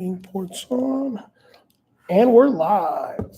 Imports on, and we're live.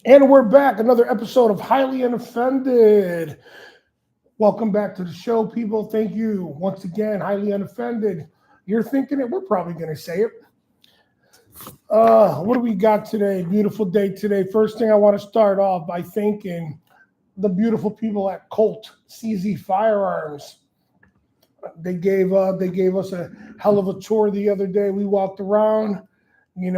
And we're back. Another episode of Highly Unoffended. Welcome back to the show, people. Thank you once again. Highly Unoffended. You're thinking it. We're probably going to say it. What do we got today? Beautiful day today. First thing I want to start off by thanking the beautiful people at Colt CZ Firearms. They gave us a hell of a tour the other day. We walked around. I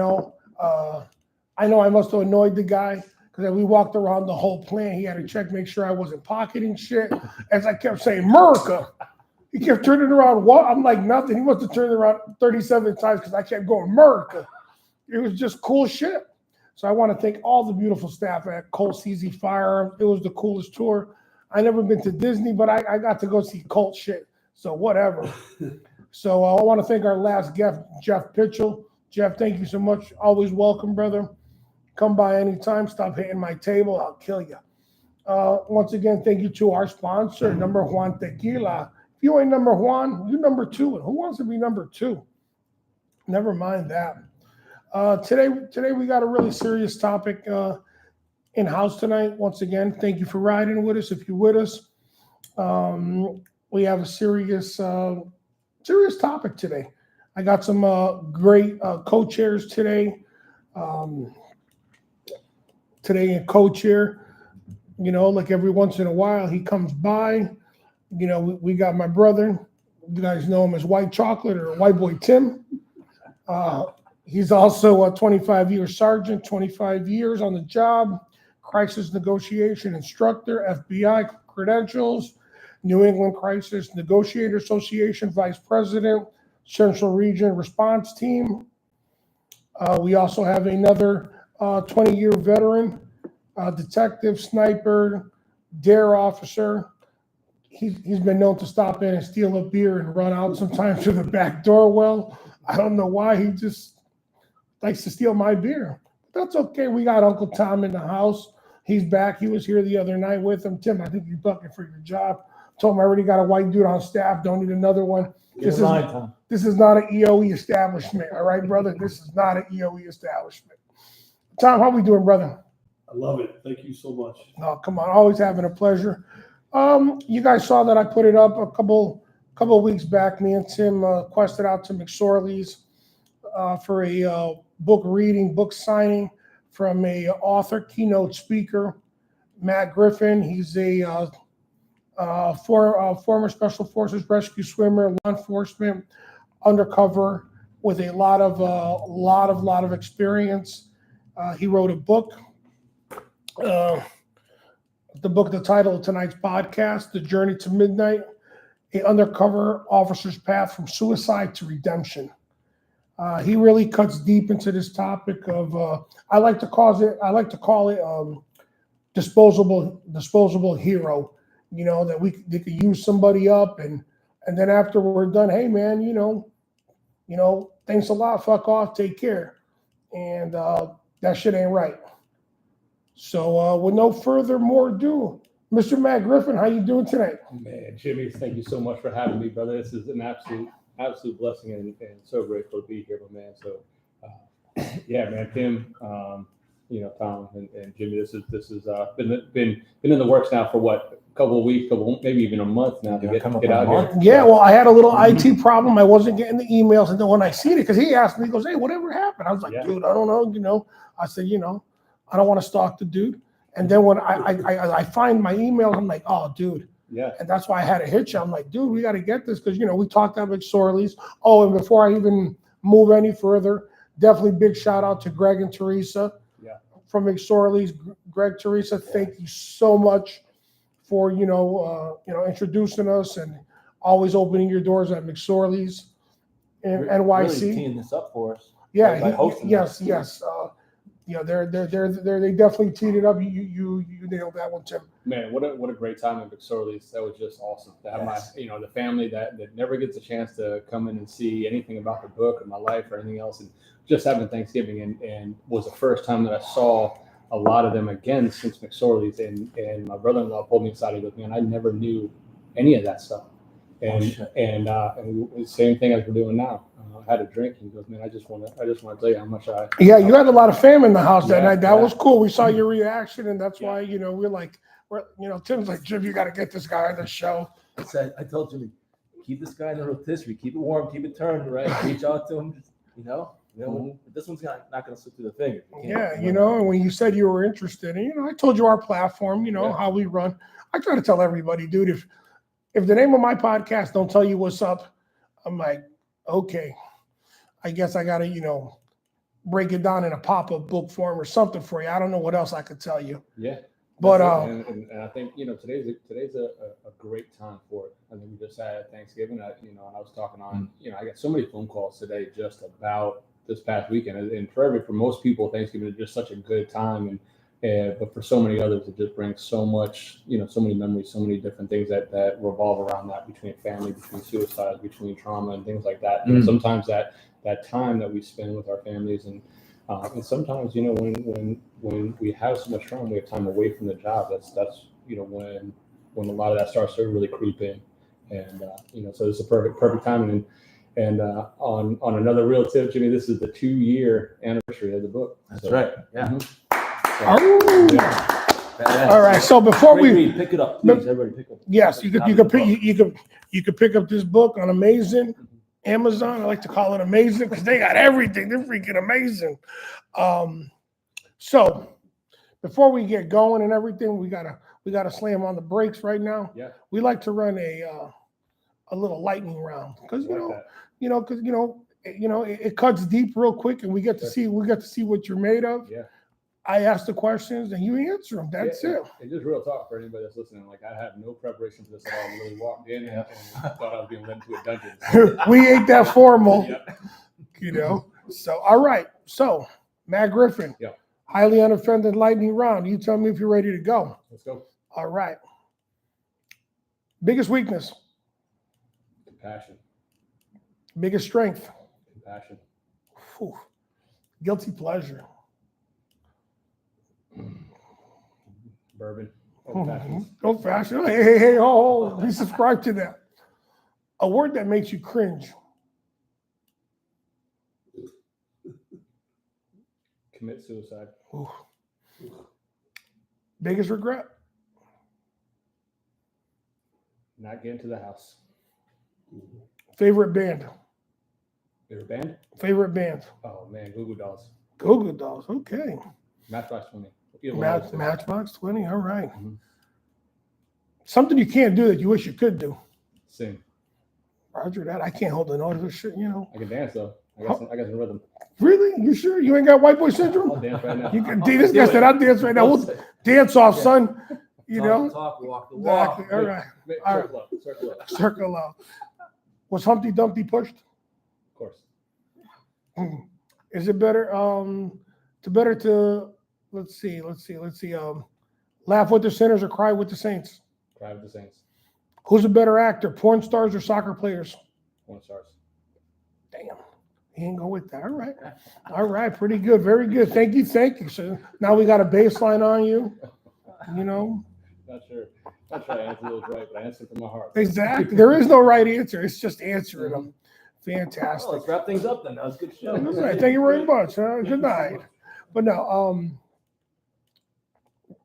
know I must have annoyed the guy because we walked around the whole plant. He had to check, make sure I wasn't pocketing shit. As I kept saying, America. He kept turning around. What? I'm like, nothing. He must have turned around 37 times because I kept going, America. It was just cool shit. So I want to thank all the beautiful staff at Colt CZ Firearms. It was the coolest tour. I never been to Disney, but I got to go see Colt shit. So whatever. So I want to thank our last guest, Jeff Pitchell. Jeff, thank you so much. Always welcome, brother. Come by anytime. Stop hitting my table. I'll kill you. Once again, thank you to our sponsor, Number Juan Tequila. If you ain't number one, you're number two. And who wants to be number two? Never mind that. Today we got a really serious topic in-house tonight. Once again, thank you for riding with us. If you're with us, we have a serious topic today. I got some great co-chairs today. Today in co-chair, like every once in a while, he comes by. We got my brother. You guys know him as White Chocolate or White Boy Tim. He's also a 25-year sergeant, 25 years on the job, crisis negotiation instructor, FBI credentials, New England Crisis Negotiator Association vice president, Central Region Response Team. We also have another 20-year veteran, detective, sniper, dare officer. He's been known to stop in and steal a beer and run out sometimes through the back door. Well, I don't know why. He just likes to steal my beer. That's okay. We got Uncle Tom in the house. He's back. He was here the other night with him. Tim, I think you're bucking for your job. Told him I already got a white dude on staff. Don't need another one. This is not an EOE establishment. All right, brother? This is not an EOE establishment. Tom, how we doing, brother? I love it. Thank you so much. Oh, come on. Always having a pleasure. You guys saw that I put it up a couple of weeks back. Me and Tim quested out to McSorley's for a book signing from a author, keynote speaker, Matt Griffin. He's a former Special Forces rescue swimmer, law enforcement, undercover with a lot of experience. He wrote a book. The title of tonight's podcast, The Journey to Midnight, an undercover officer's path from suicide to redemption. He really cuts deep into this topic of I like to call it disposable hero. That they could use somebody up and then after we're done, hey man, thanks a lot, fuck off, take care. And that shit ain't right. So with no further more ado, Mr. Matt Griffin, how you doing tonight? Man, Jimmy, thank you so much for having me, brother. This is an absolute blessing and so grateful to be here, my man. So yeah, man, Tim, Tom and Jimmy, this is been in the works now for what, couple of weeks, maybe even a month now to get out here. Yeah, well, I had a little IT problem. I wasn't getting the emails, and then when I seen it, because he asked me, he goes, "Hey, whatever happened?" I was like, Yeah. "Dude, I don't know." I said, I don't want to stalk the dude. And then when I find my emails, I'm like, "Oh, dude." Yeah. And that's why I had to hit you. I'm like, "Dude, we got to get this," because we talked about McSorley's. Oh, and before I even move any further, definitely big shout out to Greg and Teresa. Yeah. From McSorley's. Greg, Teresa, thank you so much for introducing us and always opening your doors at McSorley's in NYC. Really teeing this up for us. Yeah, by hosting yes. They definitely teed it up. You nailed that one, Tim. Man, what a great time at McSorley's. That was just awesome to have my the family that never gets a chance to come in and see anything about the book or my life or anything else, and just having Thanksgiving and was the first time that I saw a lot of them again since McSorley's, and my brother-in-law pulled me aside with me, and I never knew any of that stuff. And same thing as we're doing now. I had a drink, and he goes, "Man, I just want to tell you how much I." Yeah, you had a lot of fam in the house that night. That yeah. was cool. We saw your reaction, and that's why we're like, Tim's like, "Jim, you got to get this guy on the show." I told Jimmy, keep this guy in the rotisserie, keep it warm, keep it turned, right? Reach out to him, this one's not going to slip through the fingers. Yeah, and when you said you were interested, and I told you our platform, how we run. I try to tell everybody, dude, if the name of my podcast don't tell you what's up, I'm like, okay, I guess I got to, break it down in a pop-up book form or something for you. I don't know what else I could tell you. Yeah. But and I think today's a great time for it. I think we just had Thanksgiving. And I was talking on. I got so many phone calls today just about this past weekend. And for most people, Thanksgiving is just such a good time. But for so many others, it just brings so much. So many memories, so many different things that revolve around that, between family, between suicide, between trauma, and things like that. And sometimes that time that we spend with our families and sometimes when we have so much trauma, we have time away from the job. That's when a lot of that starts to really creep in, and so it's a perfect time. And on another real tip, Jimmy, this is the 2-year anniversary of the book. That's right. Yeah. All right. So before we pick it up, please, everybody pick up. Yes, you could pick up this book on Amazon. I like to call it Amazing because they got everything. They're freaking amazing. So before we get going and everything, we gotta slam on the brakes right now. Yeah. We like to run a little lightning round because it cuts deep real quick and we get to see what you're made of. Yeah. I ask the questions and you answer them. That's it. And just real talk for anybody that's listening. Like, I have no preparation for this at all. I really walked in and thought I was being led into a dungeon. We ain't that formal, Yep. So, all right. So, Matt Griffin, Yeah. highly unoffended lightning round. You tell me if you're ready to go. Let's go. All right. Biggest weakness, Compassion. biggest strength, Compassion. Whew. Guilty pleasure, Bourbon. Old fashions. old fashioned. Hey, oh, we subscribe to that. A word that makes you cringe, Commit suicide. Ooh. Biggest regret, Not get into the house. favorite band, Favorite band? Oh man, Goo Goo Dolls. Goo Goo Dolls. Okay. Matchbox 20. Either one of those two. Matchbox 20. All right. Mhm. Something you can't do that you wish you could do. Sing. Roger that. I can't hold the note of this shit, I can dance though. I got some rhythm. Really? You sure? You ain't got white boy syndrome? I'll dance right now. You can. This guy said, "I'll dance right now." We'll dance off, son. Talk, walk the walk. Exactly. All right. Circle up. Circle out. Was Humpty Dumpty pushed? Of course. Is it better? Let's see. Laugh with the sinners or cry with the saints? Cry with the Saints. Who's a better actor, porn stars or soccer players? Porn stars. Damn. He ain't go with that. All right. Pretty good. Very good. Thank you. So now we got a baseline on you. Not sure I answered those right, but I answered from my heart. Exactly. There is no right answer. It's just answering them. Fantastic. Let's wrap things up then. That was a good show. That's right. Thank you very much. Good night. But no,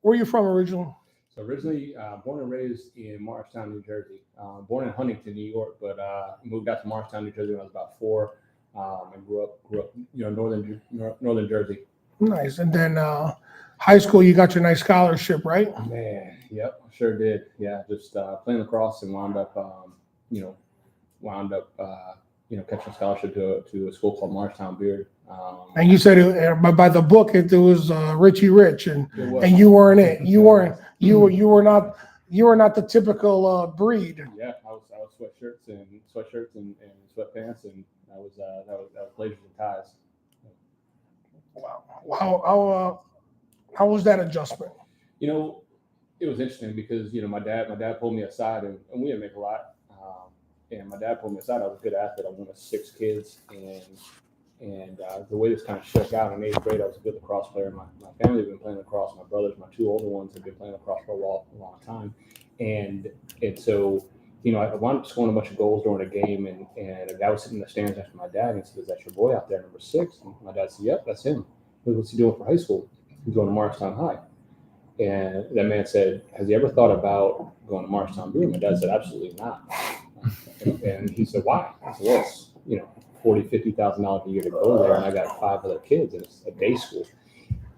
where are you from originally? So originally born and raised in Morristown, New Jersey. Born in Huntington, New York, but moved out to Morristown, New Jersey when I was about 4, and grew up, northern Jersey. Nice. And then high school, you got your nice scholarship, right? Man, yep, sure did. Yeah, just playing lacrosse and wound up catching a scholarship to a school called Morristown Beard. And you said by the book it was Richie Rich, and you weren't it. You were not the typical breed. Yeah, I was sweatshirts and sweatpants, and that was blazers and ties. Wow. How was that adjustment? You know, it was interesting because my dad pulled me aside, and we didn't make a lot. And my dad pulled me aside. I was a good athlete. I was one of 6 kids, and the way this kind of shook out in 8th grade, I was a good lacrosse player. My family had been playing lacrosse. My brothers, my 2 older ones, had been playing lacrosse for a long time, and so I wound up scoring a bunch of goals during a game, and a guy was sitting in the stands after my dad, and he said, "Is that your boy out there, number 6?" And my dad said, "Yep, that's him." "What's he doing for high school?" "He's going to Morristown High." And that man said, "Has he ever thought about going to Morristown Beard?" My dad said, "Absolutely not." And he said, "Why?" I said, "Well, it's $40,000-$50,000 a year to go there, and I got 5 other kids, and it's a day school."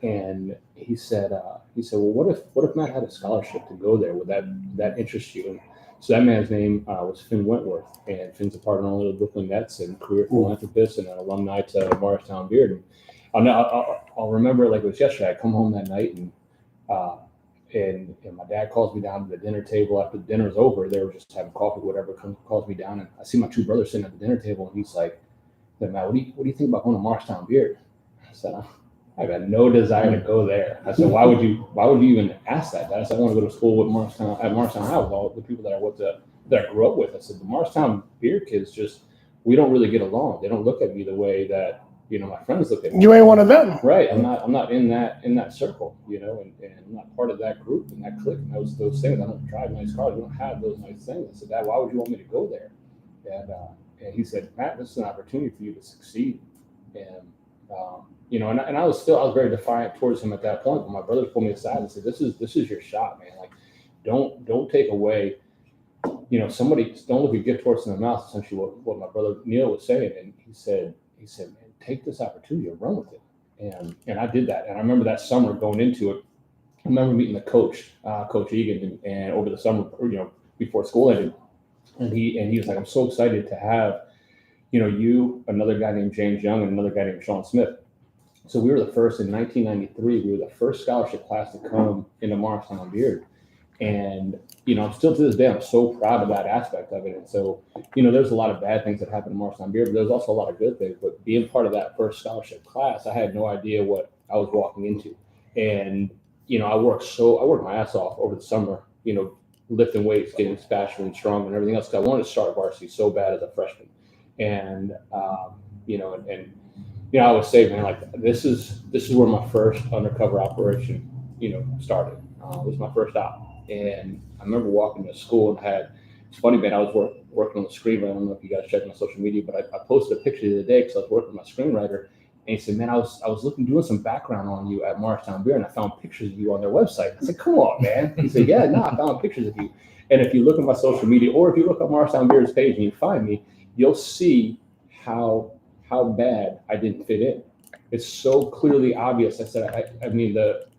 And he said, "Well, what if Matt had a scholarship to go there? Would that interest you?" And so that man's name was Finn Wentworth, and Finn's a part of the Brooklyn Nets and career philanthropist and an alumni to Morristown Beard. And I'll remember it like it was yesterday. I come home that night, and my dad calls me down to the dinner table after the dinner's over. They were just having coffee, whatever. Calls me down, and I see my 2 brothers sitting at the dinner table, and he's like, "Matt, what do you think about going to Morristown Beard?" I said, "I got no desire to go there." I said, "Why would you even ask that?" I said, "I want to go to school with Morristown High with all the people that I grew up with." I said, "The Morristown Beard kids we don't really get along. They don't look at me the way that my friends look at me." You ain't one of them, right? I'm not in that circle, and I'm not part of that group and that clique and those things. I don't drive nice cars. We don't have those nice things. I said, "Dad, why would you want me to go there?" And he said, "Matt, this is an opportunity for you to succeed." And and I was very defiant towards him at that point. But my brothers pulled me aside and said, "This is your shot, man. Like, don't take away. Somebody don't look a gift horse in the mouth." Essentially, what my brother Neil was saying, and he said, "Man, take this opportunity and run with it." And I did that. And I remember that summer going into it. I remember meeting the coach, Coach Egan, and over the summer, before school ended, and he was like, "I'm so excited to have, you, another guy named James Young, and another guy named Sean Smith." So we were the first in 1993. We were the first scholarship class to come into Morristown Beard, and still to this day, I'm so proud of that aspect of it. And so, there's a lot of bad things that happened in Morristown Beard, but there's also a lot of good things. But being part of that first scholarship class, I had no idea what I was walking into, and I worked my ass off over the summer, lifting weights, getting faster and stronger and everything else. Because I wanted to start varsity so bad as a freshman, and I always say, man, like this is where my first undercover operation, started. It was my first op, and I remember walking to school and it's funny, man. I was working on the screenwriter. I don't know if you guys check my social media, but I posted a picture the other day because I was working with my screenwriter, and he said, "Man, I was doing some background on you at Morristown Beer, and I found pictures of you on their website." I said, "Come on, man." He said, "Yeah, no, I found pictures of you." And if you look at my social media, or if you look at Morristown Beer's page and you find me, you'll see how bad I didn't fit in. It's so clearly obvious. I said,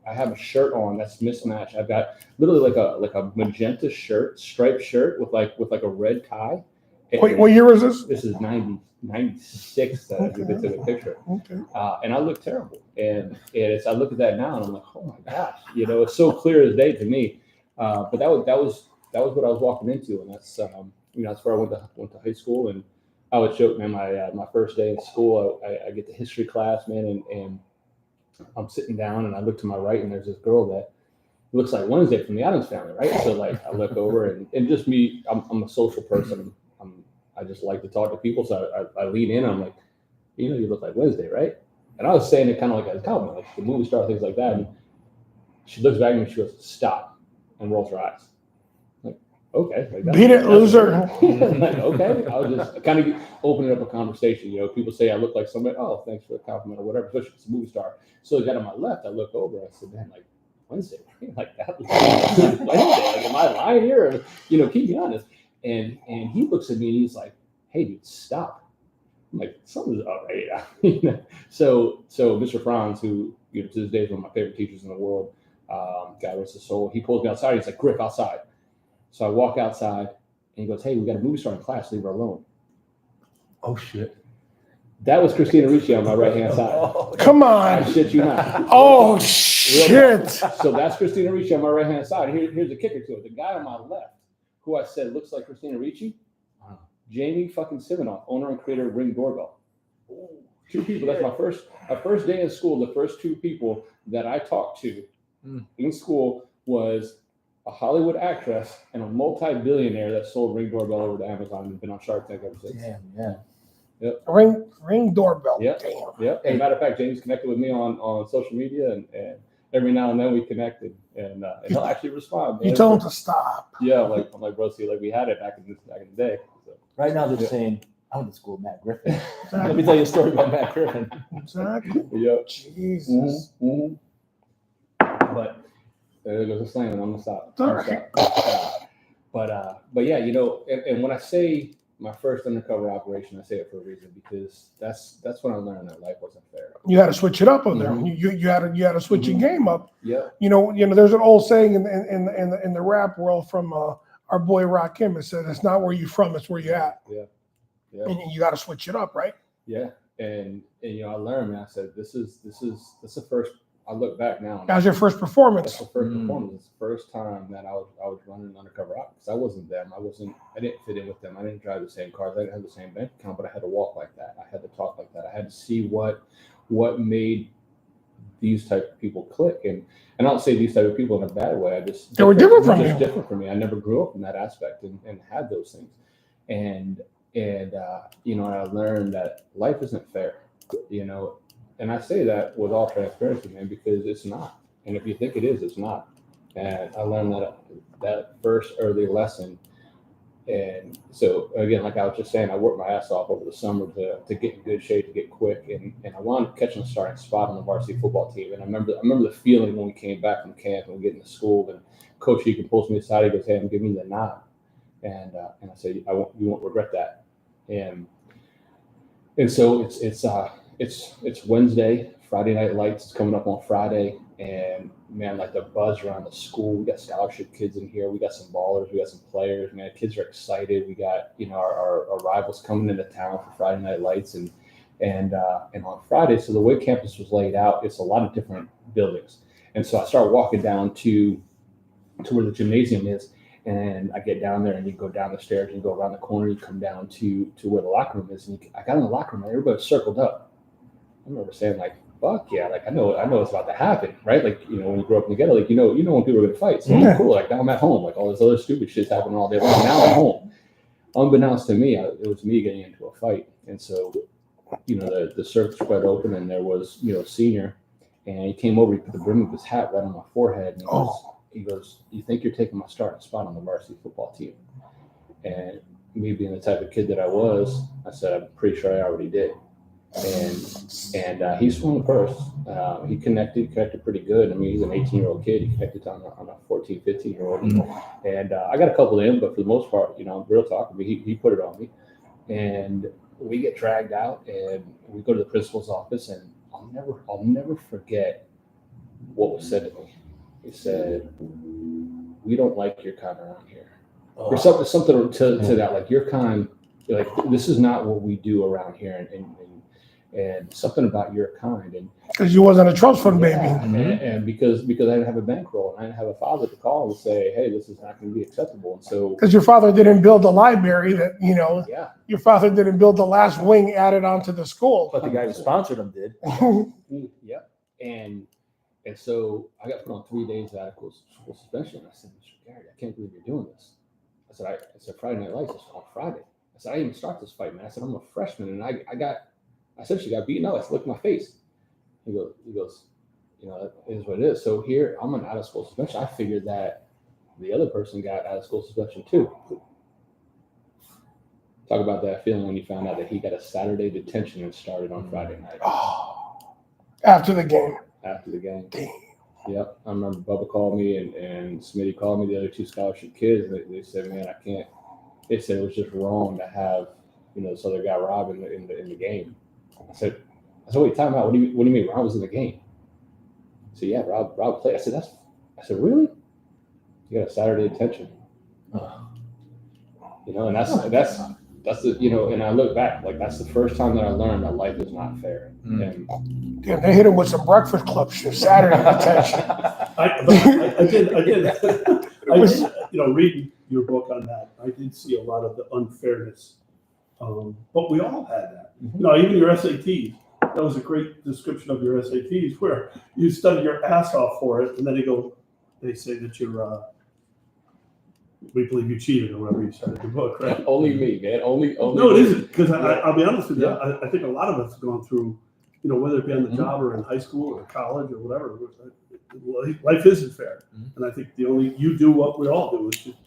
I have a shirt on that's mismatched. I've got literally like a magenta striped shirt with like a red tie. Wait, what year was this? This is 96 that I took the picture. Okay. And I look terrible. And I look at that now and I'm like, oh my gosh, it's so clear as day to me. But that was what I was walking into, and that's that's where I went to high school. And I would joke, man, my first day in school, I get to history class, man, and I'm sitting down and I look to my right and there's this girl that looks like Wednesday from the Addams Family, right? So like I look over and just me, I'm a social person. I just like to talk to people, so I lean in. And I'm like, you look like Wednesday, right? And I was saying it kind of like as a compliment, like the movie star, things like that. And she looks back at me, she goes, "Stop," and rolls her eyes. I'm like, okay, like Beat it, loser. Like, okay, I'll just kind of opening up a conversation. People say I look like somebody. Oh, thanks for the compliment or whatever. Especially if it's a movie star. So the guy on my left, I look over. I said, "Man, like Wednesday, right? Like that was Wednesday. Like, am I lying here? Or, keep me honest. And he looks at me and he's like, hey, dude, stop. I'm like, something's up right. So Mr. Franz, who to this day is one of my favorite teachers in the world, God rest his soul, he pulls me outside. He's like, Griff, outside. So I walk outside and he goes, hey, we got a movie star in class, leave her alone. Oh shit. That was Christina Ricci on my right hand side. Come I on. shit you not. Oh, shit. So that's Christina Ricci on my right hand side. Here's the kicker to it. The guy on my left, who I said looks like Christina Ricci, Jamie fucking Siminoff, owner and creator of Ring Doorbell. Two people. That's my first day in school. The first two people that I talked to in school was a Hollywood actress and a multi-billionaire that sold Ring Doorbell over to Amazon and been on Shark Tank ever since. Damn, yeah. Ring doorbell. Yep. Damn. Yep. As a matter of fact, James connected with me on social media, and every now and then we connected, and he'll actually respond. You told him to stop. Yeah, I'm like, bro, see, like we had it back in the day. So. Right now they're saying, I went to school with Matt Griffin. Let me tell you a story about Matt Griffin. Exactly. Yep. Jesus. Mm-hmm. But there goes the slam, and I'm gonna stop. But yeah, and when I say my first undercover operation, I say it for a reason, because that's when I learned that life wasn't fair. You had to switch it up on there. Mhm. You had to switch your game up. Yeah. There's an old saying in the rap world from our boy Rakim. It said, "It's not where you from, it's where you at." Yeah. And you got to switch it up, right? Yeah. And I learned, man. I said, this is the first. I look back now. That was your first That's performance. the first performance. It's the first time that I was running an undercover op, because I wasn't them. I didn't fit in with them. I didn't drive the same cars. I didn't have the same bank account, but I had to walk like that. I had to talk like that. I had to see what made these type of people click. And I don't say these type of people in a bad way. They were different from just you. different from me. I never grew up in that aspect and had those things. And I learned that life isn't fair, and I say that with all transparency, man, because it's not. And if you think it is, it's not. And I learned that first early lesson. And so again, like I was just saying, I worked my ass off over the summer to get in good shape, to get quick, and I wound up catching a starting spot on the varsity football team. And I remember the feeling when we came back from camp and getting to school, and Coach Egan pulls me aside. He goes, "Hey, I'm giving you the nod," and I said, "You won't regret that." And so it's Wednesday, Friday Night Lights is coming up on Friday, and man, like the buzz around the school. We got scholarship kids in here. We got some ballers. We got some players. Man, kids are excited. We got our rivals coming into town for Friday Night Lights, and on Friday. So the way campus was laid out, it's a lot of different buildings, and so I start walking down to where the gymnasium is. And I get down there, and you go down the stairs, and you go around the corner, you come down to where the locker room is. And I got in the locker room, and everybody circled up. I remember saying, like, fuck yeah, like I know it's about to happen, right? Like, when you grow up together, like, when people are gonna fight. So it's cool. Like now I'm at home, like all this other stupid shit's happening all day long. Now I'm home. Unbeknownst to me, it was me getting into a fight. And so, the circle spread open, and there was, a senior, and he came over, he put the brim of his hat right on my forehead, and he goes, "You think you're taking my starting spot on the varsity football team?" And me being the type of kid that I was, I said, "I'm pretty sure I already did." And he swung the purse. He connected pretty good. I mean, he's an 18-year-old kid. He connected on a 14, 15-year-old. And I got a couple in, but for the most part, real talk, he put it on me. And we get dragged out, and we go to the principal's office, and I'll never forget what was said to me. He said, "We don't like your kind around here." Or something to that, like, your kind, like, this is not what we do around here, and something about your kind. And because you wasn't a trust fund baby. And because I didn't have a bankroll, and I didn't have a father to call and say, "Hey, this is not going to be acceptable." And so, Because your father didn't build a library that, yeah, your father didn't build the last wing added onto the school. But the guy who sponsored him did. yeah, and so I got put on 3 days of school suspension. I said, "Mr. Garrett, I can't believe you're doing this." I said, "Friday Night Lights is on Friday." I said, "I didn't even start this fight, man." I said, "I'm a freshman, and I essentially got beaten up." I said, "Look at my face." He goes, "That is what it is." So here, I'm on out of school suspension. I figured that the other person got out of school suspension too. Talk about that feeling when you found out that he got a Saturday detention and started on Friday night. After the game. After the game. Damn. Yep. I remember Bubba called me and Smitty called me, the other two scholarship kids. And they said, man, I can't. They said it was just wrong to have, this other guy Rob in the game. I said, wait, time out. What do you mean Rob was in the game? So yeah, Rob played. I said, really? You got a Saturday attention. And that's the, and I look back, like that's the first time that I learned that life is not fair. And Damn, they hit him with some Breakfast Club shit. Saturday attention. I did, reading your book on that, I did see a lot of the unfairness. But we all had that. Even your SATs. That was a great description of your SATs where you studied your ass off for it, and then they say that you're, we believe you cheated or whatever you said in the book, right? Only me, man. Only. No, it isn't, because I'll be honest with you. I think a lot of us have gone through, whether it be on the job or in high school or college or whatever. Life isn't fair, and I think you do what we all do is just,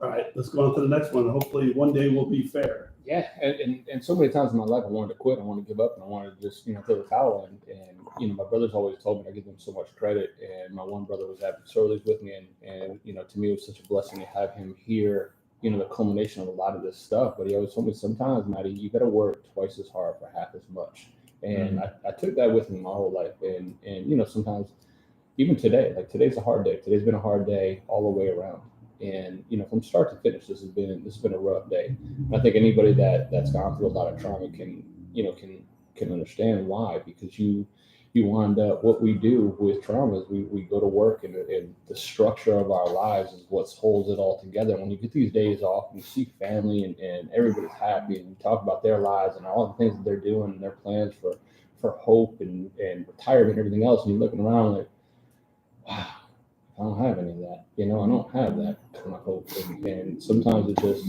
all right, let's go on to the next one. And hopefully, one day will be fair. Yeah, and so many times in my life I wanted to quit, I wanted to give up, and I wanted to just throw the towel in. And my brothers always told me I give them so much credit. And my one brother was at Surly's with me, and to me it was such a blessing to have him here. The culmination of a lot of this stuff. But he always told me sometimes, Matty, you got to work twice as hard for half as much. And I took that with me my whole life. And sometimes even today, like today's a hard day. Today's been a hard day all the way around. And from start to finish, this has been a rough day. And I think anybody that's gone through a lot of trauma can understand why, because you wind up, what we do with trauma is we go to work, and the structure of our lives is what holds it all together. And when you get these days off and you see family and everybody's happy and you talk about their lives and all the things that they're doing and their plans for hope and retirement and everything else, and you're looking around like, wow, I don't have any of that. I don't have that kind of hope. And sometimes it just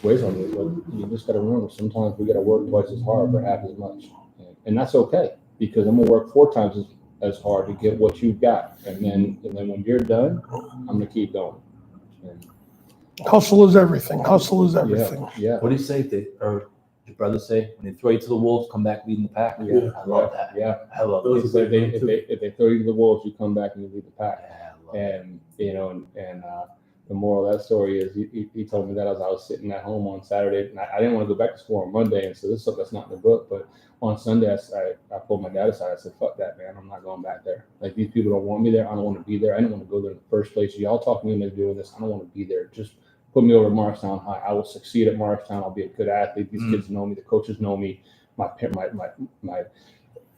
weighs on you. But you just got to remember, sometimes we got to work twice as hard for half as much. And that's okay, because I'm going to work 4 times as hard to get what you've got. And then when you're done, I'm going to keep going. And Hustle is everything. Hustle is everything. Yeah. What do you say? Your brothers say, when they throw you to the wolves, come back leading the pack. Yeah. I love that. Yeah. I love Those that. If they throw you to the wolves, you come back and you lead the pack. Yeah, I love And the moral of that story is he told me that as I was sitting at home on Saturday, and I didn't want to go back to school on Monday, and so this stuff that's not in the book. But on Sunday, I pulled my dad aside. I said, "Fuck that, man! I'm not going back there. Like, these people don't want me there. I don't want to be there. I didn't want to go there in the first place. Y'all talking me into doing this. I don't want to be there. Just put me over at Morristown High. I will succeed at Morristown. I'll be a good athlete. These kids know me. The coaches know me. My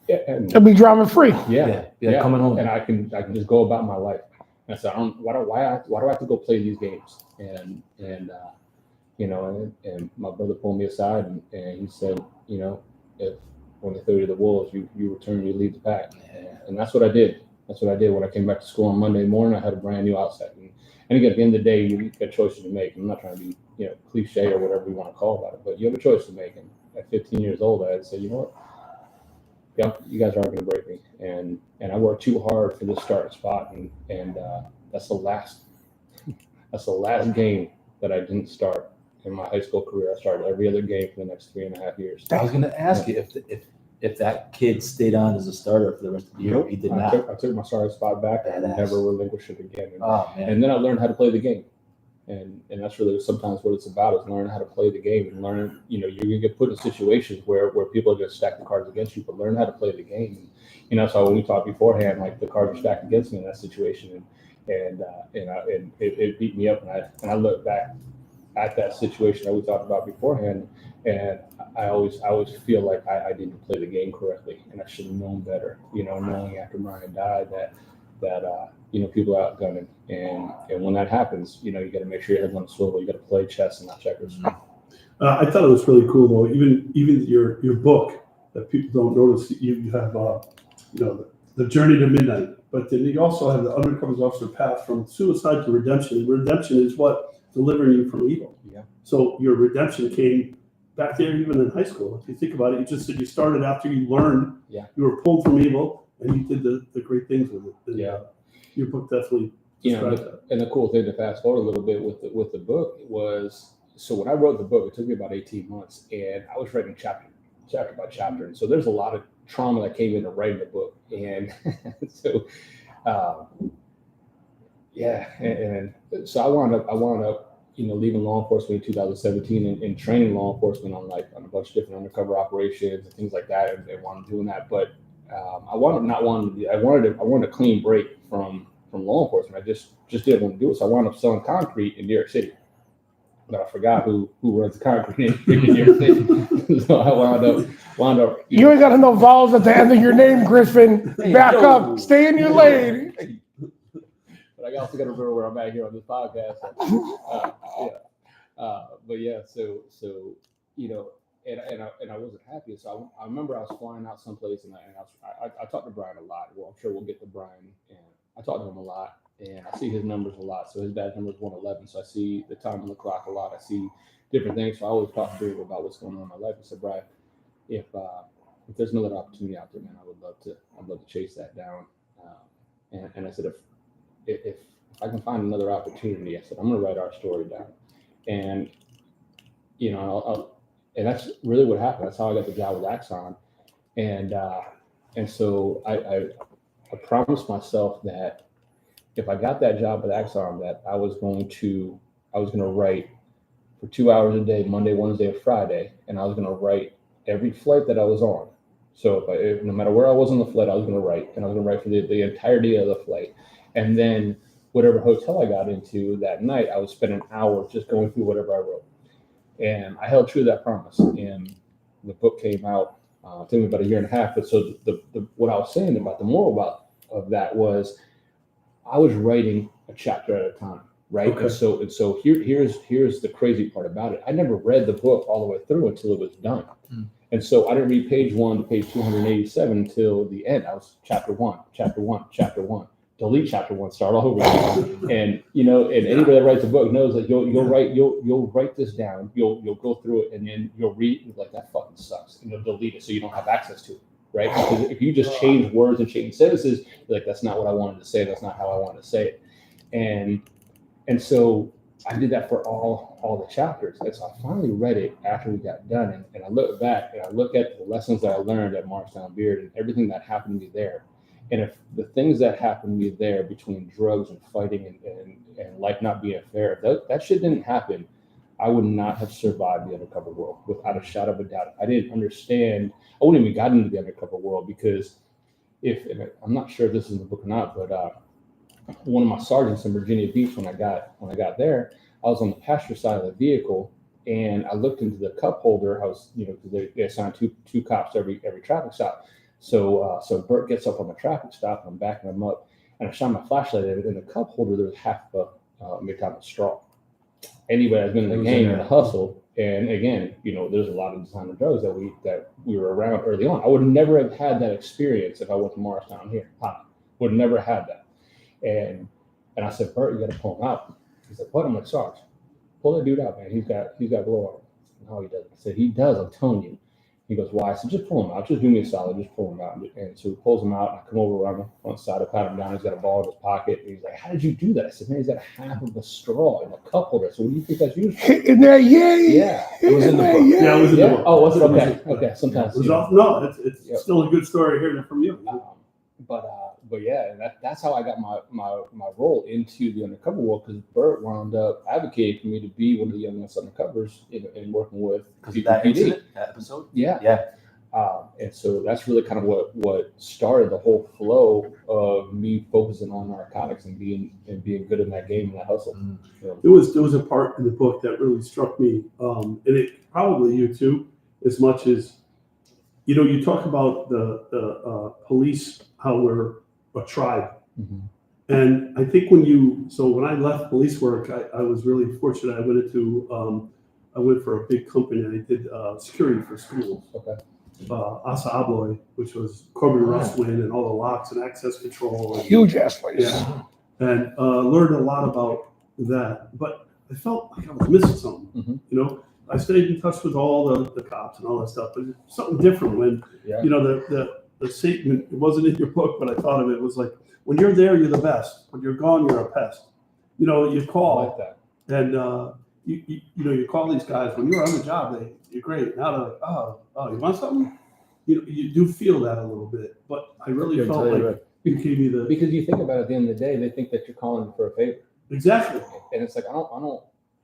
and To be drama free. yeah, coming home. and I can just go about my life. And I said, why do I have to go play these games? And my brother pulled me aside and he said, if when they throw you to the wolves, you return, you lead the pack. And that's what I did. That's what I did when I came back to school on Monday morning. I had a brand new outset. And again, at the end of the day, you got choices to make. I'm not trying to be, cliche or whatever you want to call about it, but you have a choice to make. And at 15 years old, I had to say, you know what? Yeah, you guys aren't going to break me. And I worked too hard for this starting spot. And that's the last game that I didn't start in my high school career. I started every other game for the next 3.5 years. I was going to ask you if that kid stayed on as a starter for the rest of the year. He did not. I took my starting spot back and never relinquished it again. And then I learned how to play the game. And that's really sometimes what it's about, is learning how to play the game and learn, you're going to get put in situations where people are going to stack the cards against you, but learn how to play the game. And, so when we talked beforehand, like the cards were stacked against me in that situation, and it beat me up. And I look back at that situation that we talked about beforehand, and I always feel like I didn't play the game correctly, and I should have known better. Knowing after Brian died that people are outgunning, and when that happens, you got to make sure your head's on the swivel. You got to play chess and not checkers. I thought it was really cool though. Even your book that people don't notice. You have the journey to midnight, but then you also have the undercover officer path from suicide to redemption. Redemption is what delivering you from evil. Yeah. So your redemption came back there even in high school. If you think about it, you just said you started after you learned. Yeah. You were pulled from evil, and you did the great things with it. And, Yeah. Your book definitely. And the cool thing to fast forward a little bit with the book was, so when I wrote the book, it took me about 18 months, and I was writing chapter by chapter. And so there's a lot of trauma that came into writing the book. And so, and so I wound up, leaving law enforcement in 2017 and training law enforcement on a bunch of different undercover operations and things like that, and wound up doing that. But I wanted a clean break from law enforcement. I just didn't want to do it. So I wound up selling concrete in New York City. But I forgot who runs the concrete industry in New York City. So I wound up. You ain't got to know vowels at the end of your name, Griffin. Back up. Stay in your lane. But I also got to remember where I'm at here on this podcast. And I wasn't happy. So I remember I was flying out someplace, and I talked to Brian a lot. Well, I'm sure we'll get to Brian, and I talked to him a lot, and I see his numbers a lot. So his dad's number is 111. So I see the time on the clock a lot. I see different things. So I always talk to him about what's going on in my life. I said, Brian, if there's another opportunity out there, man, I'd love to chase that down. And I said, if I can find another opportunity, I said, I'm going to write our story down. And, and that's really what happened. That's how I got the job with Axon. And so I promised myself that if I got that job with Axon, that I was going to write for 2 hours a day, Monday, Wednesday, and Friday. And I was going to write every flight that I was on. So if no matter where I was on the flight, I was going to write, and I was going to write for the entirety of the flight. And then whatever hotel I got into that night, I would spend an hour just going through whatever I wrote. And I held true to that promise. And the book came out, it took me about a year and a half. But so what I was saying about the moral of that was I was writing a chapter at a time, right? Okay. And so here's the crazy part about it. I never read the book all the way through until it was done. And so I didn't read page 1 to page 287 until the end. I was chapter one, delete chapter 1, start all over again. And and anybody that writes a book knows that you'll write this down, you'll go through it, and then you'll read it like that fucking sucks, and you'll delete it so you don't have access to it, right? Because if you just change words and change sentences, you're like, that's not what I wanted to say, that's not how I wanted to say it. And so I did that for all the chapters. And so I finally read it after we got done, and I look back and I look at the lessons that I learned at Markstown Beard and everything that happened to me there. And if the things that happened to me there between drugs and fighting and life not being fair, that shit didn't happen, I would not have survived the undercover world without a shadow of a doubt. I didn't understand. I wouldn't even got into the undercover world because and I'm not sure if this is in the book or not, but one of my sergeants in Virginia Beach, when I got there, I was on the passenger side of the vehicle, and I looked into the cup holder. I was, because they assigned two cops every traffic stop. So Bert gets up on the traffic stop, and I'm backing him up, and I shine my flashlight at it. In the cup holder, there was half a McDonald's straw. Anybody that's been in the game and the hustle, and again, there's a lot of designer drugs that we were around early on. I would never have had that experience if I went to Morristown here. Would never have that. And I said, Bert, you got to pull him out. He said, what? I'm like, Sarge, pull that dude out, man. He's got blow on. No, he doesn't. I said, he does. I'm telling you. He goes, why? I said, just pull him out. Just do me a solid. Just pull him out. And so he pulls him out, and I come over around on the side. I pat him down. He's got a ball in his pocket. And he's like, how did you do that? I said, man, he's got half of a straw in a cup holder. So what do you think that's used for? In there, yeah. It was in the book. Yeah, it was in the book. Oh, was it? Okay. Okay. Sometimes. It's still a good story hearing it from you. But yeah, and that's how I got my role into the undercover world, because Bert wound up advocating for me to be one of the youngest undercovers in working with that incident, that episode. Yeah. And so that's really kind of what started the whole flow of me focusing on narcotics and being good in that game and that hustle. There was a part in the book that really struck me, and it probably you too, as much as you talk about the police, how we're a tribe. Mm-hmm. And I think when I left police work, I was really fortunate. I went for a big company, and I did security for schools. Okay. Asa Abloy, which was Corbin Rustwin and all the locks and access control. Huge ass place. Yeah. And learned a lot about that. But I felt like I was missing something. Mm-hmm. I stayed in touch with all the cops and all that stuff, but it's something different when, the statement, it wasn't in your book, but I thought of it, was like, when you're there, you're the best. When you're gone, you're a pest. You call. I like that. And, you call these guys, when you're on the job, you're great. Now they're like, oh, you want something? you do feel that a little bit, but I really You're felt entirely like right. you gave me the Because you think about it, at the end of the day, they think that you're calling for a favor, exactly. and it's like I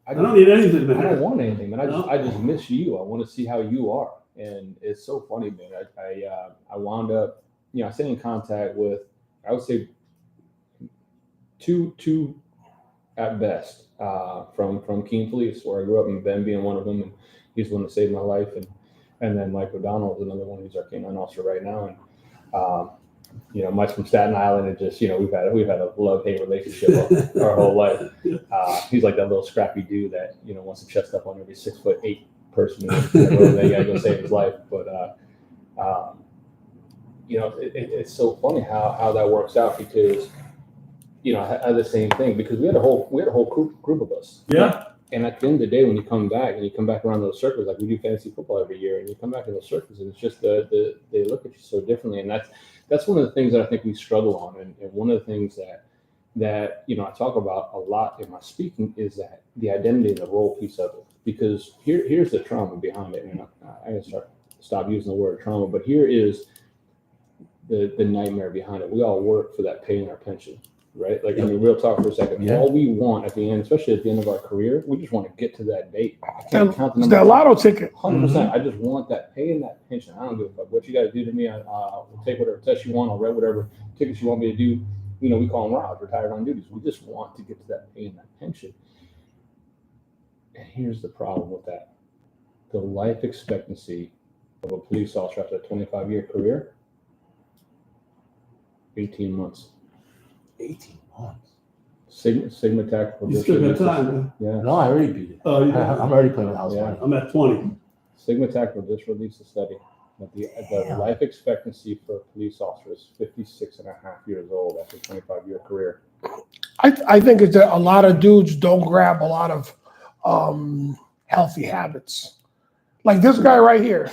I don't need anything, I man. don't want anything, man. No. I just miss you. I want to see how you are, and it's so funny, man. I wound up, I stayed in contact with, I would say, two at best, from Keene Police, where I grew up, and Ben being one of them, and he's the one that saved my life, and then Mike O'Donnell is another one. He's our canine officer right now, and Mike's from Staten Island, and just we've had a love-hate relationship our whole life. He's like that little scrappy dude that wants to chest up on every 6'8" person and they gotta go save his life. But it's so funny how that works out, because I had the same thing, because we had a whole group of us. Yeah. And at the end of the day, when you come back around those circles, like we do fantasy football every year, and you come back in those circles, and it's just they look at you so differently, and that's one of the things that I think we struggle on, and one of the things that I talk about a lot in my speaking is that the identity and the role piece of it. Because here's the trauma behind it, and I gotta stop using the word trauma, but here is the nightmare behind it. We all work for that pay in our pension. Right? Like, real talk for a second. Yeah. All we want at the end, especially at the end of our career, we just want to get to that date. I can't count the It's number. that lotto ticket. 100%. I just want that pay and that pension. I don't give a fuck what you got to do to me. I'll take whatever test you want. I'll write whatever tickets you want me to do. We call them RODs, retired on duties. We just want to get to that pay and that pension. And here's the problem with that. The life expectancy of a police officer after a 25-year career, 18 months. 18 months. Sigma Tactical. You still got time, man. Yeah. No, I already beat it. Oh, I'm already playing with house Yeah. money. I'm at 20. Sigma Tactical just released a study that the life expectancy for a police officer is 56 and a half years old after a 25-year career. I think it's that a lot of dudes don't grab a lot of healthy habits. Like this guy right here.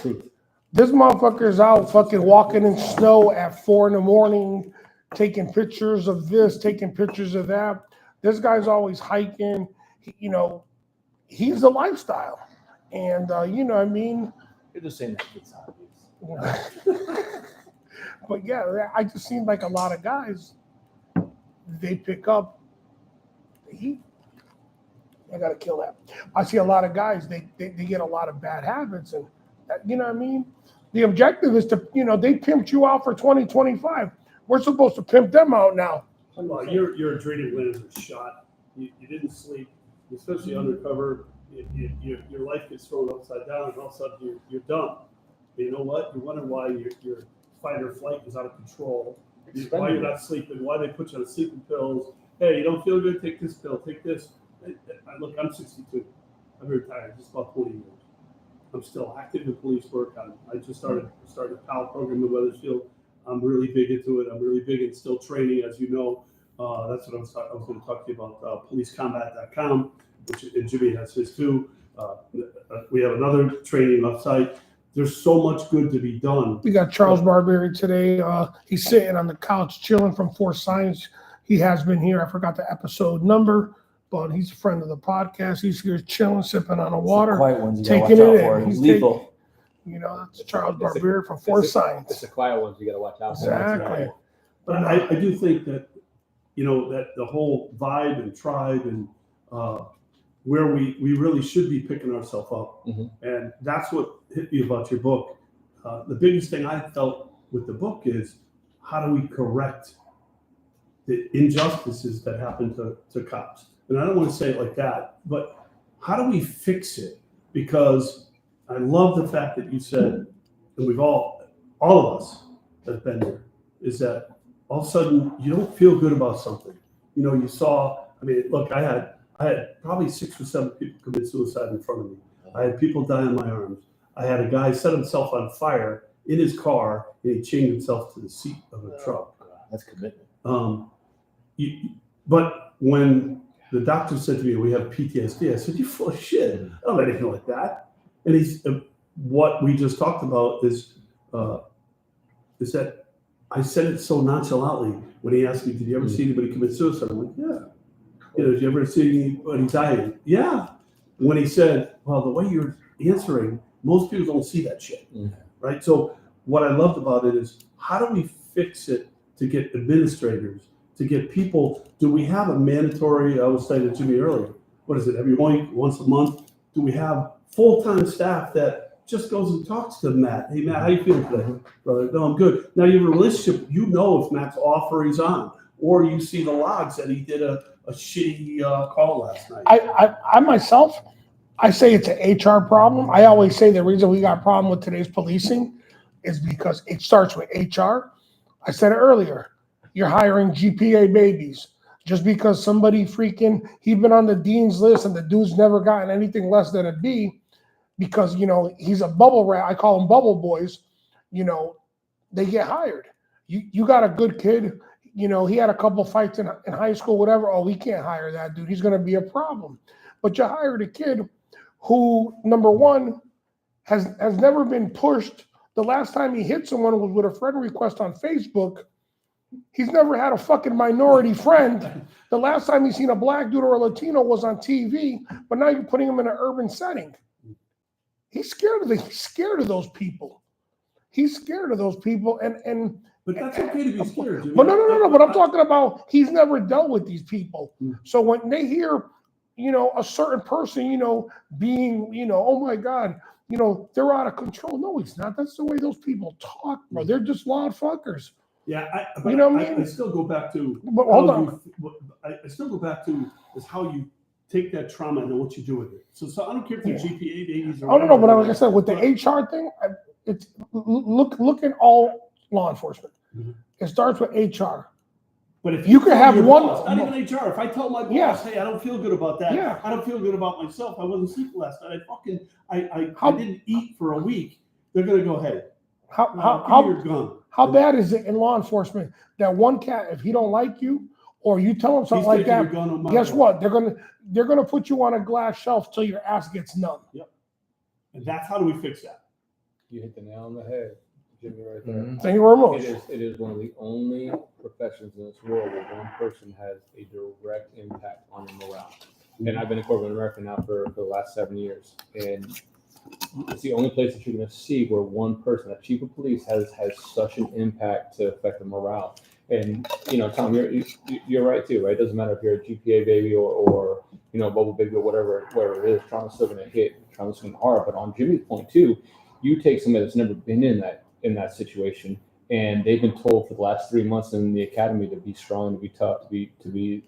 This motherfucker's out fucking walking in snow at 4 a.m, taking pictures of this, taking pictures of that. This guy's always hiking. He's a lifestyle. And, You're just saying that it's obvious. But yeah, I just seem like a lot of guys, they pick up the heat. I got to kill that. I see a lot of guys, they get a lot of bad habits. And, the objective is to, they pimped you out for 2025. We're supposed to pimp them out now. Well, your adrenaline glands are shot. You didn't sleep, especially undercover. Your life gets thrown upside down, and all of a sudden you're done. But you know what? You wonder why your fight or flight is out of control. Why you're not sleeping? Why they put you on sleeping pills? Hey, you don't feel good? Take this pill. Take this. Look, I'm 62. I'm retired. Just about 20 years. I'm still active in police work. I just started a PAL program in Weathersfield. I'm really big into it. I'm really big in still training, as you know. That's what I was going to talk to you about, policecombat.com, and Jimmy has his too. We have another training website. There's so much good to be done. We got Charles Barbieri today. He's sitting on the couch chilling from Force Science. He has been here. I forgot the episode number, but he's a friend of the podcast. He's here chilling, sipping on a water, Quiet ones, you taking gotta watch it out in. for. He's He's lethal. That's Charles Barbieri from Force Science. It's the quiet ones you got to watch out for. Exactly. But I do think that, that the whole vibe and tribe and where we really should be picking ourselves up. Mm-hmm. And that's what hit me about your book. The biggest thing I felt with the book is, how do we correct the injustices that happen to cops? And I don't want to say it like that, but how do we fix it? Because I love the fact that you said, and we've all of us have been there, is that all of a sudden you don't feel good about something. You saw, look, I had probably 6 or 7 people commit suicide in front of me. I had people die in my arms. I had a guy set himself on fire in his car, and he chained himself to the seat of a truck. That's commitment. But when the doctor said to me, we have PTSD, I said, you're full of shit. I don't have anything like that. And what we just talked about is that I said it so nonchalantly when he asked me, did you ever see anybody commit suicide? I'm like, yeah. Did you ever see anybody dying? Yeah. When he said, well, the way you're answering, most people don't see that shit, right? So what I loved about it is how do we fix it to get administrators, to get people? Do we have a mandatory? I was saying to Jimmy earlier. What is it? Every week, once a month? Do we have full-time staff that just goes and talks to Matt? Hey, Matt, how you feeling today, brother? No, I'm good. Now you have a relationship. You know if Matt's off or he's on, or you see the logs that he did a shitty call last night. I myself, I say it's an HR problem. I always say the reason we got a problem with today's policing is because it starts with HR. I said it earlier. You're hiring GPA babies. Just because somebody he's been on the dean's list and the dude's never gotten anything less than a B because, he's a bubble rat. I call them bubble boys. They get hired. You got a good kid. He had a couple fights in high school, whatever. Oh, we can't hire that dude. He's going to be a problem. But you hired a kid who, number one, has never been pushed. The last time he hit someone was with a friend request on Facebook. He's never had a fucking minority friend. The last time he's seen a black dude or a Latino was on TV, but now you're putting him in an urban setting. He's scared of those people. He's scared of those people, and but that's okay to be scared. Jimmy. But no. But I'm talking about he's never dealt with these people. So when they hear, a certain person, being, oh my God, they're out of control. No, he's not. That's the way those people talk, bro. They're just loud fuckers. Yeah, I still go back to. But hold on. I still go back to is how you take that trauma and then what you do with it. So I don't care if they're GPA babies or. Oh no, but like I said, with the HR thing, it's look at all law enforcement. Mm-hmm. It starts with HR. But if you could have one, boss, not even HR. If I tell my boss, hey, I don't feel good about that. Yeah. I don't feel good about myself. I wasn't sleeping last night. I didn't eat for a week. They're gonna go, hey, give me your gun. How bad is it in law enforcement that one cat, if he don't like you or you tell him something like that, guess what? They're gonna put you on a glass shelf till your ass gets numb. Yep. And that's how do we fix that? You hit the nail on the head, Jimmy, right there. Mm-hmm. Thank you very much. It is one of the only professions in this world where one person has a direct impact on your morale. And I've been in corporate America now for the last 7 years, and it's the only place that you're going to see where one person, a chief of police, has such an impact to affect the morale. And Tom, you're right too, right? It doesn't matter if you're a GPA baby or bubble baby or whatever it is. Trauma's still going to hit. Trauma's going to hard. But on Jimmy's point too, you take somebody that's never been in that situation, and they've been told for the last 3 months in the academy to be strong, to be tough, to be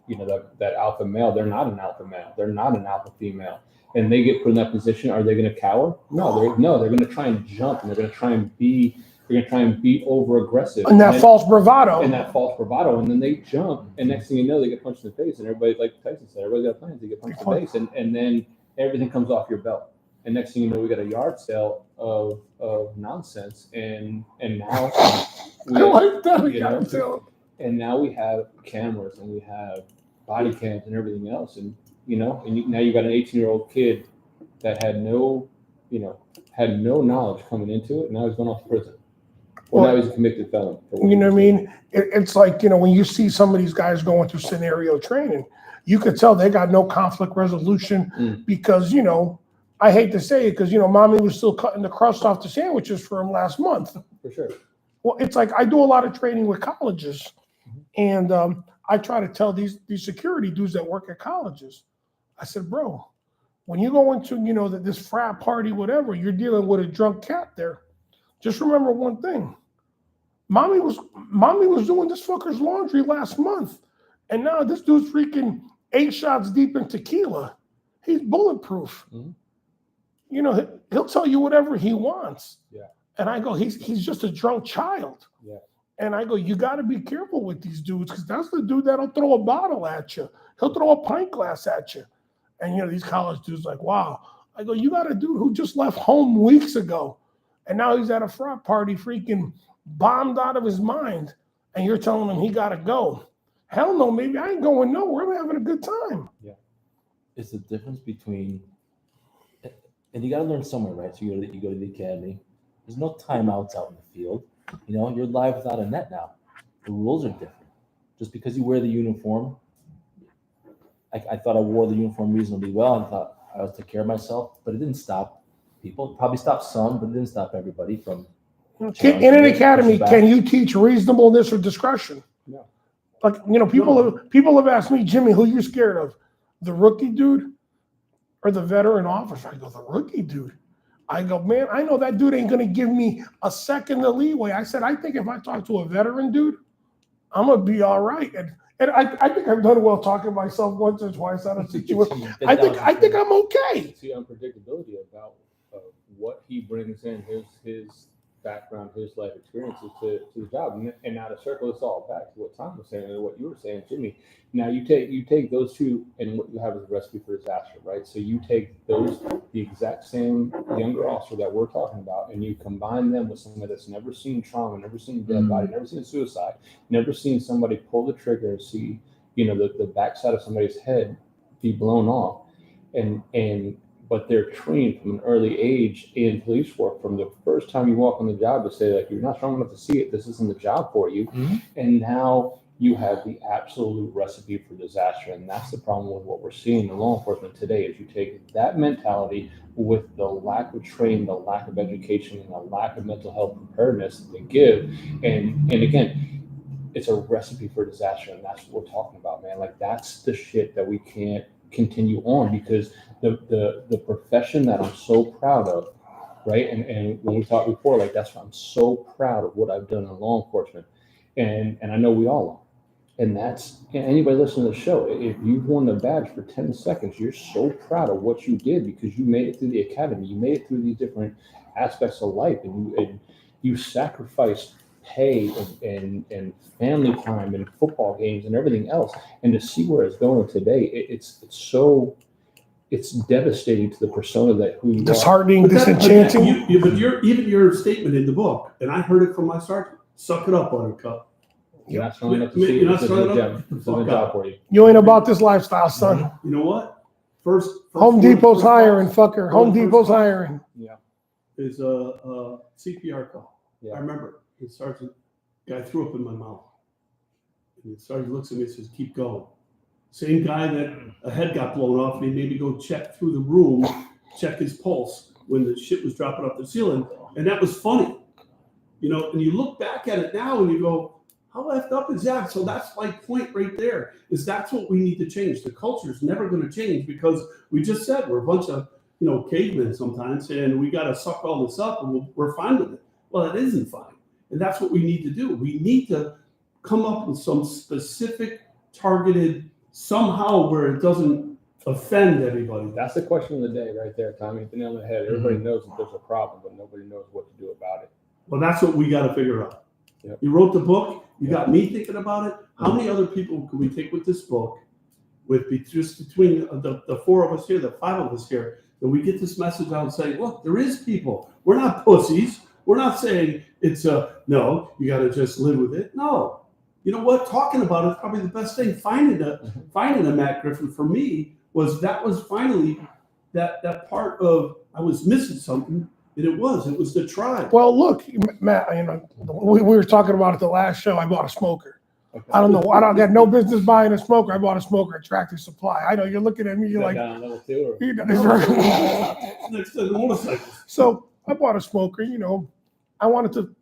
that alpha male. They're not an alpha male. They're not an alpha female. And they get put in that position. Are they going to cower? No, they're going to try and jump, and they're going to try and be over aggressive. And that false bravado. And then they jump, and next thing you know, they get punched in the face. And everybody, like Tyson said, everybody's got plans. They get punched in the face, and then everything comes off your belt. And next thing you know, we got a yard sale of nonsense, and now and now we have cameras and we have body cams and everything else, and now you got an 18-year-old kid that had no knowledge coming into it, and now he's going off to prison. Well, now he's a convicted felon. You know what I mean? It's like, when you see some of these guys going through scenario training, you could tell they got no conflict resolution because, I hate to say it because, mommy was still cutting the crust off the sandwiches for him last month. For sure. Well, it's like I do a lot of training with colleges, and I try to tell these security dudes that work at colleges, I said, bro, when you go into, this frat party, whatever, you're dealing with a drunk cat there. Just remember one thing. Mommy was doing this fucker's laundry last month, and now this dude's freaking 8 shots deep in tequila. He's bulletproof. Mm-hmm. He'll tell you whatever he wants. Yeah. And I go, he's just a drunk child. Yeah. And I go, you got to be careful with these dudes because that's the dude that'll throw a bottle at you. He'll throw a pint glass at you. And, these college dudes like, wow. I go, you got a dude who just left home weeks ago. And now he's at a frat party freaking bombed out of his mind. And you're telling him he got to go. Hell no, maybe I ain't going nowhere. I'm having a good time. Yeah. It's the difference between, and you got to learn somewhere, right? So you go to the academy. There's no timeouts out in the field. You're live without a net now. The rules are different. Just because you wear the uniform, I thought I wore the uniform reasonably well. I thought I was taking care of myself, but it didn't stop people. It probably stopped some, but it didn't stop everybody from In an academy, can you teach reasonableness or discretion? No. Like, people have asked me, Jimmy, who you scared of? The rookie dude or the veteran officer? I go, the rookie dude. I go, man, I know that dude ain't going to give me a second of leeway. I said, I think if I talk to a veteran dude, I'm going to be all right. And I think I've done well talking myself once or twice out of situation. I think I'm okay. See unpredictability about what he brings in, his background, his life experiences to the job, and now to circle this all back to what Tom was saying and what you were saying, Jimmy. Now you take those two, and what you have is a recipe for disaster, right? So you take the exact same younger officer that we're talking about, and you combine them with somebody that's never seen trauma, never seen a dead body, never seen suicide, never seen somebody pull the trigger and see, the backside of somebody's head be blown off, but they're trained from an early age in police work from the first time you walk on the job to say, like, you're not strong enough to see it. This isn't the job for you. Mm-hmm. And now you have the absolute recipe for disaster. And that's the problem with what we're seeing in law enforcement today is you take that mentality with the lack of training, the lack of education, and the lack of mental health preparedness that they give. And again, it's a recipe for disaster. And that's what we're talking about, man. Like, that's the shit that we can't continue on, because the profession that I'm so proud of, right? And when we talked before, like, that's why I'm so proud of what I've done in law enforcement, and I know we all are. And that's anybody listening to the show. If you've won the badge for 10 seconds, you're so proud of what you did because you made it through the academy. You made it through these different aspects of life, and you sacrificed pay and family time and football games and everything else. And to see where it's going today, it's devastating to the persona that who you disheartening, are. disenchanting. But your statement in the book, and I heard it from my sergeant. Suck it up, Buttercup. You're not strong enough to see it. This isn't a job for you. You ain't about this lifestyle, son. You know what? First Home Depot's hiring, fucker. Home Depot's hiring. Yeah. Is a CPR call. Yeah. I remember. The sergeant guy threw up in my mouth. And the sergeant looks at me and says, keep going. Same guy that a head got blown off, and he made me go check through the room, check his pulse when the shit was dropping off the ceiling. And that was funny. And you look back at it now and you go, how effed up is that? So that's my point right there, is that's what we need to change. The culture is never going to change because we just said we're a bunch of, cavemen sometimes, and we got to suck all this up and we're fine with it. Well, it isn't fine. And that's what we need to do. We need to come up with some specific, targeted, somehow where it doesn't offend everybody. That's the question of the day right there, Tommy. Hit the nail on the head. Everybody knows that there's a problem, but nobody knows what to do about it. Well, that's what we got to figure out. Yep. You wrote the book. You got me thinking about it. How many other people can we take with this book, just between the four of us here, the five of us here, and we get this message out and say, look, there is people. We're not pussies. We're not saying it's no, you got to just live with it. No. You know what? Talking about it is probably the best thing. Finding a Matt Griffin for me was finally that part of I was missing something, and it was the tribe. Well, look, Matt, we were talking about it the last show. I bought a smoker. Okay. I don't know. I don't got no business buying a smoker. I bought a smoker at Tractor Supply. I know you're looking at me. You're like, next to the motorcycle. So I bought a smoker. I wanted to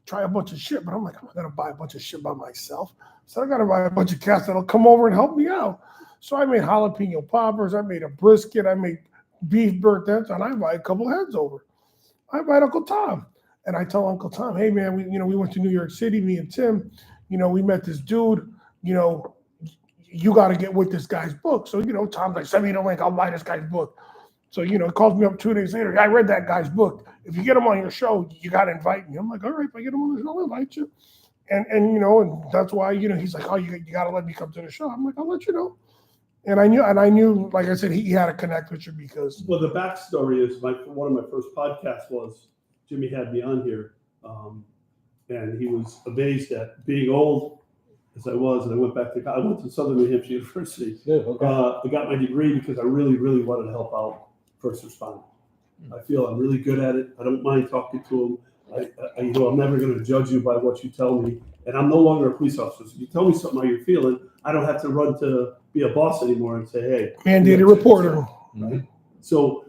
try a bunch of shit, but I'm like, I'm not gonna buy a bunch of shit by myself. So I gotta buy a bunch of cats that'll come over and help me out. So I made jalapeno poppers. I made a brisket. I made beef burnt ends, and I invite a couple heads over. I invite Uncle Tom, and I tell Uncle Tom, hey man, we went to New York City, me and Tim. We met this dude. You got to get with this guy's book. So Tom's like, send me the link. I'll buy this guy's book. So he calls me up 2 days later. I read that guy's book. If you get him on your show, you got to invite me. I'm like, all right, if I get him on the show, I'll invite you. And that's why he's like, oh, you got to let me come to the show. I'm like, I'll let you know. And I knew, like I said, he had to connect with you because. Well, the backstory is one of my first podcasts was Jimmy had me on here, and he was amazed at being old as I was, and I went back I went to Southern New Hampshire University. Yeah, okay. I got my degree because I really, really wanted to help out first responders. I feel I'm really good at it. I don't mind talking to them. I'm never going to judge you by what you tell me, and I'm no longer a police officer. So you tell me something how you're feeling, I don't have to run to be a boss anymore and say, hey. Mandated reporter. Right? So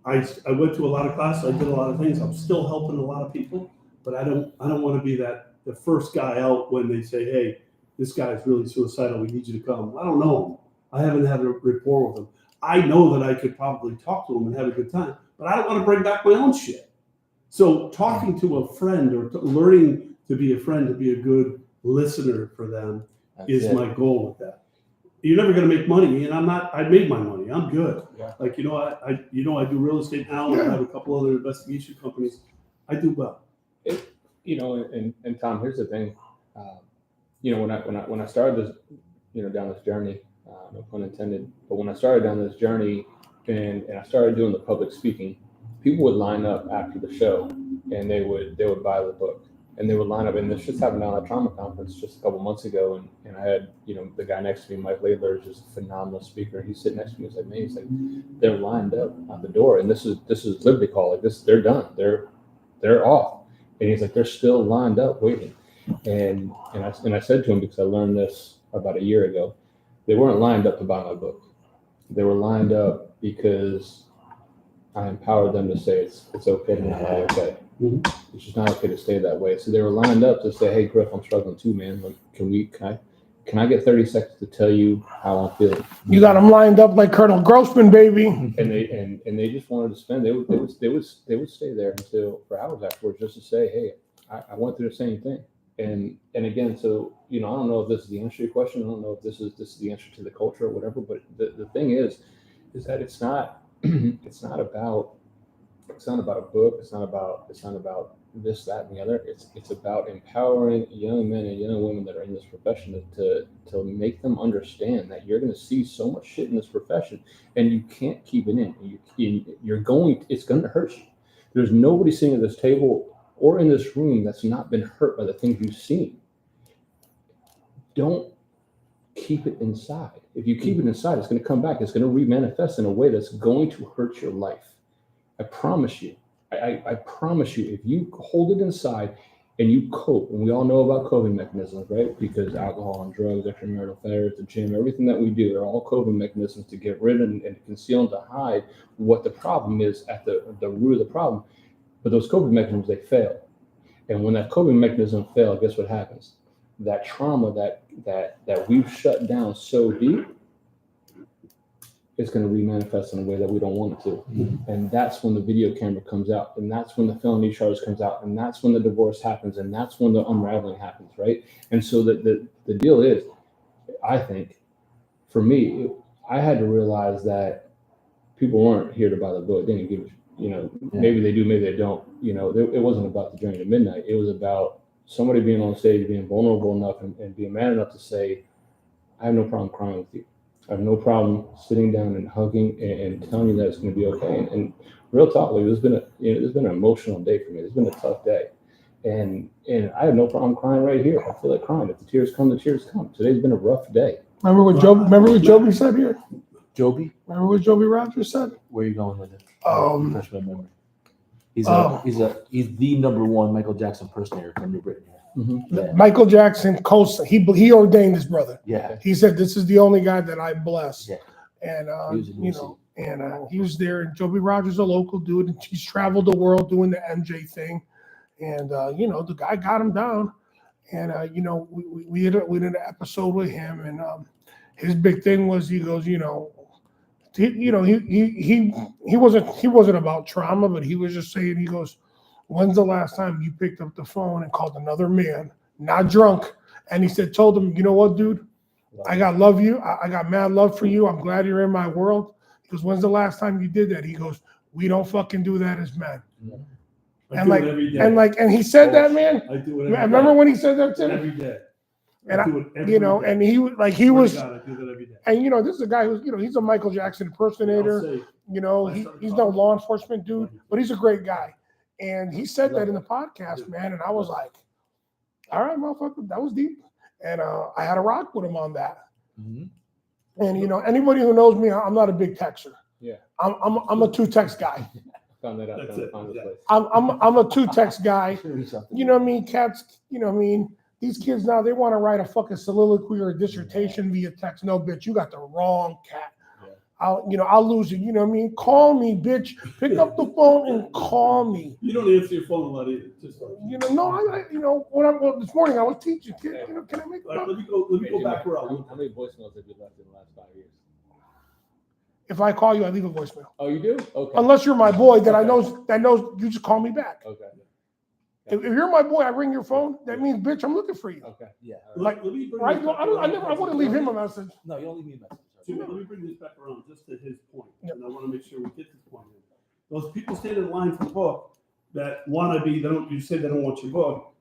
I went to a lot of classes. I did a lot of things. I'm still helping a lot of people, but I don't want to be the first guy out when they say, hey, this guy is really suicidal. We need you to come. I don't know him. I haven't had a rapport with him. I know that I could probably talk to him and have a good time, but I don't want to bring back my own shit. So talking to a friend or learning to be a friend, to be a good listener for them is my goal with that. You're never going to make money, and I'm not. I made my money. I'm good. Yeah. Like I do real estate now, and I have a couple other investigation companies. I do well. And Tom, here's the thing. When I started this, down this journey, no pun intended, but when I started down this journey and I started doing the public speaking, people would line up after the show and they would buy the book. And they would line up, and this just happened down at a trauma conference just a couple months ago. And I had, the guy next to me, Mike Laidler, is just a phenomenal speaker. He's sitting next to me. He's like, man, he's like, they're lined up at the door, and this is Liberty Call. Like this, they're done. They're off. And he's like, they're still lined up waiting. And I said to him, because I learned this about a year ago, they weren't lined up to buy my book. They were lined up because I empowered them to say it's okay to not be okay. Mm-hmm. It's just not okay to stay that way. So they were lined up to say, hey, Griff, I'm struggling too, man. Like, can I get 30 seconds to tell you how I'm feeling? You got them lined up like Colonel Grossman, baby. And they just wanted to spend. They would stay there for hours afterwards just to say, hey, I went through the same thing. And again, so I don't know if this is the answer to your question. I don't know if this is the answer to the culture or whatever. But the thing is that it's not about a book. It's not about this, that, and the other. It's about empowering young men and young women that are in this profession to make them understand that you're going to see so much shit in this profession, and you can't keep it in. It's going to hurt you. There's nobody sitting at this table or in this room that's not been hurt by the things you've seen. Don't keep it inside. If you keep it inside, it's going to come back. It's going to remanifest in a way that's going to hurt your life. I promise you. I promise you, if you hold it inside and you cope, and we all know about coping mechanisms, right? Because alcohol and drugs, extramarital affairs, the gym, everything that we do, they're all coping mechanisms to get rid of and conceal and to hide what the problem is at the root of the problem. But those coping mechanisms, they fail. And when that coping mechanism fails, guess what happens? That trauma that we've shut down so deep, it's going to remanifest in a way that we don't want it to. Mm-hmm. And that's when the video camera comes out, and that's when the felony charge comes out, and that's when the divorce happens, and that's when the unraveling happens, right? And so the deal is, I think, for me, I had to realize that people weren't here to buy the book. They didn't give it, maybe they do, maybe they don't. It wasn't about the journey to midnight. It was about somebody being on stage, being vulnerable enough and being man enough to say, I have no problem crying with you. I have no problem sitting down and hugging and telling you that it's going to be okay. And real talk, like, it's been an emotional day for me. It's been a tough day, and I have no problem crying right here. I feel like crying. If the tears come, the tears come. Today's been a rough day. Remember what Joby said here? Joby? Remember what Joby Rogers said? Where are you going with it? Refresh my memory. He's the number one Michael Jackson impersonator from New Britain. Mm-hmm. Yeah. Michael Jackson, he ordained his brother. Yeah. He said, this is the only guy that I bless. Yeah. And, he was there, and Joby Rogers, a local dude, and he's traveled the world doing the MJ thing. And, the guy got him down. And, we did an episode with him, and his big thing was, he goes, he wasn't about trauma, but he was just saying, he goes, when's the last time you picked up the phone and called another man, not drunk? And he said, told him, you know what, dude? I got mad love for you. I'm glad you're in my world. He goes, when's the last time you did that? He goes, we don't fucking do that as men. And he said that, man. I do it. I remember when he said that to me. Every day. And and he was, I do that every day. And this is a guy who's, he's a Michael Jackson impersonator. He's no law enforcement dude, but he's a great guy. And he said that in the podcast, man. And I was like, all right, motherfucker, that was deep. And I had a rock with him on that. Mm-hmm. And, anybody who knows me, I'm not a big texter. Yeah. I'm a two-text guy. Found that out. I'm a two-text guy. You know what I mean? Cats, these kids now, they want to write a fucking soliloquy or a dissertation via text. No, bitch, you got the wrong cat. Yeah. I'll lose it. You know what I mean? Call me, bitch. Pick up the phone and call me. You don't answer your phone a lot either. Just like, This morning I was teaching. Can I make? all right, let me go back around. How many voicemails have you left in the last 5 years? If I call you, I leave a voicemail. Oh, you do? Okay. Unless you're my boy, that Okay. I knows you just call me back. Okay. If you're my boy, I ring your phone. That means, bitch, I'm looking for you. Okay. Yeah. Like, let me bring Right? this back I around. wouldn't leave him a message. No, you don't leave me a message. Jimmy, let me bring this back around just to his point, Yep. and I want to make sure we get this point in. Those people standing in line for the book that want to be, you say they don't want your book,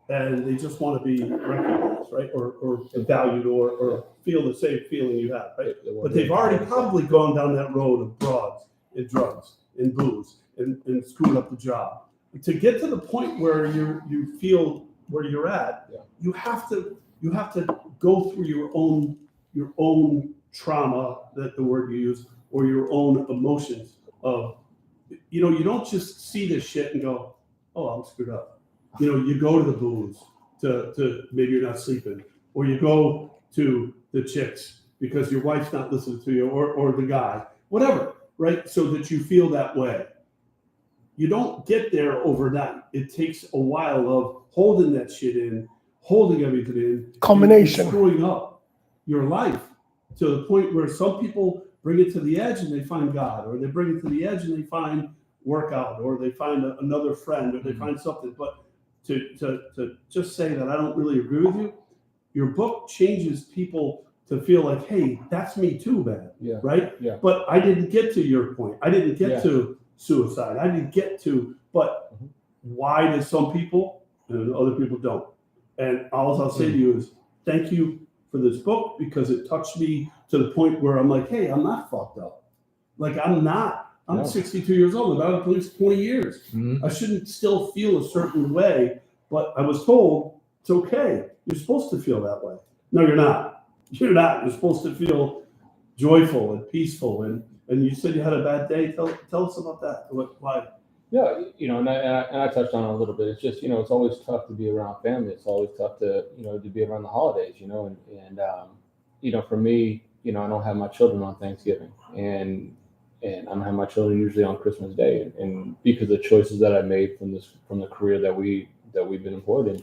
and they just want to be recognized, right, or valued, or feel the same feeling you have, right? But they've already probably gone down that road of broads and drugs and booze and screwing up the job. To get to the point where you feel where you're at, Yeah. you have to go through your own trauma, that the word you use, or your own emotions of, you don't just see this shit and go, oh, I'm screwed up. You go to the booze to maybe you're not sleeping, or you go to the chicks because your wife's not listening to you, or the guy, whatever, right? So that you feel that way. You don't get there overnight. It takes a while of holding that shit in, holding everything in, Culmination. and screwing up your life to the point where some people bring it to the edge and they find God, or they bring it to the edge and they find workout, or they find another friend, or they find something. But to just say that I don't really agree with you, your book changes people to feel like, hey, that's me too, man. Yeah. Right? Yeah. But I didn't get to your point. I didn't get Yeah. to suicide. I didn't get to, but why do some people and other people don't? And all I'll say to you is thank you for this book, because it touched me to the point where I'm like, hey, I'm not fucked up. Like I'm not. I'm No. 62 years old. I've been out of police 20 years. Mhm. I shouldn't still feel a certain way, but I was told it's okay. You're supposed to feel that way. No, you're not. You're not. You're supposed to feel joyful and peaceful. And you said you had a bad day. Tell us about that. Why? Yeah, and I touched on it a little bit. It's just, it's always tough to be around family. It's always tough to be around the holidays, and for me, I don't have my children on Thanksgiving, and I don't have my children usually on Christmas Day, and because of choices that I made from the career that we've been employed in.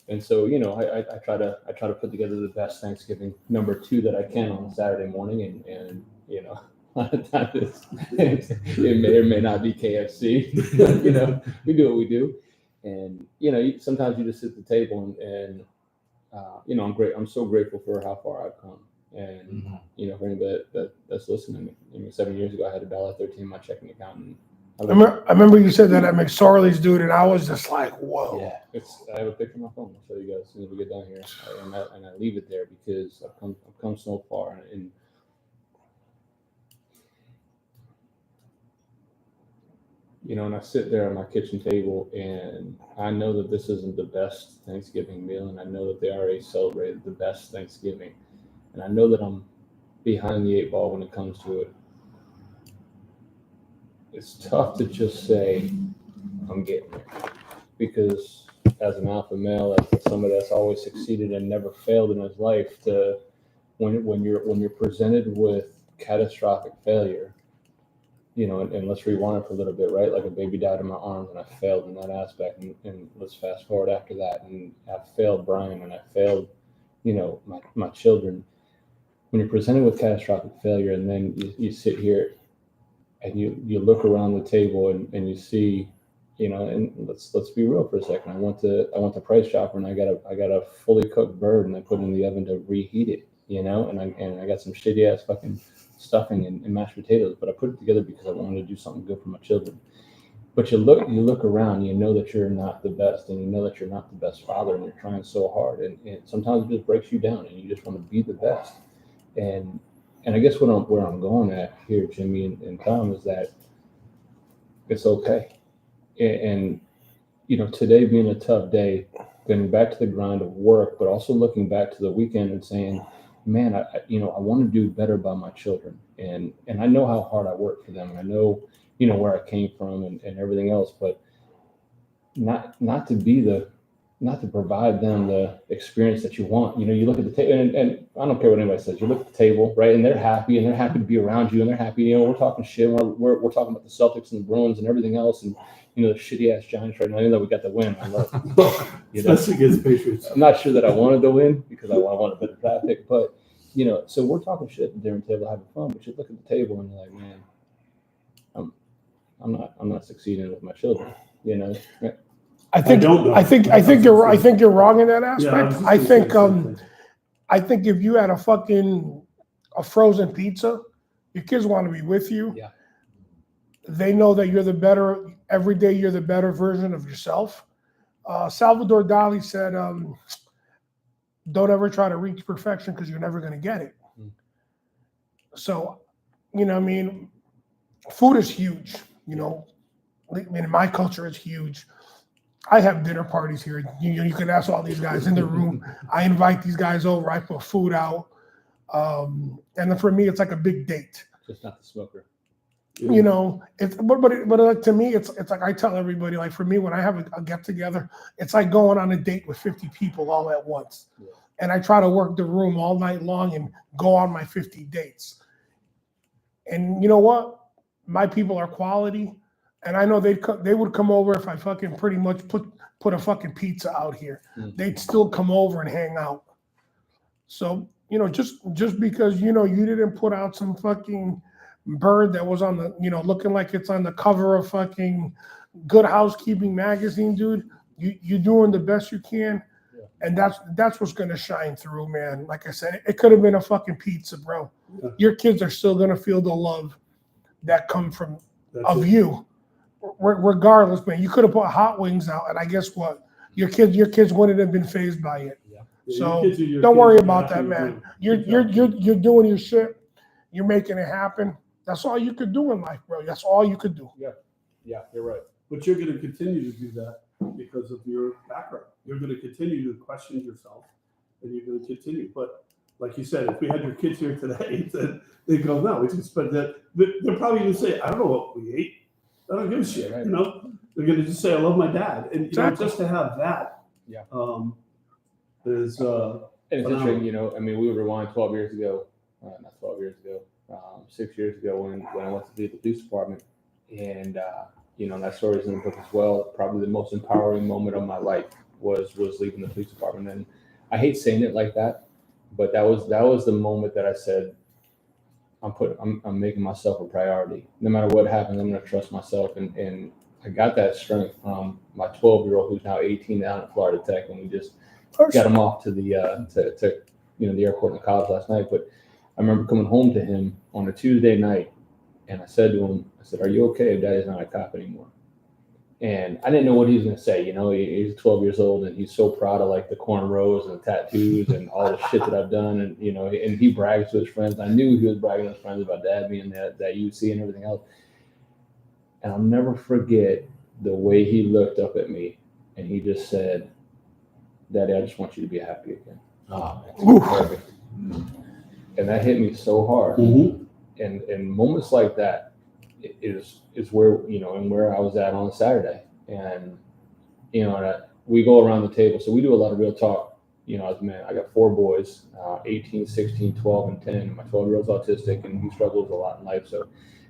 And so, I try to put together the best Thanksgiving number 2 that I can on Saturday morning, and a lot of times it may or may not be KFC. We do what we do, and sometimes you just sit at the table and I'm great. I'm so grateful for how far I've come, and for anybody that's listening, 7 years ago I had $1.13 in my checking account, and I remember you said that at McSorley's, dude, and I was just like, whoa. Yeah. I have a picture on my phone. I'll show you guys as soon as we get down here, and I leave it there because I've come so far, and and I sit there at my kitchen table, and I know that this isn't the best Thanksgiving meal, and I know that they already celebrated the best Thanksgiving, and I know that I'm behind the 8 ball when it comes to it. It's tough to just say I'm getting it, because as an alpha male, as somebody that's always succeeded and never failed in his life, when you're presented with catastrophic failure, and let's rewind it for a little bit, right? Like a baby died in my arms and I failed in that aspect, and let's fast forward after that, and I failed Brian, and I failed, my children. When you're presented with catastrophic failure, and then you sit here and you look around the table and you see, and let's be real for a second. I went to Price Chopper, and I got a fully cooked bird, and I put it in the oven to reheat it, and I got some shitty ass fucking stuffing and mashed potatoes, but I put it together because I wanted to do something good for my children. But you look around, you know that you're not the best, and you know that you're not the best father, and you're trying so hard, and sometimes it just breaks you down, and you just want to be the best. And I guess where I'm going at here, Jimmy and Tom, is that it's okay. And today being a tough day, getting back to the grind of work, but also looking back to the weekend and saying, man, I want to do better by my children, and I know how hard I work for them, and I know where I came from and everything else, but not to be the not to provide them the experience that you want. You know, you look at the table, and I don't care what anybody says. You look at the table, right, and they're happy to be around you, and they're happy. You know, we're talking shit. We're talking about the Celtics and the Bruins and everything else, and you know the shitty ass Giants right now. Even though we got the win, I love it. You know? Especially against Patriots. I'm not sure that I wanted to win because I want a better draft pick, but you know, so we're talking shit at the dinner table, having fun. But you look at the table and you're like, man, I'm not succeeding with my children. You know. I think you're wrong in that aspect. I think if you had a frozen pizza, your kids want to be with you. Yeah. They know that every day you're the better version of yourself. Salvador Dali said, don't ever try to reach perfection because you're never going to get it. So, you know, I mean, food is huge, you know, I mean, in my culture, it's huge. I have dinner parties here. You can ask all these guys in the room. I invite these guys over. I put food out. And then for me, it's like a big date. Just not the smoker. You know, but to me, it's like I tell everybody, like for me, when I have a get together, it's like going on a date with 50 people all at once. Yeah. And I try to work the room all night long and go on my 50 dates. And you know what? My people are quality. And I know they would come over if I fucking pretty much put a fucking pizza out here. Mm-hmm. They'd still come over and hang out. So, you know, just because, you know, you didn't put out some fucking bird that was on the, you know, looking like it's on the cover of fucking Good Housekeeping magazine, dude, you're doing the best you can. Yeah. And that's what's going to shine through, man. Like I said, it could have been a fucking pizza, bro. Yeah. Your kids are still going to feel the love that come from you. Regardless, man, you could have put hot wings out, and I guess what? Your kids wouldn't have been fazed by it. Yeah. So don't worry about that, man. You're doing your shit. You're making it happen. That's all you could do in life, bro. That's all you could do. Yeah, you're right. But you're going to continue to do that because of your background. You're going to continue to question yourself, and you're going to continue. But like you said, if we had your kids here today, then they'd go, no, we just spent that. They're probably going to say, I don't know what we ate. I don't give a shit. Right. You know, they're going to just say, I love my dad. And you know, just to have that is and it's interesting, you know, I mean, we rewind 12 years ago, not 12 years ago, 6 years ago when I went to lead the police department. And, you know, that story is in the book as well. Probably the most empowering moment of my life was leaving the police department. And I hate saying it like that, but that was the moment that I said, I'm making myself a priority. No matter what happens, I'm going to trust myself. And I got that strength from my 12-year-old who's now 18 down at Florida Tech, and we just got him off to the to you know the airport in college last night. But I remember coming home to him on a Tuesday night, and I said to him, I said, "Are you okay if Daddy's not a cop anymore?" And I didn't know what he was going to say. You know, he's 12 years old, and he's so proud of like the cornrows and the tattoos and all the shit that I've done. And, you know, and he brags to his friends. I knew he was bragging to his friends about Dad being that UC and everything else. And I'll never forget the way he looked up at me, and he just said, "Daddy, I just want you to be happy again." Oh, perfect. And that hit me so hard. Mm-hmm. And moments like that is where, you know, and where I was at on Saturday. And, you know, we go around the table. So we do a lot of real talk, you know, as a man. I got 4 boys, 18, 16, 12, and 10. My 12-year-old's autistic, and he struggles a lot in life. So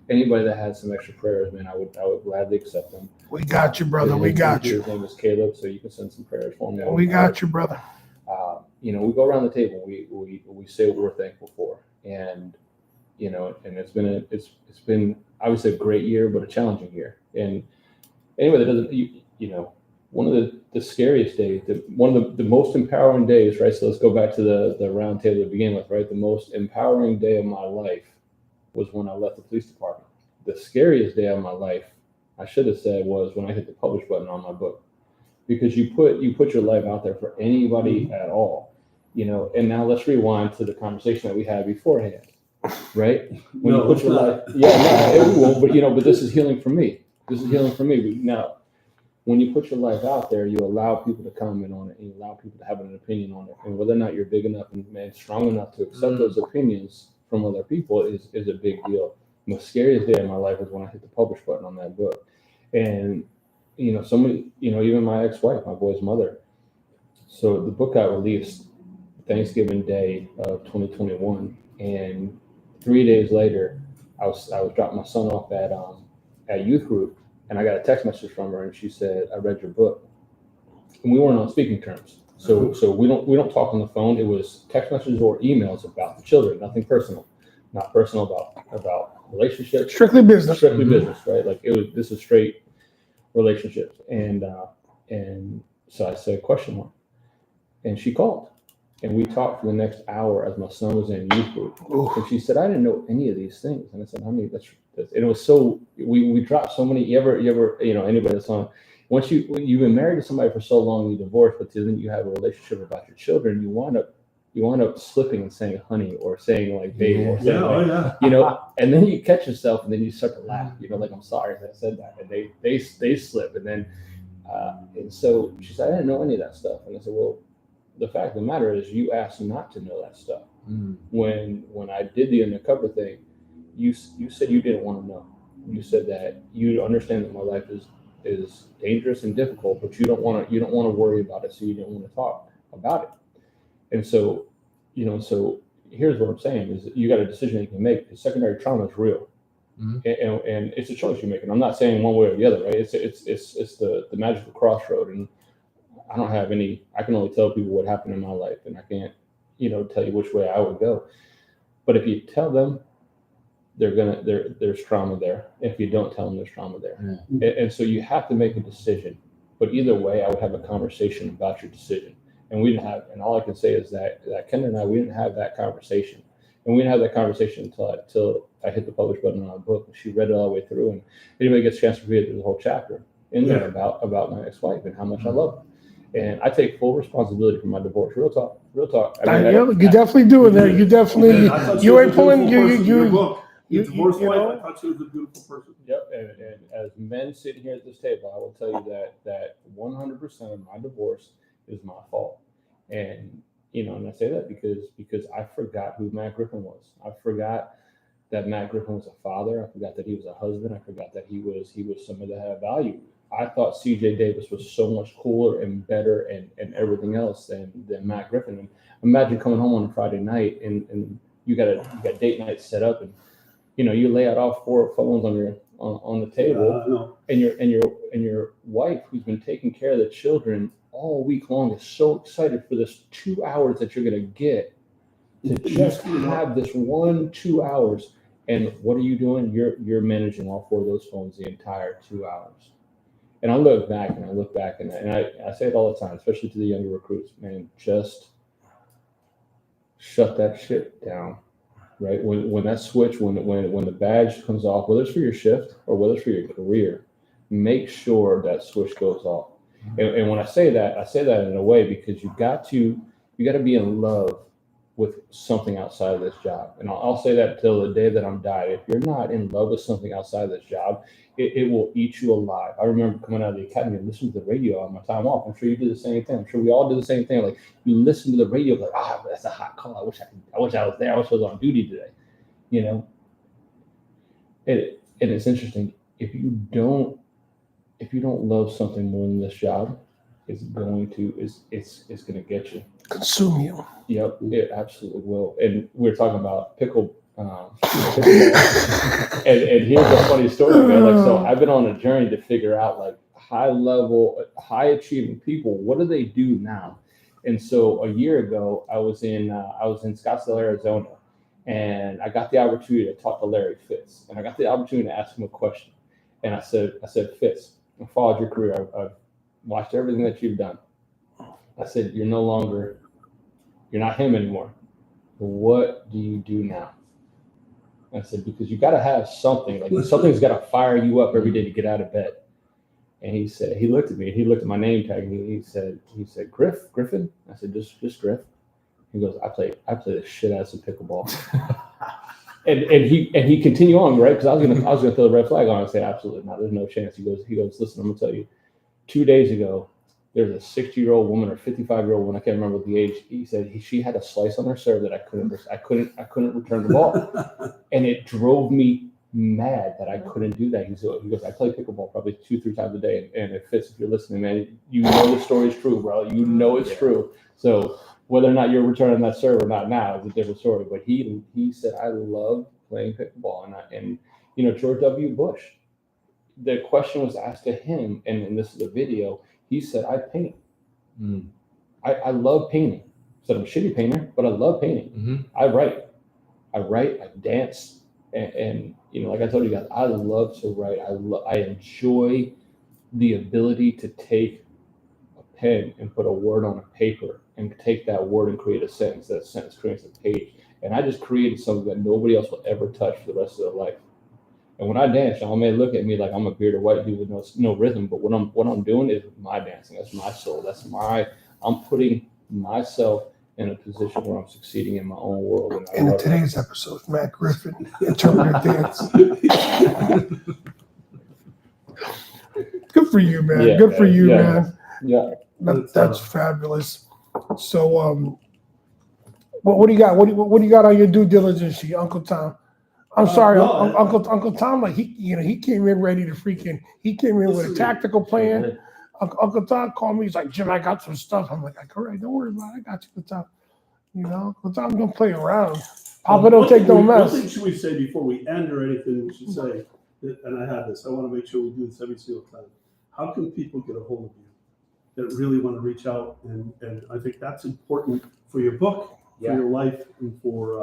anybody that has some extra prayers, man, I would gladly accept them. We got you, brother. We got you. His name is Caleb, so you can send some prayers for me. We got you, brother. You know, we go around the table. We say what we're thankful for, and you know, and it's been obviously a great year, but a challenging year. And anyway, that doesn't, you know, one of the scariest days, one of the most empowering days, right? So let's go back to the round table to begin with, right? The most empowering day of my life was when I left the police department. The scariest day of my life, I should have said, was when I hit the publish button on my book, because you put your life out there for anybody at all, you know. And now let's rewind to the conversation that we had beforehand, right? When you put your life, it won't, but you know, but this is healing for me. This is healing for me. Now, when you put your life out there, you allow people to comment on it, and you allow people to have an opinion on it, and whether or not you're big enough and strong enough to accept those opinions from other people is a big deal. The scariest day of my life was when I hit the publish button on that book. And, you know, somebody, you know, even my ex-wife, my boy's mother, So the book got released Thanksgiving Day of 2021, and 3 days later, I was dropping my son off at youth group, and I got a text message from her, and she said, "I read your book," and we weren't on speaking terms. So we don't talk on the phone. It was text messages or emails about the children, nothing personal, not personal about relationships, Strictly business. strictly business, right? Like this is straight relationships, and so I said question mark, and she called, and we talked for the next hour as my son was in youth group, and she said, "I didn't know any of these things," and I said, "Honey, that's," and it was so we dropped so many. You ever anybody that's on. Once you've been married to somebody for so long, you divorce, but then you have a relationship about your children, you wind up slipping and saying "honey" or saying like "baby," or saying, and then you catch yourself, and then you start to laugh, like "I'm sorry that I said that," and they slip, and then and so she said, "I didn't know any of that stuff," and I said, "Well, the fact of the matter is, you asked not to know that stuff. When I did the undercover thing, you said you didn't want to know. You said that you understand that my life is dangerous and difficult, but you don't want to worry about it, so you didn't want to talk about it." And so, so here's what I'm saying is that you got a decision you can make, because secondary trauma is real. And it's a choice you're making. I'm not saying one way or the other, right? It's the magical crossroad, and I don't have any. I can only tell people what happened in my life, and I can't, tell you which way I would go. But if you tell them, there's trauma there. If you don't tell them, there's trauma there, and so you have to make a decision. But either way, I would have a conversation about your decision, and we didn't have. And all I can say is that Ken and I, we didn't have that conversation, and we didn't have that conversation until I hit the publish button on our book, and she read it all the way through, and anybody gets a chance to read through the whole chapter in there about my ex-wife and how much I love her. And I take full responsibility for my divorce. Real talk. You definitely do it there. You definitely, you ain't pulling, Your book, you divorced wife, know. I thought she was a beautiful person. Yep. And as men sitting here at this table, I will tell you that 100% of my divorce is my fault. And, and I say that because I forgot who Matt Griffin was. I forgot that Matt Griffin was a father. I forgot that he was a husband. I forgot that he was somebody that had value. I thought CJ Davis was so much cooler and better and everything else than Matt Griffin. And imagine coming home on a Friday night and you got date night set up, and you lay out all 4 phones on the table, and your wife, who's been taking care of the children all week long, is so excited for this 2 hours that you're gonna get to just have this 1-2 hours. And what are you doing? You're managing all 4 of those phones the entire 2 hours. And I look back and I say it all the time, especially to the younger recruits, man, just shut that shit down, right? When that switch, when the badge comes off, whether it's for your shift or whether it's for your career, make sure that switch goes off. And when I say that in a way, because you got to be in love with something outside of this job. And I'll say that till the day that I'm died. If you're not in love with something outside of this job, it will eat you alive. I remember coming out of the academy and listening to the radio on my time off. I'm sure you do the same thing. I'm sure we all do the same thing. Like, you listen to the radio, like, that's a hot call. I wish I was there. I wish I was on duty today. And it's interesting. If you don't love something more than this job, it's going to get you. Consume you. Yep, it absolutely will. And we're talking about pickleball. And here's a funny story, man. Like, so I've been on a journey to figure out, like, high level, high achieving people, what do they do now? And so a year ago, I was in Scottsdale, Arizona, and I got the opportunity to talk to Larry Fitz, and I got the opportunity to ask him a question. And I said, Fitz, I followed your career. I've watched everything that you've done. I said, you're not him anymore. What do you do now? I said, because you got to have something, like something's got to fire you up every day to get out of bed. And he said, he looked at me, and he looked at my name tag, and he said, Griffin? I said, just Griff. He goes, I play the shit out of some pickleball. and he continued on, right? Because I was gonna throw the red flag on and say, absolutely not. There's no chance. He goes, listen, I'm gonna tell you, 2 days ago, there's a 60-year-old woman or 55-year-old woman, I can't remember the age. He said she had a slice on her serve that I couldn't return the ball, and it drove me mad that I couldn't do that. He goes, I play pickleball probably 2-3 times a day, and it fits. If you're listening, man, you know the story's true, bro. You know it's true. So whether or not you're returning that serve or not now is a different story. But he said, I love playing pickleball, and George W. Bush. The question was asked to him, and this is a video. He said, I paint. I love painting. He said, I'm a shitty painter, but I love painting. Mm-hmm. I write, I dance. And like I told you guys, I love to write. I enjoy the ability to take a pen and put a word on a paper and take that word and create a sentence. That sentence creates a page. And I just created something that nobody else will ever touch for the rest of their life. And when I dance, y'all may look at me like I'm a bearded white dude with no rhythm, but what I'm doing is my dancing. That's my soul. I'm putting myself in a position where I'm succeeding in my own world. And in today's episode, Matt Griffin, interpretive dance. Good for you, man. Yeah, Good for you, yeah. man. Yeah. That's fabulous. So, what do you got? What do you got on your due diligence sheet, Uncle Tom? I'm sorry, Uncle Tom. Like he came in ready to he came in with a tactical plan. Uncle Tom called me. He's like, Jim, I got some stuff. I'm like, all right, don't worry about it. I got you, Uncle Tom. Uncle Tom's gonna play around. Papa don't take no mess. One thing should we say before we end or anything? We should say, and I have this. I want to make sure we do this every single time. How can people get a hold of you that really want to reach out? And I think that's important for your book, for your life, and for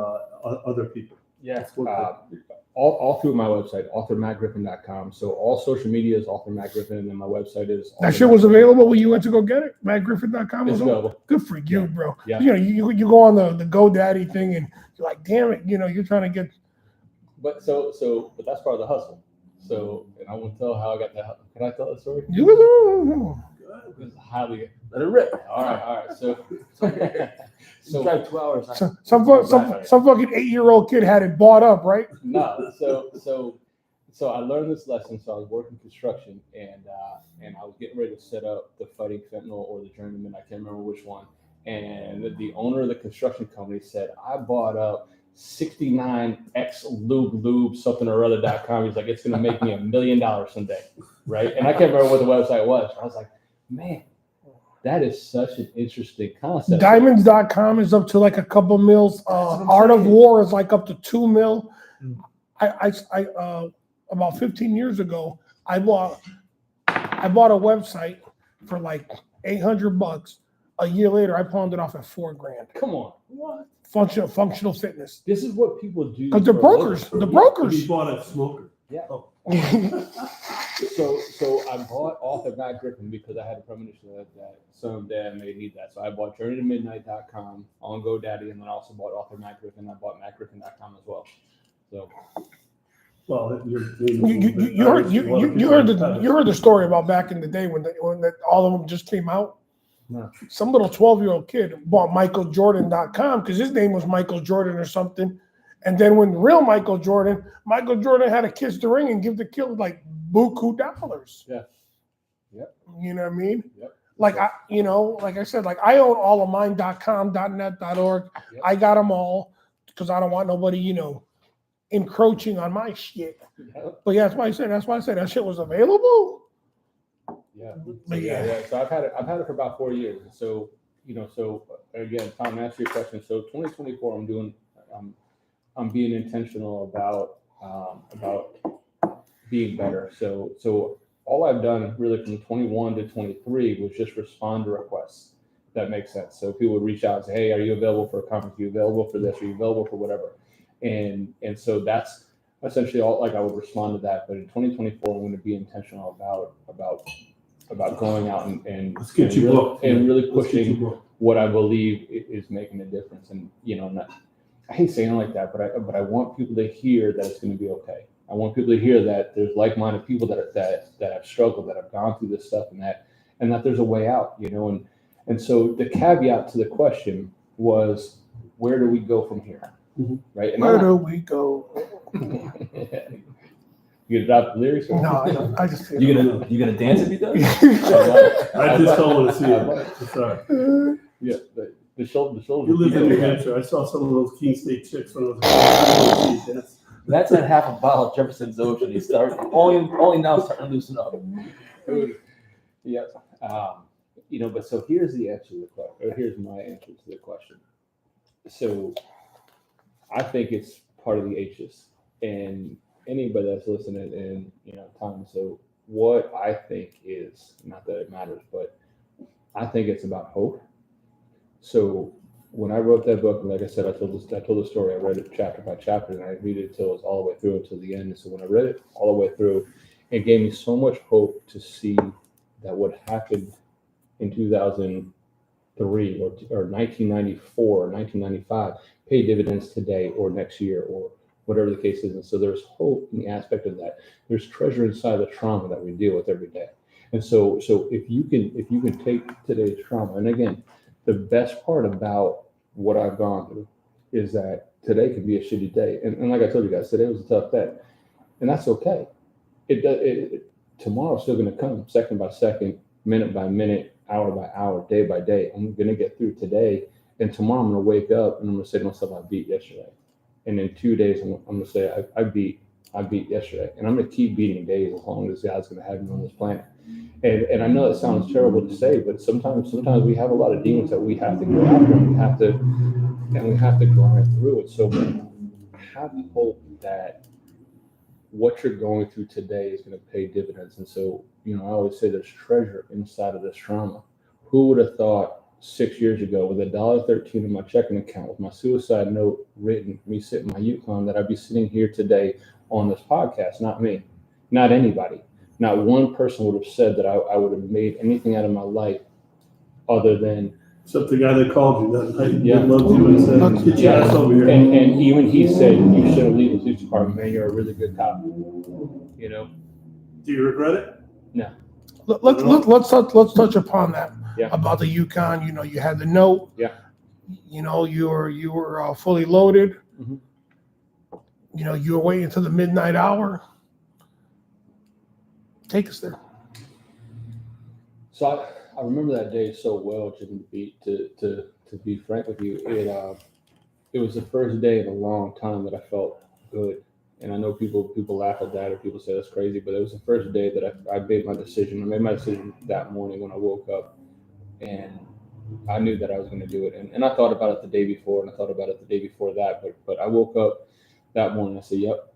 other people. Yeah, all through my website, authormattgriffin.com. So all social media is author Matt Griffin, and then my website is. That shit was available when you went to go get it. MattGriffin.com was available. Good for you, bro. Yeah. You go on the GoDaddy thing, and you're like, damn it, you're trying to get. But that's part of the hustle. So, and I won't tell how I got that. Can I tell the story? It's highly. Let it rip. All right. So drive 2 hours. Some fucking 8-year-old kid had it bought up, right? No. So I learned this lesson. So I was working construction, and I was getting ready to set up the Fighting Fentanyl or the Journeyman. I can't remember which one. And the owner of the construction company said, I bought up 69x lube something or other.com. He's like, it's going to make me $1 million someday. Right. And I can't remember what the website was. I was like, man, that is such an interesting concept. Diamonds.com is up to like a couple mils. Art of War is like up to 2 mil. I about 15 years ago, I bought a website for like $800. A year later, I pawned it off at $4,000. Come on. What? Functional fitness. This is what people do. Because the brokers. He bought a smoker. Yeah. So I bought Author Matt Griffin because I had a premonition that someday I may need that. So I bought JourneyToMidnight.com on GoDaddy, and then I also bought Author Matt Griffin. I bought MattGriffin.com as well. So. Well, you heard the story about back in the day when all of them just came out. No. Some little 12-year-old kid bought MichaelJordan.com because his name was Michael Jordan or something. And then when the real Michael Jordan had to kiss the ring and give the kid like buku dollars. Yeah. Yep. You know what I mean? Yep. Like I said, like I own all of mine.com, .net.org. Yep. I got them all because I don't want nobody, encroaching on my shit. Yep. But yeah, that's why I said that shit was available. Yeah. Yeah. So I've had it for about 4 years. So, so again, Tom, to answer your question. So 2024, I'm being intentional about being better. So all I've done really from 21 to 23 was just respond to requests. If that makes sense. So people would reach out and say, hey, are you available for a conference? Are you available for this? Are you available for whatever? And so that's essentially all. Like I would respond to that. But in 2024, I'm going to be intentional about going out and really pushing what I believe is making a difference. And I hate saying it like that, but I want people to hear that it's going to be okay. I want people to hear that there's like-minded people that have struggled, that have gone through this stuff, and that there's a way out. And so the caveat to the question was, where do we go from here? Mm-hmm. Right? And where do we go? You gonna drop the lyrics? No, I just. You gonna dance if he does? I just don't want to see it. Sorry. Yeah, the shoulder. You live in New Hampshire. I saw some of those King State chicks when I was. Matt's had half a bottle of Jefferson's Ocean. He's starting only now starting to loosen up. Yeah. But so here's the answer to the question. Here's my answer to the question. So I think it's part of the H's, and anybody that's listening in, time. So what I think is, not that it matters, but I think it's about hope. So when I wrote that book, and like I said, I told the story. I read it chapter by chapter, and I read it until it was all the way through until the end. And so when I read it all the way through, it gave me so much hope to see that what happened in 2003 or 1994 or 1995 pay dividends today or next year or whatever the case is. And so there's hope in the aspect of that. There's treasure inside the trauma that we deal with every day. And so if you can take today's trauma, and again, the best part about what I've gone through is that today could be a shitty day. And like I told you guys, today was a tough day. And that's okay. Tomorrow's still going to come second by second, minute by minute, hour by hour, day by day. I'm going to get through today. And tomorrow I'm going to wake up and I'm going to say to myself, I beat yesterday. And in 2 days, I'm going to say, I beat yesterday. And I'm going to keep beating days as long as God's going to have me on this planet. And I know it sounds terrible to say, but sometimes we have a lot of demons that we have to go after, and we have to grind through it. So have hope that what you're going through today is going to pay dividends. And so, I always say there's treasure inside of this trauma. Who would have thought 6 years ago with $1.13 in my checking account, with my suicide note written, me sitting in my Yukon, that I'd be sitting here today on this podcast? Not me, not anybody. Not one person would have said that I would have made anything out of my life other than. Except the guy that called you that night. Yeah. Loved you and said, get your ass over here. And even he said, you shouldn't leave the police department, man. You're a really good cop. Do you regret it? No. Let's touch upon that. Yeah. About the Yukon. You had the note. Yeah. You were fully loaded. Mm-hmm. You were waiting until the midnight hour. Take us there. So I remember that day so well, Jim, to be frank with you. It was the first day in a long time that I felt good. And I know people laugh at that or people say that's crazy, but it was the first day that I made my decision. I made my decision that morning when I woke up, and I knew that I was going to do it. And I thought about it the day before, and I thought about it the day before that. But I woke up that morning, I said, yep,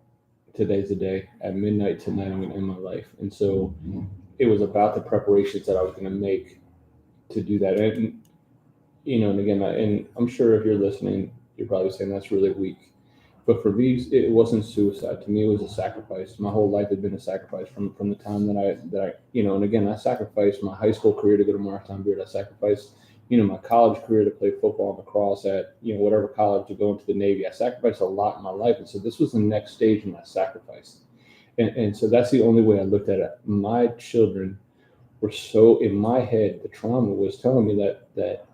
today's the day. At midnight tonight, I'm going to end my life. And so it was about the preparations that I was going to make to do that. And, and again, and I'm sure if you're listening, you're probably saying that's really weak. But for me, it wasn't suicide. To me, it was a sacrifice. My whole life had been a sacrifice from the time that I and again, I sacrificed my high school career to go to Marathon Beard. I sacrificed, my college career to play football and lacrosse at, whatever college, to go into the Navy. I sacrificed a lot in my life. And so this was the next stage in my sacrifice. And so that's the only way I looked at it. My children were so, in my head, the trauma was telling me that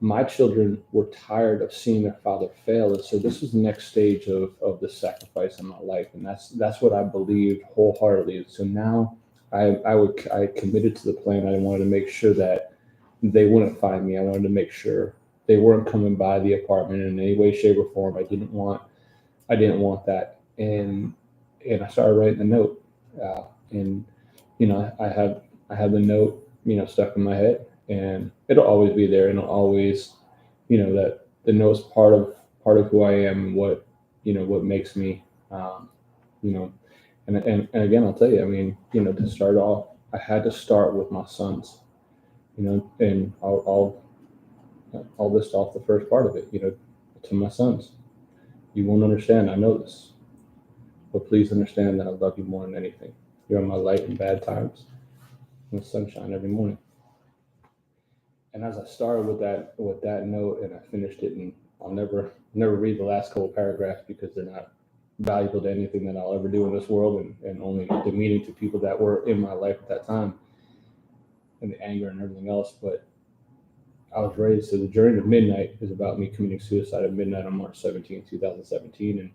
my children were tired of seeing their father fail. And so this was the next stage of the sacrifice in my life. And that's what I believed wholeheartedly. And so now I committed to the plan. I wanted to make sure that they wouldn't find me. I wanted to make sure they weren't coming by the apartment in any way, shape, or form. I didn't want that. And I started writing the note. I have the note, stuck in my head, and it'll always be there. And it'll always, that the note's part of who I am and what makes me, and again, I'll tell you, to start off, I had to start with my sons. And I'll list off the first part of it, to my sons. You won't understand, I know this, but please understand that I love you more than anything. You're my light in bad times and sunshine every morning. And as I started with that note and I finished it, and I'll never read the last couple paragraphs because they're not valuable to anything that I'll ever do in this world, and only demeaning to people that were in my life at that time, and the anger and everything else. But I was ready. So the journey to midnight is about me committing suicide at midnight on March 17, 2017.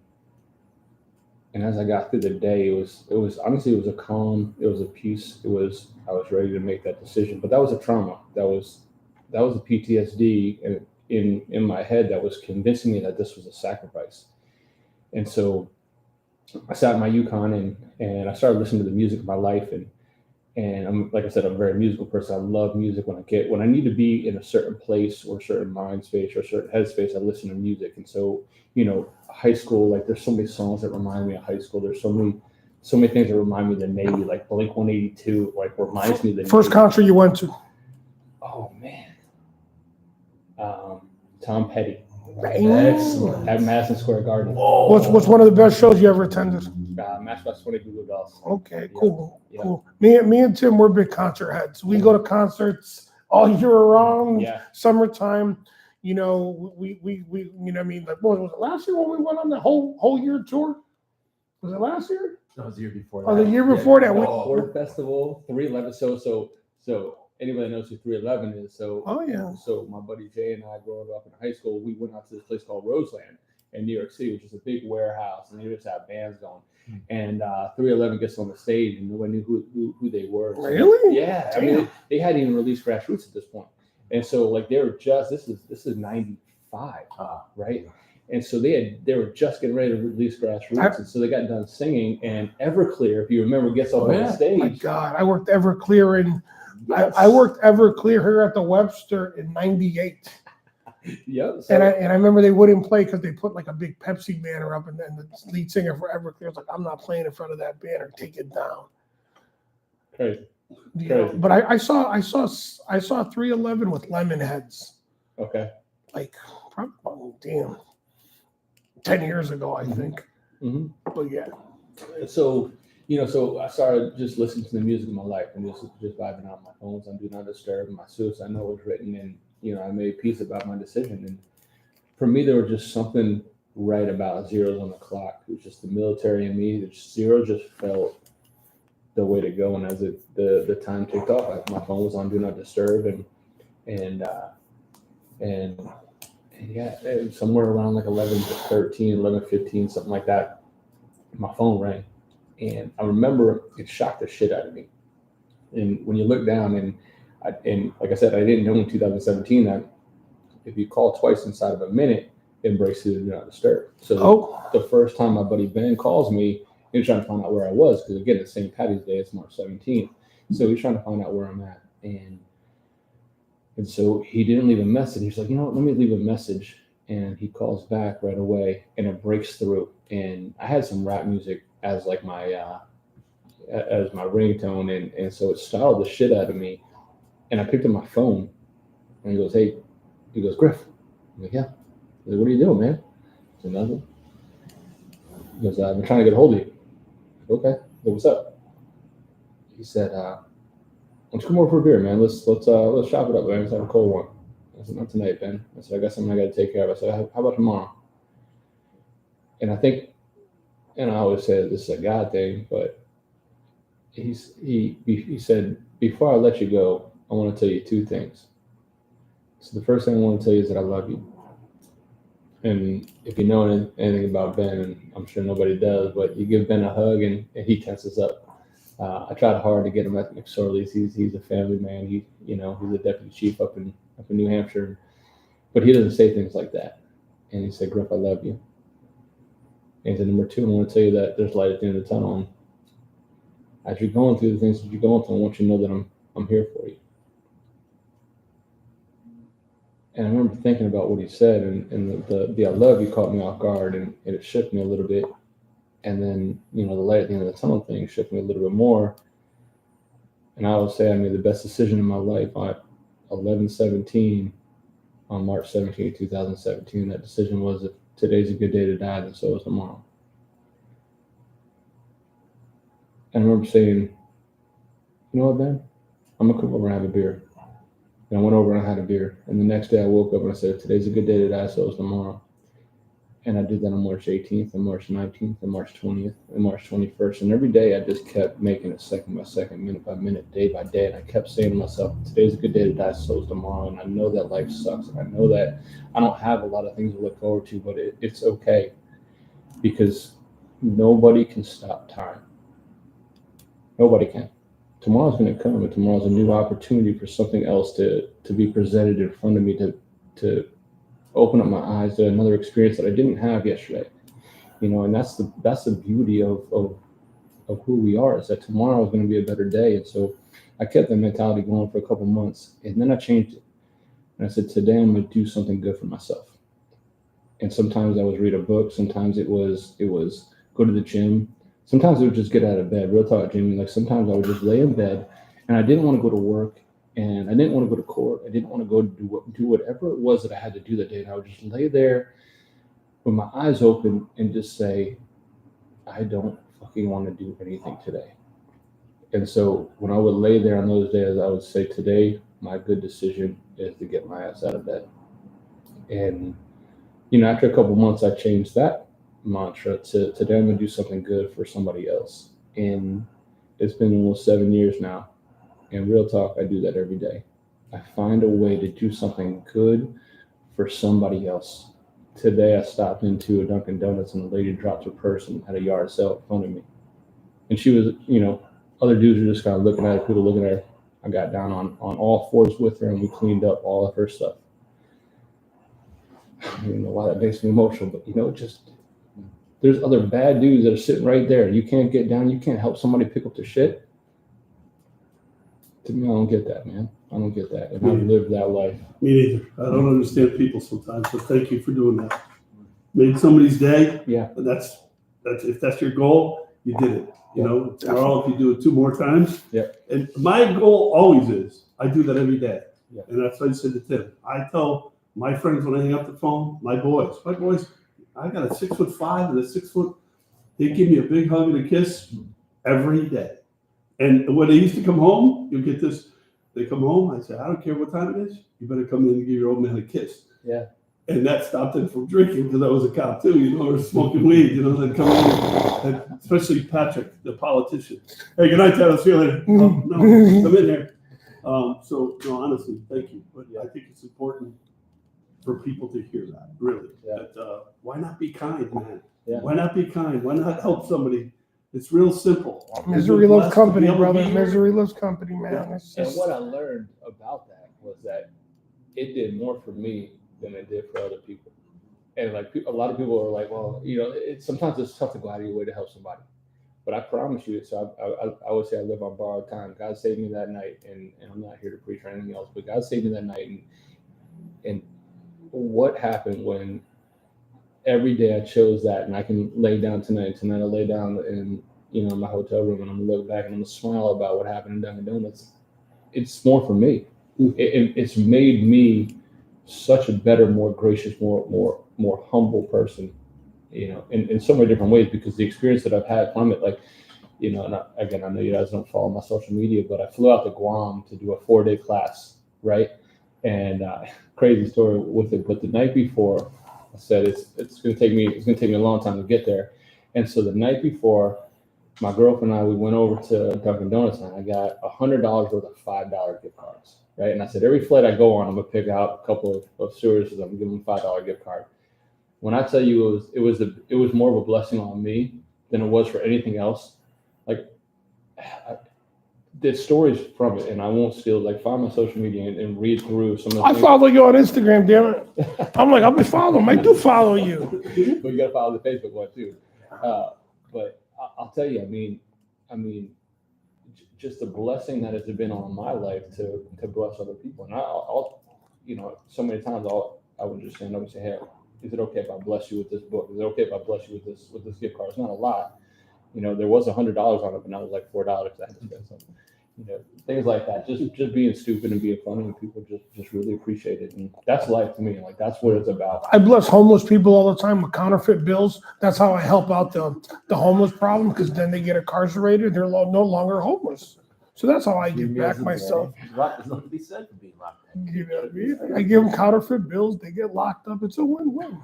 And as I got through the day, it was honestly, it was a calm, it was a peace. I was ready to make that decision. But that was a trauma. That was a PTSD in my head that was convincing me that this was a sacrifice. And so I sat in my Yukon and I started listening to the music of my life. And I'm, like I said, I'm a very musical person. I love music. When I need to be in a certain place or a certain mind space or a certain headspace, I listen to music. And so, high school, like there's so many songs that remind me of high school. There's so many things that remind me of the Navy, like Blink 182, like reminds me of the First Navy. concert you went to? Oh man. Tom Petty Excellent. at Madison Square Garden. What's one of the best shows you ever attended? Matchbox 20 Google Dolls. Okay, cool, Yeah. cool. Me and Tim, we're big concert heads. We go to concerts all year round. Yeah. Summertime. We I mean, like, what was it last year when we went on the whole year tour? Was it last year? That was the year before. Oh, that. the year before that. Ford Festival, 311. So anybody knows who 311 is. Oh yeah. So my buddy Jay and I, growing up in high school, we went out to this place called Roseland in New York City, which is a big warehouse, and they just have bands going. And 311 gets on the stage, and nobody knew who they were. So, Really? yeah. I mean, they hadn't even released Grassroots at this point, and so like they were just this is 95, right? And so they were just getting ready to release Grassroots, and so they got done singing, and Everclear, if you remember, gets up on the stage. Oh my God, I worked Everclear in. Yes. I worked Everclear here at the Webster in '98. Yep. And I remember they wouldn't play because they put like a big Pepsi banner up, and then the lead singer for Everclear was like, "I'm not playing in front of that banner. Take it down." Crazy. Crazy. But I saw 311 with Lemonheads, Okay. like probably 10 years ago, I think. Mm-hmm. But yeah. So I started just listening to the music of my life and just vibing out my phones on Do Not Disturb. My suicide note was written, and I made peace about my decision. And for me, there was just something right about zeros on the clock. It was just the military in me. Zero just felt the way to go. And as the time ticked off, my phone was on Do Not Disturb, and yeah, it was somewhere around like 11:13, 11:15, something like that. My phone rang. And I remember it shocked the shit out of me. And when you look down, and like I said, I didn't know in 2017 that if you call twice inside of a minute, it breaks through the Do Not Disturb. So the first time my buddy Ben calls me, he was trying to find out where I was, because again, it's St. Patty's Day, it's March 17th. So he's trying to find out where I'm at. And so he didn't leave a message. He's like, let me leave a message. And he calls back right away, and it breaks through. And I had some rap music as like my ringtone, and so it startled the shit out of me. And I picked up my phone, and he goes, "Hey," he goes, "Griff." I'm like, "Yeah." He's like, "What are you doing, man?" I said, "Nothing." He goes, "I've been trying to get a hold of you." I said, "Okay." I said, "What's up?" He said, "Why don't you come over for a beer, man? Let's chop it up, man. Let's have a cold one." I said, "Not tonight, Ben." I said, "I got something I got to take care of." I said, "How about tomorrow?" And I think, and I always say this is a God thing, but he said, "Before I let you go, I want to tell you two things." So the first thing I want to tell you is that I love you. And if you know anything about Ben, and I'm sure nobody does, but you give Ben a hug and he tenses up. I tried hard to get him at McSorley's. He's a family man. He's a deputy chief up in New Hampshire, but he doesn't say things like that. And he said, "Griff, I love you." And then number two, I want to tell you that there's light at the end of the tunnel. And as you're going through the things that you're going through, I want you to know that I'm here for you. And I remember thinking about what he said, and the I love you caught me off guard, and it shook me a little bit. And then, the light at the end of the tunnel thing shook me a little bit more. And I would say I made the best decision in my life at 11/17 on March 17, 2017. That decision was, if today's a good day to die, then so is tomorrow. And I remember saying, "You know what, Ben? I'm going to come over and have a beer." And I went over and I had a beer. And the next day I woke up and I said, "Today's a good day to die, so is tomorrow." And I did that on March 18th and March 19th and March 20th and March 21st. And every day I just kept making it second by second, minute by minute, day by day. And I kept saying to myself, today's a good day to die, so is tomorrow. And I know that life sucks. And I know that I don't have a lot of things to look forward to, but it's okay, because nobody can stop time. Nobody can. Tomorrow's going to come, and tomorrow's a new opportunity for something else to be presented in front of me, to open up my eyes to another experience that I didn't have yesterday. and that's the beauty of who we are, is that tomorrow is going to be a better day. And so I kept that mentality going for a couple months, and then I changed it. And I said, today I'm going to do something good for myself. And sometimes I was read a book. Sometimes it was go to the gym. Sometimes it was just get out of bed. Real talk, Jimmy. Like sometimes I would just lay in bed, and I didn't want to go to work, and I didn't want to go to court. I didn't want to go do whatever it was that I had to do that day. And I would just lay there with my eyes open and just say, I don't fucking want to do anything today. And so when I would lay there on those days, I would say, today, my good decision is to get my ass out of bed. And, after a couple months, I changed that mantra to today I'm going to do something good for somebody else. And it's been almost 7 years now. And real talk, I do that every day. I find a way to do something good for somebody else. Today, I stopped into a Dunkin' Donuts and the lady dropped her purse and had a yard sale in front of me. And she was, other dudes were just kind of looking at her, people looking at her. I got down on all fours with her and we cleaned up all of her stuff. I don't even know why that makes me emotional, but just there's other bad dudes that are sitting right there. You can't get down. You can't help somebody pick up their shit. To me, I don't get that, man. I don't get that. And I've lived that life. Me neither. I don't understand people sometimes, but thank you for doing that. Made somebody's day. Yeah. That's if that's your goal, you did it. Tomorrow if you do it 2 more times. Yeah. And my goal always is I do that every day. Yeah. And that's what I said to Tim. I tell my friends when I hang up the phone, my boys, I got a 6'5" and a 6 foot. They give me a big hug and a kiss every day. And when they used to come home, you'll get this. They come home. I say, I don't care what time it is. You better come in and give your old man a kiss. Yeah. And that stopped them from drinking because I was a cop too, or smoking weed, then come in, and especially Patrick, the politician. Hey, good night, Tyler. See you later. No, come in here. Honestly, thank you. But I think it's important for people to hear that, really. Yeah. That, why not be kind, man? Yeah. Why not be kind? Why not help somebody? It's real simple. Misery loves company, brother. Misery loves company, man. Yeah. And what I learned about that was that it did more for me than it did for other people. And a lot of people are like, well, sometimes it's tough to go out of your way to help somebody. But I promise you, so I would say I live on borrowed time. God saved me that night, and I'm not here to preach or anything else, but God saved me that night. And what happened when every day I chose that, and I can lay down tonight. Tonight I lay down in my hotel room, and I'm gonna look back and I'm gonna smile about what happened in Dunkin' Donuts. It's more for me. It's made me such a better, more gracious, more humble person, in so many different ways, because the experience that I've had from it, and I know you guys don't follow my social media, but I flew out to Guam to do a 4-day class, right? And crazy story with it, but the night before, I said it's gonna take me a long time to get there, and so the night before, my girlfriend and I, we went over to Dunkin' Donuts, and I got $100 worth of $5 gift cards. Right, and I said every flight I go on, I'm gonna pick out a couple of stewardesses. I'm gonna give them a $5 gift card. When I tell you it was more of a blessing on me than it was for anything else. There's stories from it, and I won't steal. Find my social media and read through some of the I follow you on Instagram, damn it. I'm like, I'll be following. I do follow you. But you gotta follow the Facebook one too. But I'll tell you, I mean. Just the blessing that has been on my life to bless other people. And I'll so many times I would just stand up and say, hey, is it okay if I bless you with this book? Is it okay if I bless you with this gift card? It's not a lot. There was $100 on it, but now it's like $4 I had to spend something. Things like that. Just being stupid and being funny, and people just really appreciate it. And that's life to me. That's what it's about. I bless homeless people all the time with counterfeit bills. That's how I help out the homeless problem, because then they get incarcerated. They're no longer homeless. So that's how I give back myself. There's nothing to be said for being locked up. You know what I mean? I give them counterfeit bills. They get locked up. It's a win-win.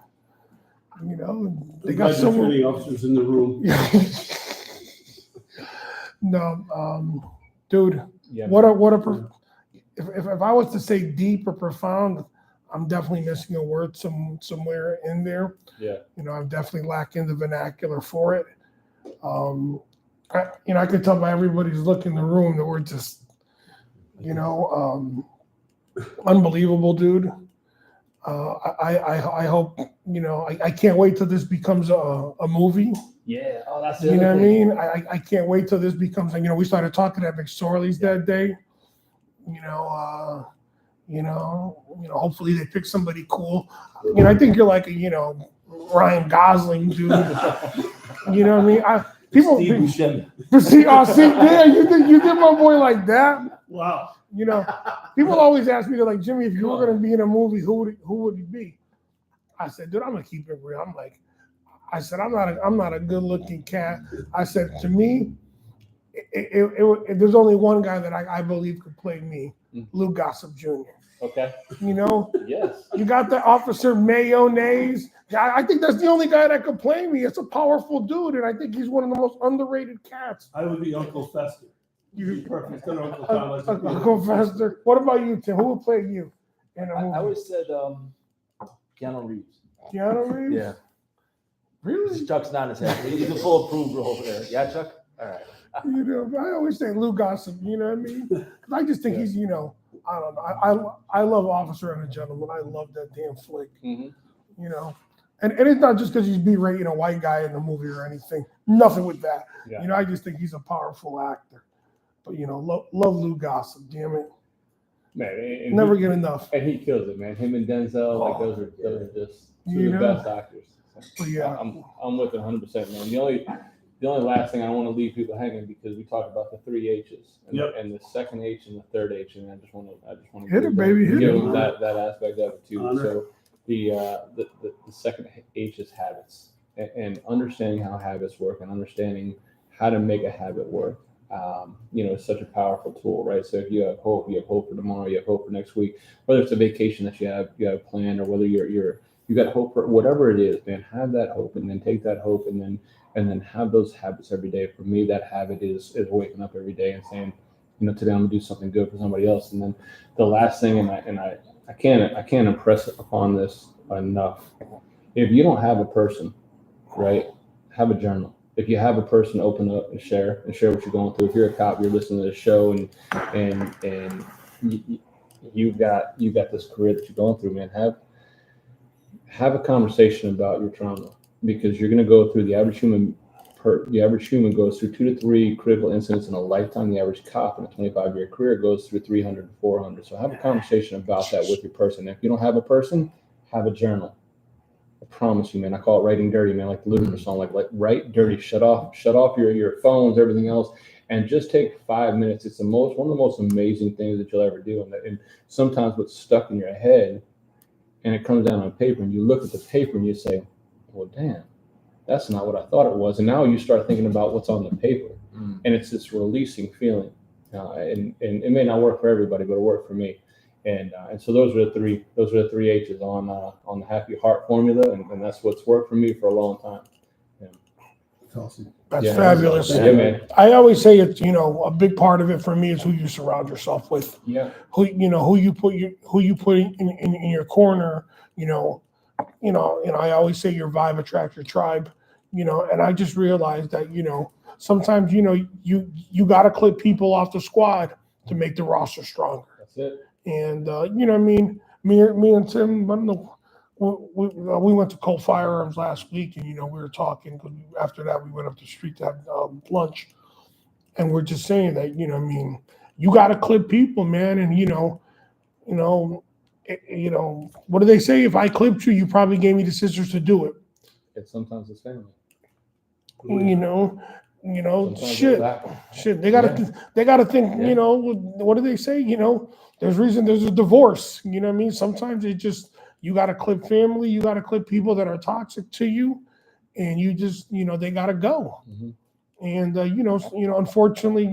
They got someone. Officers in the room. No, dude. Yeah. If I was to say deep or profound, I'm definitely missing a word somewhere in there. Yeah. I'm definitely lacking the vernacular for it. I could tell by everybody's look in the room that we're just, unbelievable, dude. I hope, I can't wait till this becomes a movie. Yeah. Oh, that's the You other know what I thing. mean? I can't wait till this becomes, we started talking at McSorley's that day. Hopefully they pick somebody cool. I think you're like a, Ryan Gosling, dude. You know what I mean? People Steve Buscemi. see, yeah, you did my boy like that. Wow. People always ask me, they're like, Jimmy, if you were going to be in a movie, who would it be? I said, dude, I'm gonna keep it real. I'm not a good looking cat. I said, to me, there's only one guy that I believe could play me, Lou Gossett Jr. Okay. Yes. You got the Officer Mayonnaise. I think that's the only guy that could play me. It's a powerful dude, and I think he's one of the most underrated cats. I would be Uncle Fester. You'd be perfect for Uncle Thomas. Uncle Fester. What about you, Tim? Who would play you in a movie? I always said Keanu Reeves. Keanu Reeves? Yeah. Really? Chuck's not his head. He's a full approval over there. Yeah, Chuck? All right. I always say Lou Gossett, you know what I mean? Because I just think he's, I don't know. I love Officer and a Gentleman. I love that damn flick. Mm-hmm. And it's not just because he's B-rated, white guy in the movie or anything. Nothing with that. Yeah. I just think he's a powerful actor. But, love Lou Gossett, damn it. Man, and Never get enough. And he kills it, man. Him and Denzel, like those are just two of the best actors. So, Yeah. I'm with it 100%, man. The only last thing I don't want to leave people hanging, because we talked about the 3 H's and the second H and the third H, and I just want to Hit it, baby. Hit give it. them that aspect of it too. Honor. So the second H is habits, and understanding how habits work and understanding how to make a habit work. It's such a powerful tool, right? So if you have hope for tomorrow, you have hope for next week, whether it's a vacation that you have planned, or whether you got hope for whatever it is, man, have that hope, and then take that hope and then have those habits every day. For me, that habit is waking up every day and saying, today I'm gonna do something good for somebody else. And then the last thing, and I can't impress upon this enough. If you don't have a person, right, have a journal. If you have a person, open up and share what you're going through. If you're a cop, you're listening to the show, and you've got this career that you're going through, man. Have a conversation about your trauma, because you're going to go through the average human goes through 2 to 3 critical incidents in a lifetime. The average cop in a 25-year career goes through 300 to 400. So have a conversation about that with your person. If you don't have a person, have a journal. I promise you, man. I call it writing dirty, man. Like the Ludacris song, like write dirty. Shut off your phones, everything else, and just take 5 minutes. It's one of the most amazing things that you'll ever do. And sometimes what's stuck in your head, and it comes down on paper, and you look at the paper and you say, well, damn, that's not what I thought it was. And now you start thinking about what's on the paper, and it's this releasing feeling. And it may not work for everybody, but it worked for me. And so those are the three H's on the Happy Heart formula, and that's what's worked for me for a long time. That's awesome. That's fabulous. Yeah, man. I always say it's, a big part of it for me is who you surround yourself with. Yeah. Who you put in your corner. I always say your vibe attracts your tribe. And I just realized that sometimes you got to clip people off the squad to make the roster stronger. That's it. And me and Tim, I don't know, we went to Cold Firearms last week, and we were talking, because after that we went up the street to have lunch, and we're just saying that you got to clip people, man, and what do they say? If I clipped you, you probably gave me the scissors to do it. It's sometimes it's family. Sometimes shit. They gotta think. What do they say? There's a divorce. You know what I mean? Sometimes it just, you gotta clip family. You gotta clip people that are toxic to you, and you just they gotta go. Mm-hmm. And unfortunately,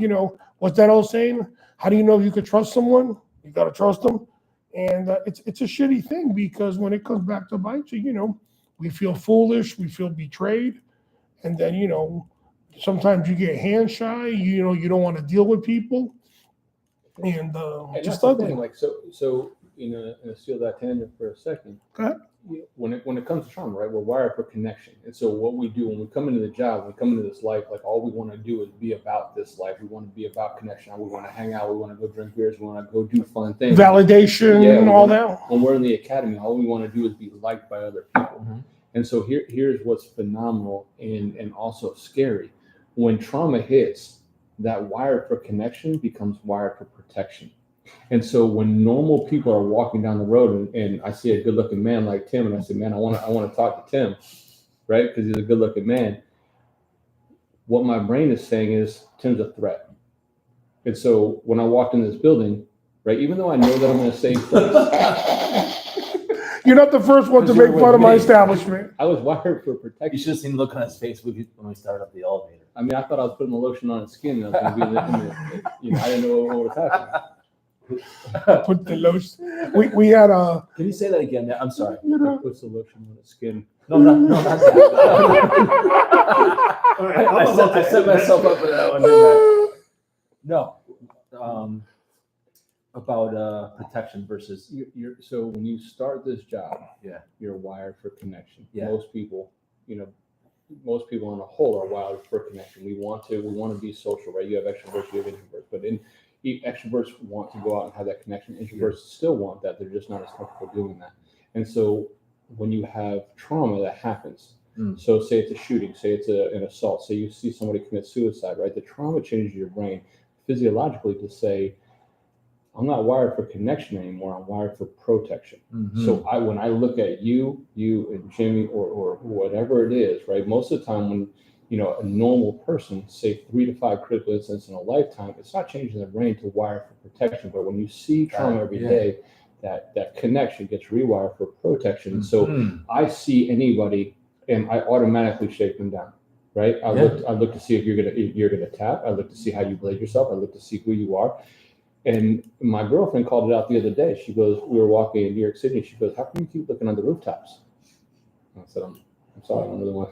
what's that old saying? How do you know if you could trust someone? You gotta trust them. And it's a shitty thing, because when it comes back to bite you, we feel foolish, we feel betrayed, and then sometimes you get hand shy. You don't want to deal with people, and And just that's the ugly. thing, like so steal that tangent for a second. Go ahead. When it comes to trauma, right, we're wired for connection. And so what we do when we come into the job, when we come into this life, like all we want to do is be about this life. We want to be about connection. We want to hang out. We want to go drink beers. We want to go do fun things. Validation, Yeah, all that. When we're in the academy, all we want to do is be liked by other people. Mm-hmm. And so here's what's phenomenal and also scary. When trauma hits, that wire for connection becomes wire for protection. And so when normal people are walking down the road and I see a good looking man like Tim, and I say, man, I want to talk to Tim, right? Because he's a good looking man. What my brain is saying is Tim's a threat. And so when I walked in this building, right, even though I know that I'm in a safe place, You're not the first one to make fun of my establishment. I was wired for protection. You should have seen the look on his face when we started up the elevator. I mean, I thought I was putting the lotion on his skin. And I was going to be I didn't know what was happening. Put the lotion. We had a. Can you say that again? I'm sorry. Puts the lotion on his skin. No, not that. All right, I set myself up for that one, didn't I? No. About protection versus. So when you start this job, Yeah. you're wired for connection. Yeah. Most people on a whole are wired for connection. We want to be social, right? You have extroverts, you have introverts, but extroverts want to go out and have that connection. Introverts still want that. They're just not as comfortable doing that. And so when you have trauma that happens, so say it's a shooting, say it's an assault, say you see somebody commit suicide, right? The trauma changes your brain physiologically to say, I'm not wired for connection anymore. I'm wired for protection. Mm-hmm. So when I look at you and Jimmy or whatever it is, right? Most of the time when a normal person, say 3 to 5 critical incidents in a lifetime, it's not changing their brain to wire for protection. But when you see trauma every day, that connection gets rewired for protection. So I see anybody and I automatically shake them down, right? I look to see if you're gonna tap. I look to see how you blade yourself. I look to see who you are. And my girlfriend called it out the other day. She goes, we were walking in New York City. She goes, how come you keep looking on the rooftops? And I said, I'm sorry, I don't really want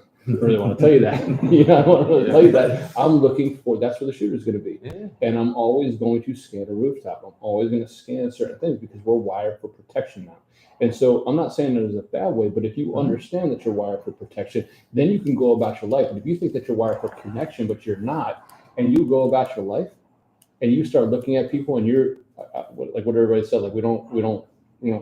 to tell you that. I don't want to really tell you that. I'm looking for, that's where the shooter's going to be. Yeah. And I'm always going to scan a rooftop. I'm always going to scan certain things because we're wired for protection now. And so I'm not saying that as a bad way, but if you understand that you're wired for protection, then you can go about your life. And if you think that you're wired for connection, but you're not, and you go about your life and you start looking at people and you're like what everybody said, like we don't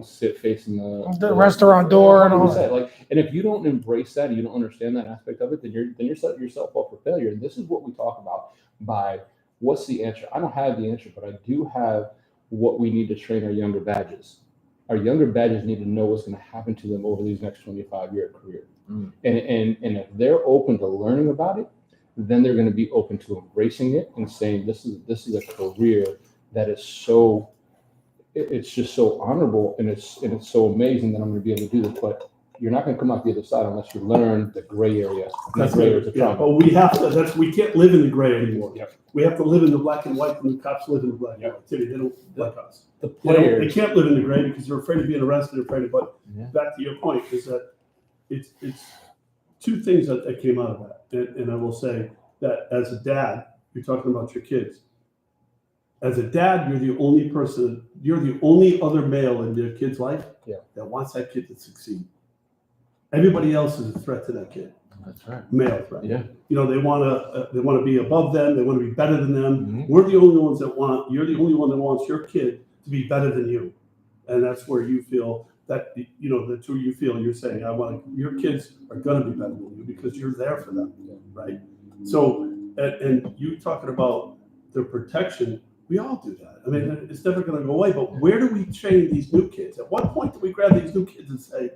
sit facing the restaurant door and all that. Like, and if you don't embrace that, and you don't understand that aspect of it, then you're setting yourself up for failure. And this is what we talk about by what's the answer. I don't have the answer, but I do have what we need to train our younger badges. Our younger badges need to know what's going to happen to them over these next 25-year career. And if they're open to learning about it, then they're going to be open to embracing it and saying this is a career that is so. It's just so honorable and it's so amazing that I'm going to be able to do this. But you're not going to come out the other side unless you learn the gray area. That's right. Yeah, but we have to. We can't live in the gray anymore. Yep. We have to live in the black and white. And the cops live in the black and white. They don't like us. The players. They can't live in the gray because they're afraid of being arrested. They're afraid of. But back to your point is that it's two things that came out of that. And I will say that as a dad, you're talking about your kids. As a dad, you're the only other male in your kid's life that wants that kid to succeed. Everybody else is a threat to that kid. That's right. Male threat. Yeah. They want to be above them. They want to be better than them. We're the only ones you're the only one that wants your kid to be better than you. And that's where you feel that, that's where you feel you're saying, your kids are going to be better than you because you're there for them. Right. So, and you talking about the protection, we all do that. I mean, it's never going to go away, but where do we train these new kids? At what point do we grab these new kids and say,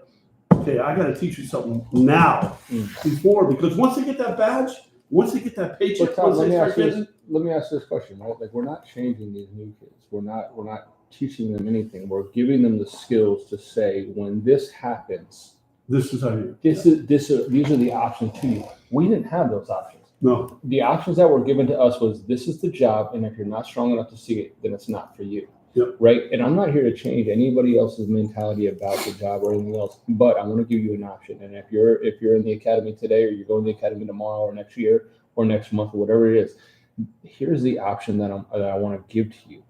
okay, I got to teach you something now before, because once they get that badge, once they get that paycheck, let me ask you this question, right? Like, we're not changing these new kids. We're not teaching them anything. We're giving them the skills to say, when this happens, this is how you. These are the options to you. We didn't have those options. No. The options that were given to us was, this is the job, and if you're not strong enough to see it, then it's not for you. Yep. Right? And I'm not here to change anybody else's mentality about the job or anything else, but I'm going to give you an option. And if you're in the academy today, or you're going to the academy tomorrow or next year or next month or whatever it is, here's the option that I want to give to you.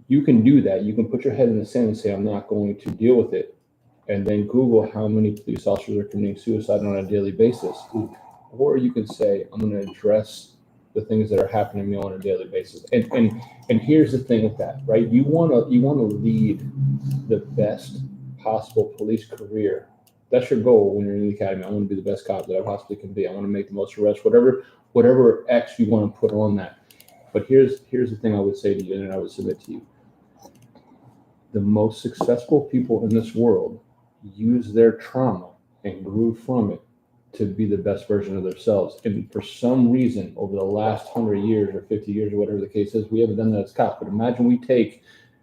you can do that. You can put your head in the sand and say, I'm not going to deal with it. And then Google how many police officers are committing suicide on a daily basis. Or you can say, I'm going to address the things that are happening to me on a daily basis. And here's the thing with that, right? You want to lead the best possible police career. That's your goal when you're in the academy. I want to be the best cop that I possibly can be. I want to make the most arrests, whatever X you want to put on that. But here's the thing I would say to you, and I would submit to you. The most successful people in this world use their trauma and grew from it to be the best version of themselves. And for some reason, over the last 100 years or 50 years or whatever the case is, we haven't done that as cops. But imagine we take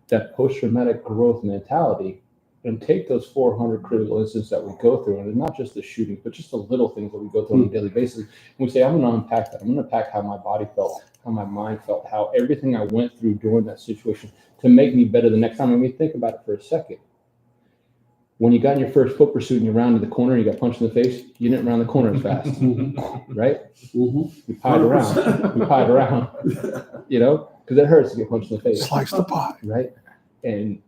that post-traumatic growth mentality and take those 400 critical incidents that we go through, and it's not just the shooting, but just the little things that we go through on a daily basis. And we say, I'm going to unpack that. I'm going to unpack how my body felt, how my mind felt, how everything I went through during that situation to make me better the next time. And we think about it for a second. When you got in your first foot pursuit and you rounded the corner and you got punched in the face, you didn't round the corner as fast, right? You pied around, you know, because it hurts to get punched in the face. Slice the pie. Right? And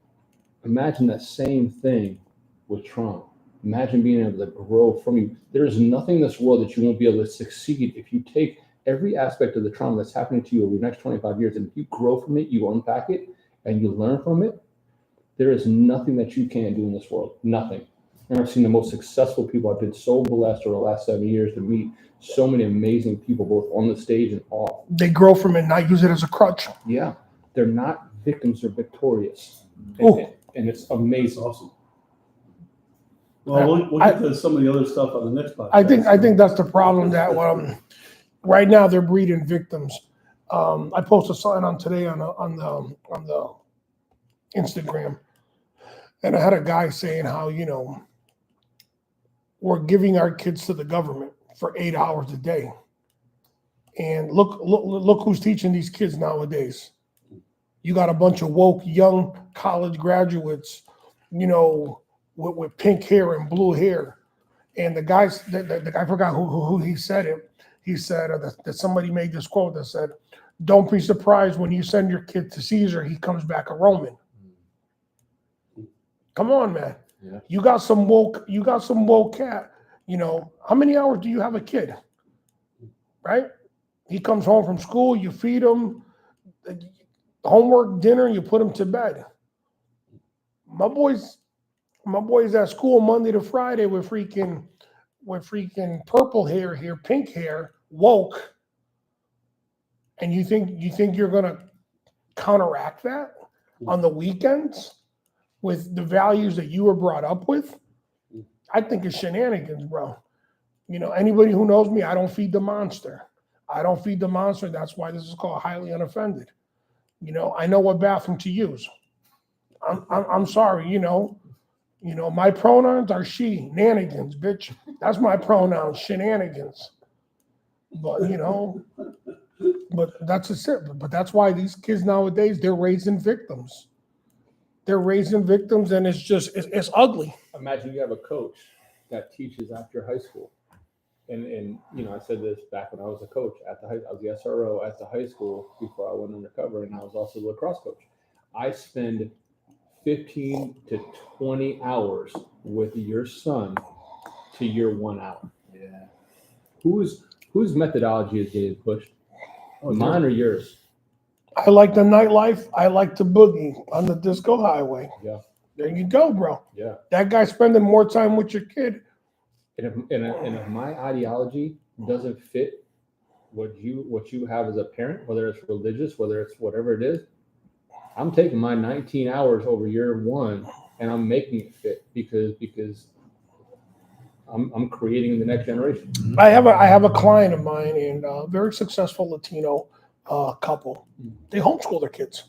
imagine that same thing with trauma. Imagine being able to grow from you. There is nothing in this world that you won't be able to succeed if you take every aspect of the trauma that's happening to you over the next 25 years, and if you grow from it, you unpack it, and you learn from it. There is nothing that you can't do in this world. Nothing. I've seen the most successful people. I've been so blessed over the last 7 years to meet so many amazing people, both on the stage and off. They grow from it, not use it as a crutch. Yeah. They're not victims, they're victorious. And it's amazing. Awesome. Well, we'll get to some of the other stuff on the next podcast. I think that's the problem that right now they're breeding victims. I posted something on today on the Instagram. And I had a guy saying how, you know, we're giving our kids to the government for 8 hours a day. And look who's teaching these kids nowadays. You got a bunch of woke young college graduates, you know, with pink hair and blue hair. And the guys, I forgot who he said it. He said that somebody made this quote that said, "Don't be surprised when you send your kid to Caesar, he comes back a Roman." Come on, man. Yeah. You got some woke cat. You know, how many hours do you have a kid? Right? He comes home from school, you feed him, homework, dinner, you put him to bed. My boys at school Monday to Friday with freaking purple hair here, pink hair, woke. And you think you're gonna counteract that on the weekends with the values that you were brought up with? I think it's shenanigans, bro. You know, anybody who knows me, I don't feed the monster. I don't feed the monster. That's why this is called highly unoffended. You know, I know what bathroom to use. I'm sorry, you know, my pronouns are she, nanigans, bitch. That's my pronouns, shenanigans. But, you know, but that's just it. But that's why these kids nowadays, they're raising victims. They're raising victims, and it's ugly. Imagine you have a coach that teaches after high school. And you know, I said this back when I was a coach at I was the SRO at the high school before I went undercover, and I was also the lacrosse coach. I spend 15 to 20 hours with your son to your 1 hour. Yeah. Whose methodology is getting pushed? Mine or yours? I like the nightlife. I like to boogie on the disco highway. Yeah. There you go, bro. Yeah. That guy spending more time with your kid. And if my ideology doesn't fit what you have as a parent, whether it's religious, whether it's whatever it is, I'm taking my 19 hours over your 1 and I'm making it fit because I'm creating the next generation. I have a client of mine and a very successful Latino couple. They homeschool their kids.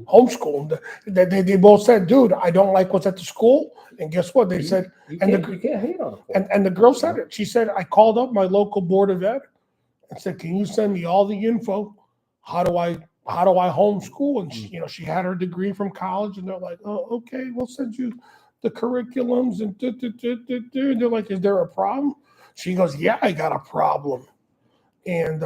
Homeschool them. They both said, "Dude, I don't like what's at the school." And guess what? They said, you can't hate on it. and the girl said it. She said, "I called up my local board of ed and said, can you send me all the info? How do I homeschool?" And she, you know, she had her degree from college, and they're like, "Oh, okay, we'll send you the curriculums." And they're like, "Is there a problem?" She goes, "Yeah, I got a problem." And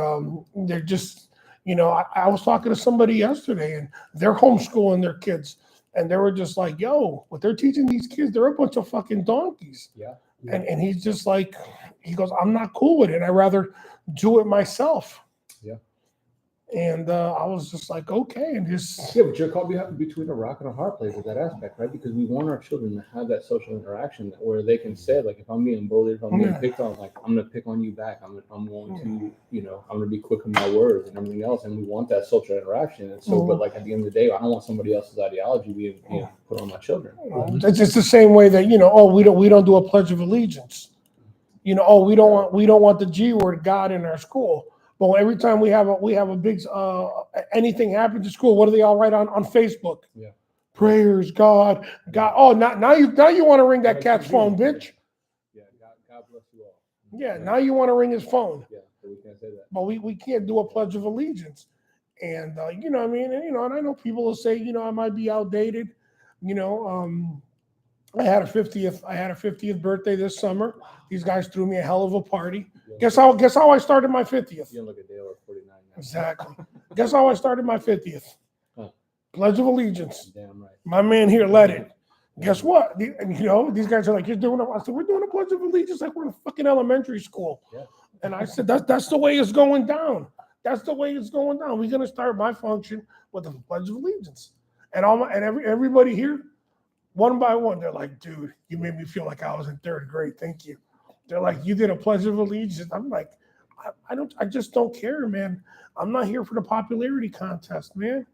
they're just, I was talking to somebody yesterday, and they're homeschooling their kids, and they were just like, yo, what they're teaching these kids, they're a bunch of fucking donkeys. Yeah. And he's just like, he goes, I'm not cool with it. I'd rather do it myself. Yeah. And I was just like, okay. And just, Yeah, but you're caught between a rock and a hard place with that aspect, right? Because we want our children to have that social interaction where they can say, like, if I'm being bullied, if I'm being picked on, like, I'm going to pick on you back. I'm going to, I'm going to be quick with my words and everything else. And we want that social interaction. And so, but like at the end of the day, I don't want somebody else's ideology being put on my children. it's just the same way that, we don't do a Pledge of Allegiance. We don't want the G word, God, in our school. But every time we have a big anything happens at school, what do they all write on Facebook? Yeah. Prayers, God. Oh, now you want to ring that cat's phone, bitch. Yeah, God bless you all. Yeah, now you want to ring his phone. Yeah, so we can't say that. But we can't do a Pledge of Allegiance. And you know what I mean? And and I know people will say, I might be outdated. I had a 50th birthday this summer. These guys threw me a hell of a party. Guess how I started my 50th? You don't look a day over 49 now. Exactly. Guess how I started my 50th? Huh. Pledge of Allegiance. Damn right. My man here led it. Guess what? These guys are like, you're doing it. I said, we're doing a Pledge of Allegiance like we're in fucking elementary school. Yeah. And I said, that's the way it's going down. That's the way it's going down. We're gonna start my function with the Pledge of Allegiance. And everybody here, one by one, they're like, dude, you made me feel like I was in third grade. Thank you. They're like, you did a Pledge of Allegiance. I'm like, I just don't care, man. I'm not here for the popularity contest, man.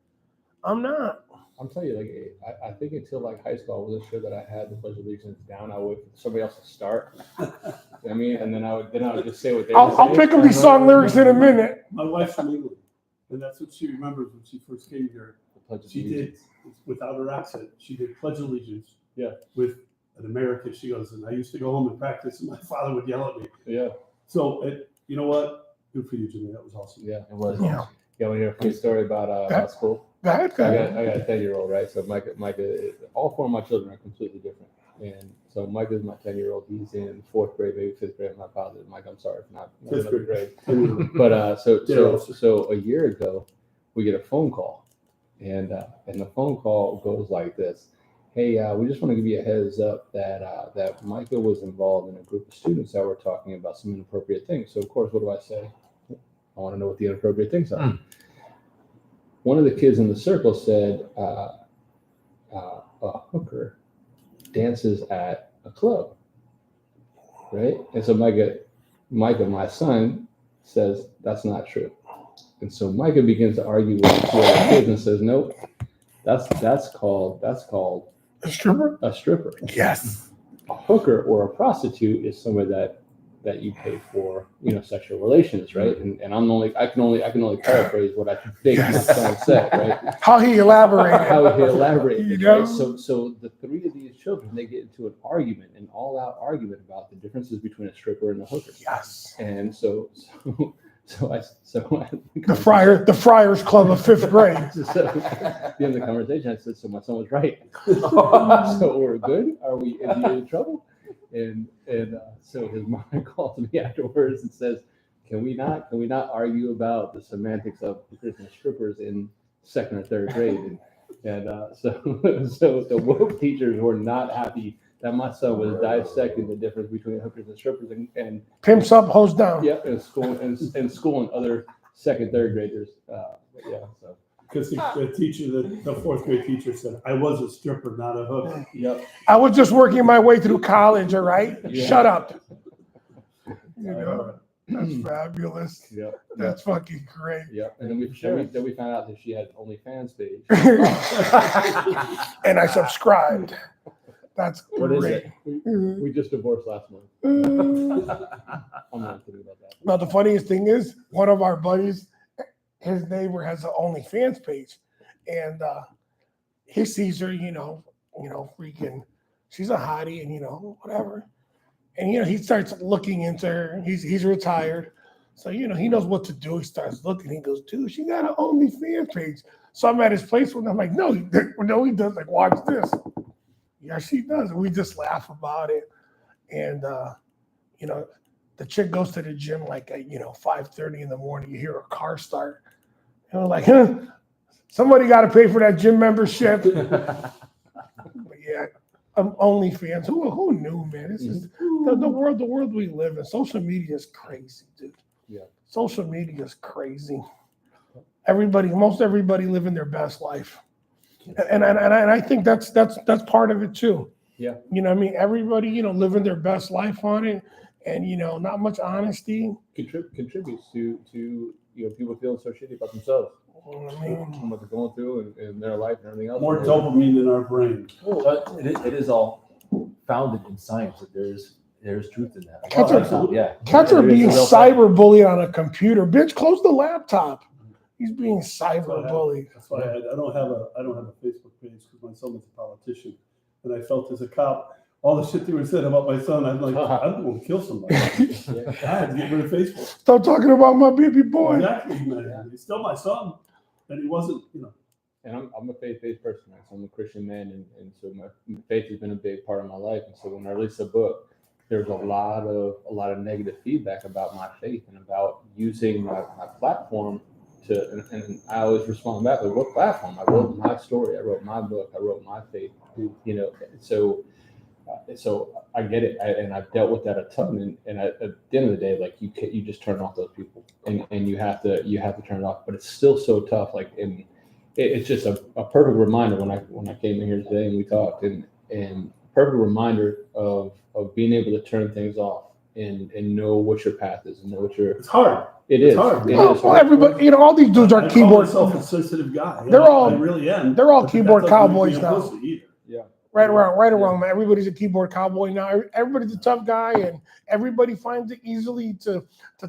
I'm not. I'm telling you, like, I think until like high school, I wasn't sure that I had the Pledge of Allegiance down. I would wait for somebody else to start. I mean, and then I would just say what they were saying. I'll pick up these song lyrics in a minute. My wife's from England, and that's what she remembers when she first came here. The Pledge of She Allegiance. did, without her accent, she did Pledge Allegiance. Yeah. With an American, she goes, and I used to go home and practice, and my father would yell at me. Yeah. So, you know what? Good for you, Jimmy. That was awesome. Yeah. It was. Yeah. Yeah, want to hear a funny story about school? Go ahead. I got a 10-year-old, right? So Micah, all four of my children are completely different. And so Micah is my 10-year-old. He's in fourth grade, maybe fifth grade. I'm not positive. Mike, I'm sorry for not another grade. But so a year ago, we get a phone call, and the phone call goes like this: hey, we just want to give you a heads up that Micah was involved in a group of students that were talking about some inappropriate things. So of course, what do I say? I want to know what the inappropriate things are. One of the kids in the circle said, a hooker dances at a club, right? And so Micah, my son, says, that's not true. And so Micah begins to argue with the two other kids and says, nope, that's called A stripper? a stripper. Yes. A hooker or a prostitute is somebody that you pay for, sexual relations, right? And I can only paraphrase what I think my son said, right? How he elaborated. How he elaborated. You know? Right? So the three of these children, they get into an all-out argument about the differetions between a stripper and a hooker. Yes. And so I The Friars Club of fifth grade. So at the end of the conversation, I said, so my son was right. So we're good? Are we in trouble? And so his mom calls me afterwards and says, can we not argue about the semantics of hookers and strippers in second or third grade? And so the woke teachers were not happy that my son was dissecting the difference between hookers and strippers and Pimps up, hoes down. yeah, in school and other second, third graders. So. Because the teacher, the fourth grade teacher said, I was a stripper, not a hooker. Yep. I was just working my way through college, all right? Yeah. Shut up. That's fabulous. Yep. That's fucking great. Yep. And then we found out that she had OnlyFans page. And I subscribed. That's What is great. it? We just divorced last month. I'm not kidding about that. Now, the funniest thing is, one of our buddies, his neighbor has an OnlyFans page, and he sees her, freaking, she's a hottie, and whatever, and he starts looking into her. He's retired, so he knows what to do. He starts looking. He goes, dude, she got an OnlyFans page. So I'm at his place when I'm like, no, he does. Like, watch this. Yeah, she does. And we just laugh about it, and the chick goes to the gym like at 5:30 in the morning. You hear a car start. And I'm like, somebody got to pay for that gym membership. But yeah, OnlyFans. Who knew, man? This is the world we live in. Social media is crazy, dude. Yeah. Social media is crazy. Most everybody living their best life, and I think that's part of it too. Yeah. You know what I mean? Everybody, living their best life on it, and not much honesty. Contributes to people feeling so shitty about themselves. I mean, And what they're going through in their life and everything else. More dopamine in our brain. But it is all founded in science. That there's truth in that. Cats are- yeah. cats are It is being a real cyberbullied on a computer. Bitch, close the laptop. He's being cyberbullied. That's why I don't have a Facebook page because my son was a politician, and I felt as a cop all the shit they were saying about my son. I'm like, I'm going to kill somebody. I had to get rid of Facebook. Stop talking about my baby boy. Exactly, man. He's still my son, and he wasn't, And I'm a faith-based person, right? So I'm a Christian man, and so my faith has been a big part of my life. And so when I released a book, there's a lot of negative feedback about my faith and about using my platform to, and I always respond back with what platform? I wrote my story, I wrote my book, I wrote my faith, so I get it, and I've dealt with that a ton. And at the end of the day, like you just turn off those people, and you have to turn it off. But it's still so tough. Like, and it's just a perfect reminder when I came in here today and we talked, and perfect reminder of being able to turn things off and know what your path is and know what your. it's hard. It It's is. hard. It Well, is. everybody, all these dudes are I call keyboard. myself a sensitive guy. They're all- I really am. they're all But keyboard that doesn't make cowboys me a now. pussy either. Yeah. Right or wrong, man. Everybody's a keyboard cowboy now. Everybody's a tough guy, and everybody finds it easily to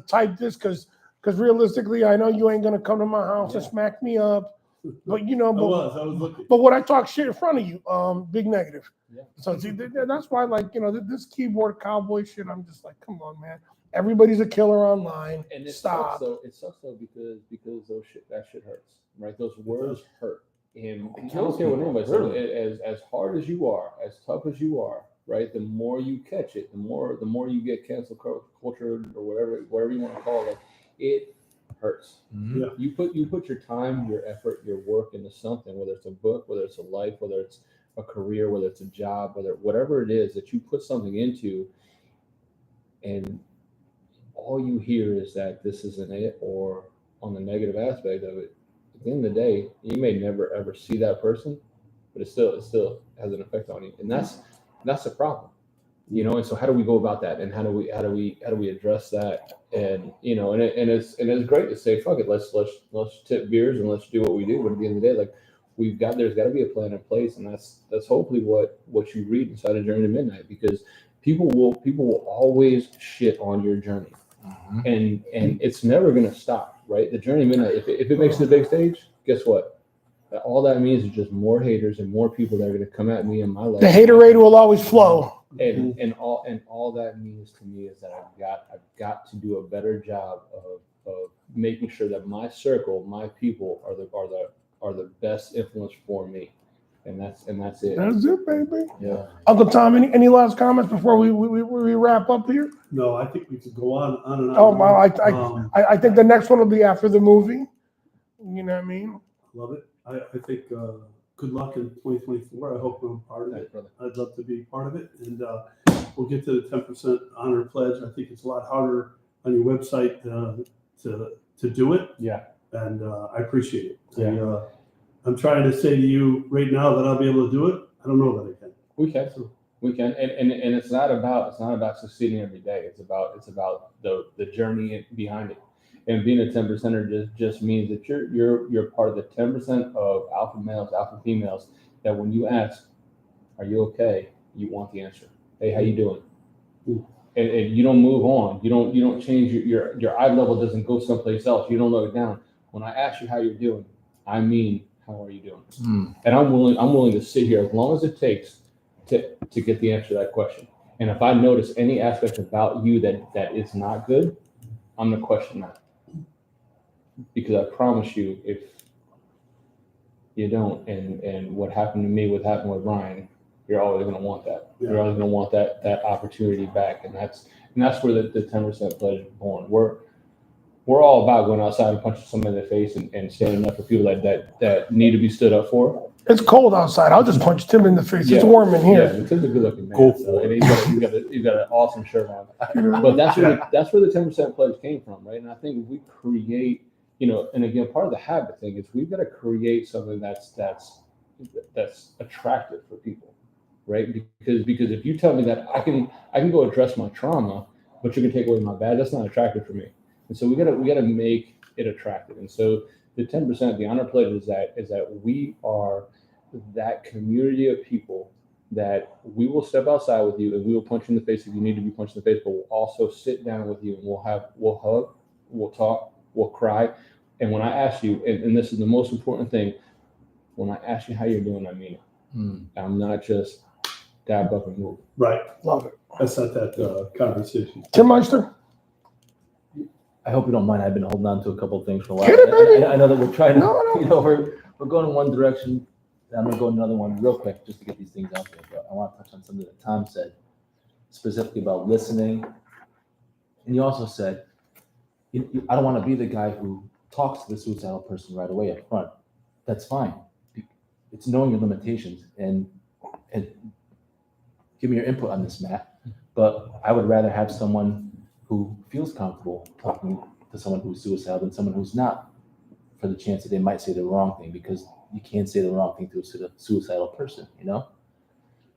type this because realistically, I know you ain't gonna come to my house and smack me up. But I was looking. but when I talk shit in front of you, big negative. Yeah. So see, that's why, like, this keyboard cowboy shit, I'm just like, come on, man. Everybody's a killer online. And it Stop. It sucks though because that shit hurts, right? Those words hurt. And I kills don't care what people, anybody says. really. As hard as you are, as tough as you are, right? The more you catch it, the more you get cancel culture or whatever you want to call it. It hurts. Mhm. Yeah. You put your time, your effort, your work into something, whether it's a book, whether it's a life, whether it's a career, whether it's a job, whatever it is that you put something into, and all you hear is that this isn't it, or on the negative aspect of it. At the end of the day, you may never ever see that person, but it still has an effect on you, and that's the problem, And so how do we go about that, and how do we address that? And and it's great to say fuck it, let's tip beers and let's do what we do. But at the end of the day, like there's got to be a plan in place, and that's hopefully what you read inside of Journey to Midnight, because people will always shit on your journey. And it's never going to stop, right? The Journey Midnight, if it makes it to the big stage, guess what? All that means is just more haters and more people that are going to come at me in my life. The haterade will always flow. And all that means to me is that I've got to do a better job of making sure that my circle, my people are the best influence for me. And that's it. That's it, baby. Yeah. Uncle Tom, any last comments before we wrap up here? No, I think we could go on and on. Oh, well, I think the next one will be after the movie. You know what I mean? Love it. I think good luck in 2024. I hope I'm part of it. I'd love to be part of it. And we'll get to the 10% honor pledge. I think it's a lot harder on your website to do it. Yeah. And I appreciate it. Yeah. I'm trying to say to you right now that I'll be able to do it. I don't know that I can. We can, and it's not about succeeding every day. It's about the journey behind it. And being a 10%er just means that you're part of the 10% of alpha males, alpha females, that when you ask, "Are you okay?" you want the answer. Hey, how you doing? And you don't move on. You don't change your eye level doesn't go someplace else. You don't look down. When I ask you how you're doing, I mean, how are you doing? And I'm willing to sit here as long as it takes to get the answer to that question. And if I notice any aspect about you that is not good, I'm gonna question that. Because I promise you, if you don't, and what happened to me, what happened with Ryan, you're always gonna want that. Yeah. You're always gonna want that opportunity back, and that's where the 10% pledge is born. we're all about going outside and punching someone in the face and standing up for people that need to be stood up for. It's cold outside. I'll just punch Tim in the face. It's Yeah. warm in Yeah, here. Tim's a good looking man. Go for so, and he's got an awesome shirt on. But that's where the 10% pledge came from, right? And I think if we create, and again, part of the habit thing is we've got to create something that's attractive for people, right? Because if you tell me that I can go address my trauma, but you can take away my bad, that's not attractive for me. And so we gotta make it attractive. And so the 10%, the honor pledge is that we are that community of people that we will step outside with you and we will punch you in the face if you need to be punched in the face, but we'll also sit down with you and we'll hug, we'll talk, we'll cry. And when I ask you, and this is the most important thing, when I ask you how you're doing, I mean it. I'm not just dab up and move. Right. Love it. That's not that conversation. Tim Meister? I hope you don't mind. I've been holding on to a couple of things for a while. Get it, baby. I know that we're trying to, No. we're going in one direction. I'm going to go in another one real quick just to get these things out there. But I want to touch on something that Tom said, specifically about listening. And you also said, I don't want to be the guy who talks to the suicidal person right away up front. That's fine. It's knowing your limitations and give me your input on this, Matt. But I would rather have someone who feels comfortable talking to someone who's suicidal than someone who's not, for the chance that they might say the wrong thing, because you can't say the wrong thing to a suicidal person,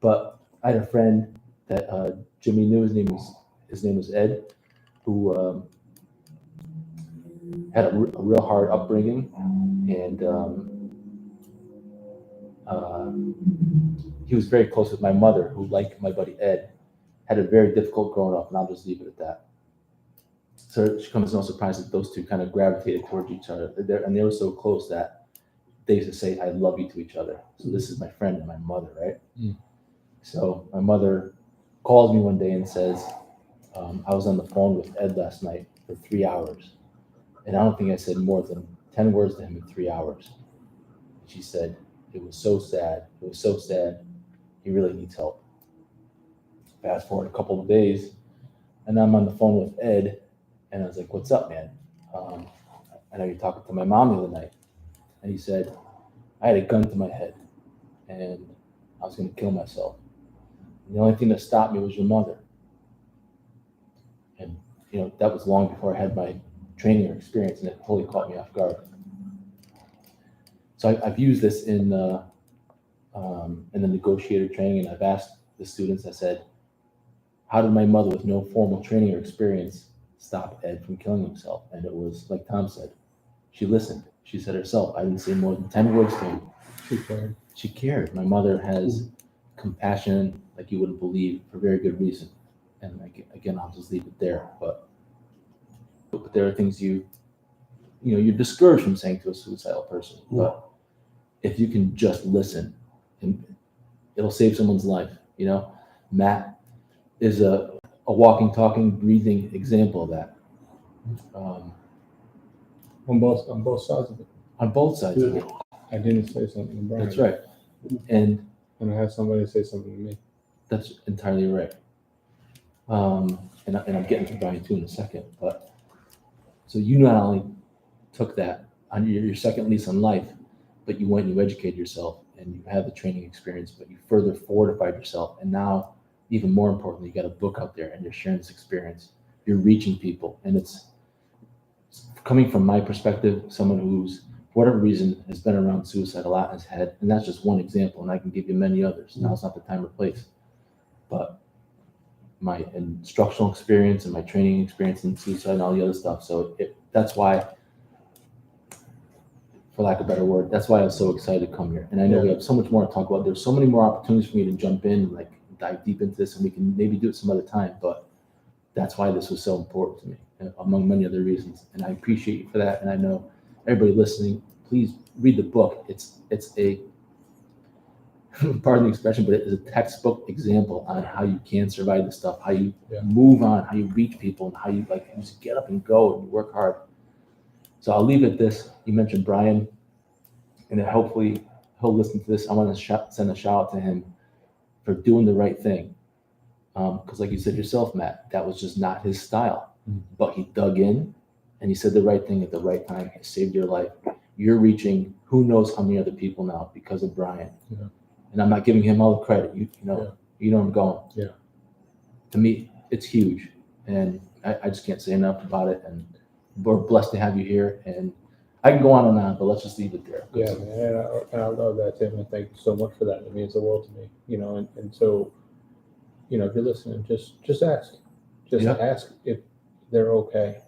But I had a friend that Jimmy knew. His name was Ed, who had a real hard upbringing, and he was very close with my mother, who, like my buddy Ed, had a very difficult growing up, and I'll just leave it at that. So it comes as no surprise that those two kind of gravitated towards each other, and they were so close that they used to say "I love you" to each other. So this is my friend and my mother, right? So my mother calls me one day and says, I was on the phone with Ed last night for 3 hours, and I don't think I said more than 10 words to him in 3 hours. She said, it was so sad. It was so sad. He really needs help. Fast forward a couple of days, and I'm on the phone with Ed, and I was like, what's up, man? I know you're talking to my mom the other night. And he said, I had a gun to my head, and I was going to kill myself. And the only thing that stopped me was your mother. And, that was long before I had my training or experience, and it totally caught me off guard. So I've used this in the negotiator training, and I've asked the students, I said, how did my mother with no formal training or experience stop Ed from killing himself? And it was like Tom said, she listened. She said herself, I didn't say more than 10 words to him. She cared. She cared. My mother has compassion like you wouldn't believe, for very good reason. And again, I'll just leave it there. But there are things you're discouraged from saying to a suicidal person. But if you can just listen, and it'll save someone's life. Matt is a walking, talking, breathing example of that. On both sides of it. On both sides of it. I didn't say something to Brian. That's right. And I had somebody say something to me. that's entirely right. And I'm getting to Brian too in a second. But so you not only took that on your second lease on life, but you went and you educated yourself and you have the training experience, but you further fortified yourself. And now, even more importantly, you got a book out there and you're sharing this experience. You're reaching people. And it's coming from my perspective, someone who's, for whatever reason, has been around suicide a lot in his head. And that's just one example. And I can give you many others. Now it's not the time or place. But my instructional experience and my training experience in suicide and all the other stuff. So that's why, for lack of a better word, that's why I was so excited to come here. And I know we have so much more to talk about. There's so many more opportunities for me to jump in and dive deep into this, and we can maybe do it some other time. But that's why this was so important to me, among many other reasons. And I appreciate you for that. And I know everybody listening, please read the book. It's a, pardon the expression, but it is a textbook example on how you can survive this stuff, how you move on, how you reach people, and how you just get up and go and you work hard. So I'll leave it at this. You mentioned Brian, and then hopefully he'll listen to this. I want to send a shout out to him for doing the right thing. Because like you said yourself, Matt, that was just not his style. But he dug in and you said the right thing at the right time. It saved your life. You're reaching who knows how many other people now because of Brian. Yeah. And I'm not giving him all the credit. You know where I'm going. Yeah. To me, it's huge, and I just can't say enough about it. And we're blessed to have you here. And I can go on and on, but let's just leave it there. Yeah, man, and I love that, Tim, and thank you so much for that. It means the world to me, and so, if you're listening, just ask. Just ask if they're okay.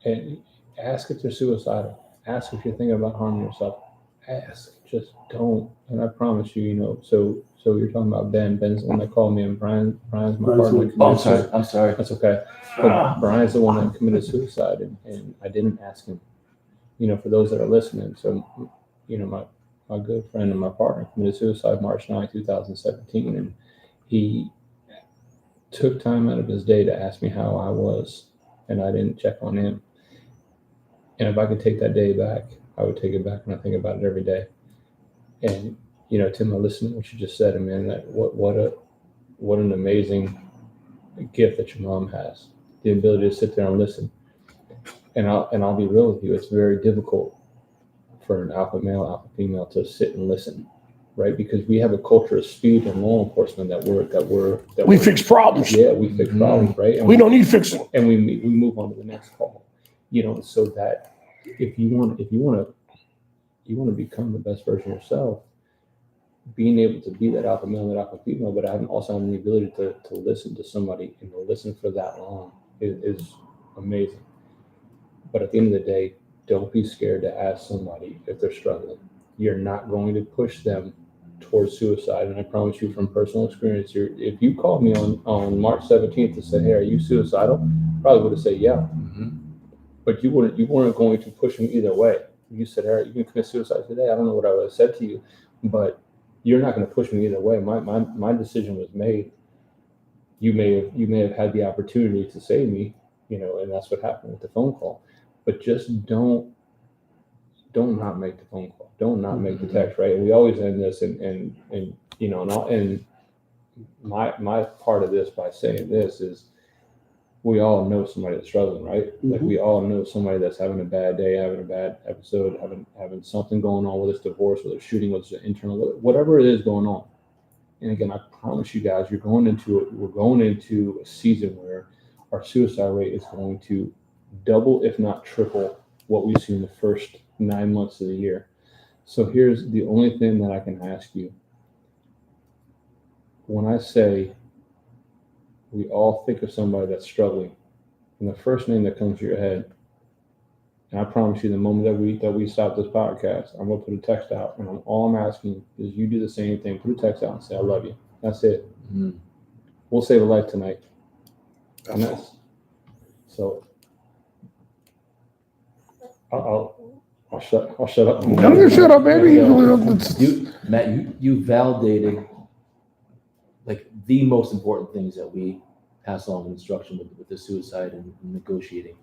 And ask if they're suicidal. Ask if you're thinking about harming yourself. Ask. Just don't. And I promise you, so you're talking about Ben. Ben's the one that called me, and Brian's my partner. Oh, I'm sorry. That's okay. But Brian's the one that committed suicide, and I didn't ask him. For those that are listening. So, my good friend and my partner committed suicide March 9, 2017, and he took time out of his day to ask me how I was, and I didn't check on him. And if I could take that day back, I would take it back, and I think about it every day. And Tim, I listened to what you just said, and man, that what an amazing gift that your mom has, the ability to sit there and listen. And I'll be real with you, it's very difficult for an alpha male, alpha female to sit and listen, right? Because we have a culture of speed and law enforcement that we fix problems. Yeah, we fix problems, right? And we don't need fixing. And we move on to the next call, so that if you want to become the best version of yourself, being able to be that alpha male and that alpha female, but also having the ability to listen to somebody and to listen for that long is amazing. But at the end of the day, don't be scared to ask somebody if they're struggling. You're not going to push them towards suicide. And I promise you from personal experience, if you called me on March 17th to say, hey, are you suicidal? Probably would have said, yeah. Mm-hmm. But you weren't going to push me either way. You said, hey, you can commit suicide today. I don't know what I would have said to you, but you're not going to push me either way. My decision was made. You may have had the opportunity to save me, and that's what happened with the phone call. But just don't not make the phone call. Don't not make the text, right? And we always end this and my part of this by saying this is we all know somebody that's struggling, right? Mm-hmm. Like we all know somebody that's having a bad day, having a bad episode, having something going on, whether it's divorce, whether it's shooting, whether it's internal, whatever it is going on. And again, I promise you guys, we're going into a season where our suicide rate is going to double, if not triple, what we see in the first 9 months of the year. So here's the only thing that I can ask you. When I say we all think of somebody that's struggling, and the first name that comes to your head, and I promise you, the moment that we stop this podcast, I'm gonna put a text out, and all I'm asking is you do the same thing. Put a text out and say, I love you. That's it. Mm-hmm. We'll save a life tonight. And that's so. I'll shut up. No, shut up, baby. Matt, you validated like the most important things that we pass along in instruction with the suicide and negotiating.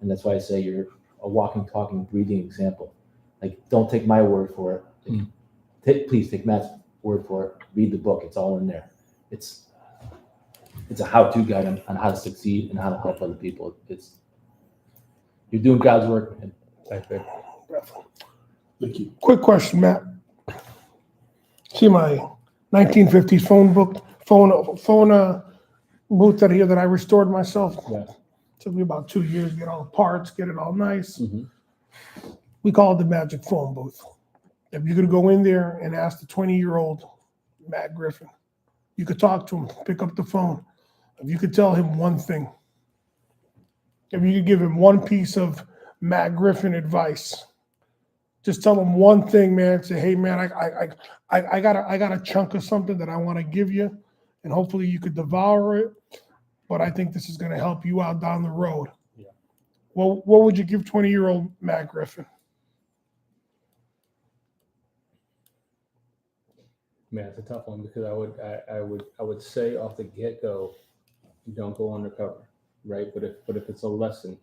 And that's why I say you're a walking, talking, breathing example. Like, don't take my word for it. Please take Matt's word for it. Read the book. It's all in there. It's a how-to guide on how to succeed and how to help other people. You're doing God's work, man. Thank you. Quick question, Matt. See my 1950s phone booth that here that I restored myself. Yeah. Took me about 2 years to get all the parts, get it all nice. Mm-hmm. We call it the magic phone booth. If you could go in there and ask the 20-year-old Matt Griffin, you could talk to him, pick up the phone. If you could tell him one thing, if you could give him one piece of Matt Griffin advice, just tell him one thing, man. Say, hey, man, I got a chunk of something that I want to give you, and hopefully you could devour it. But I think this is going to help you out down the road. Yeah. Well, what would you give 20-year-old Matt Griffin? Man, it's a tough one because I would say off the get-go, don't go undercover, right? But if it's a lesson,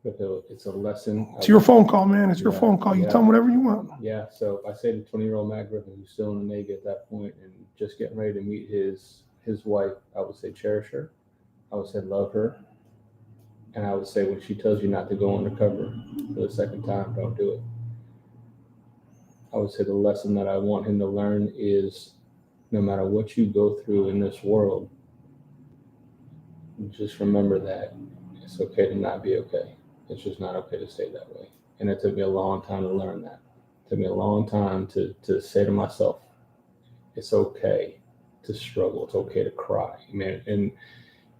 it's a lesson. It's your phone call, man. It's your phone call. You tell him whatever you want. Yeah. So if I say to 20-year-old Matt Griffin, who's still in the Navy at that point and just getting ready to meet his wife, I would say cherish her. I would say love her. And I would say when she tells you not to go undercover for the second time, don't do it. I would say the lesson that I want him to learn is no matter what you go through in this world, just remember that it's okay to not be okay. It's just not okay to stay that way. And it took me a long time to learn that. It took me a long time to say to myself, it's okay to struggle. It's okay to cry. Man, and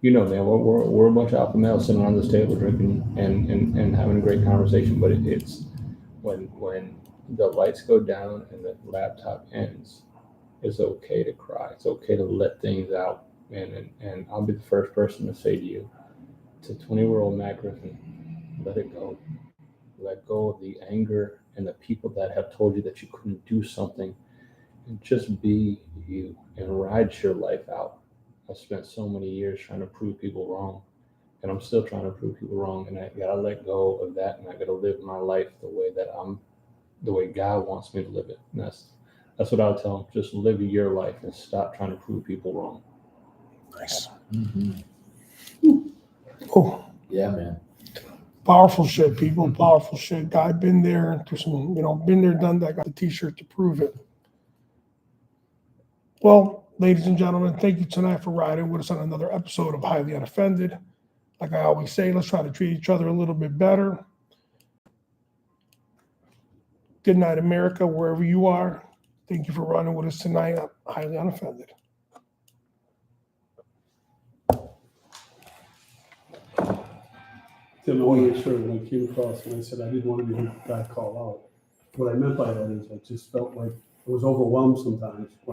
you know, man, we're a bunch of alpha males sitting around this table drinking and having a great conversation, but it's when the lights go down and the laptop ends, it's okay to cry. It's okay to let things out. And I'll be the first person to say to you, to 20-year-old Matt Griffin, let it go. Let go of the anger and the people that have told you that you couldn't do something, and just be you and ride your life out. I spent so many years trying to prove people wrong, and I'm still trying to prove people wrong. And I gotta let go of that, and I gotta live my life the way God wants me to live it. And that's what I'll tell them. Just live your life and stop trying to prove people wrong. Nice. Mm-hmm. Oh, Yeah, man. powerful shit, people. Powerful shit. Guy been there, through some, been there, done that. Got the T-shirt to prove it. Well, ladies and gentlemen, thank you tonight for riding with us on another episode of Highly Unoffended. Like I always say, let's try to treat each other a little bit better. Good night, America, wherever you are. Thank you for running with us tonight on Highly Unoffended. Tim, I want to make sure when I came across and I said I didn't want to be the guy called out. What I meant by that is I just felt like I was overwhelmed sometimes when I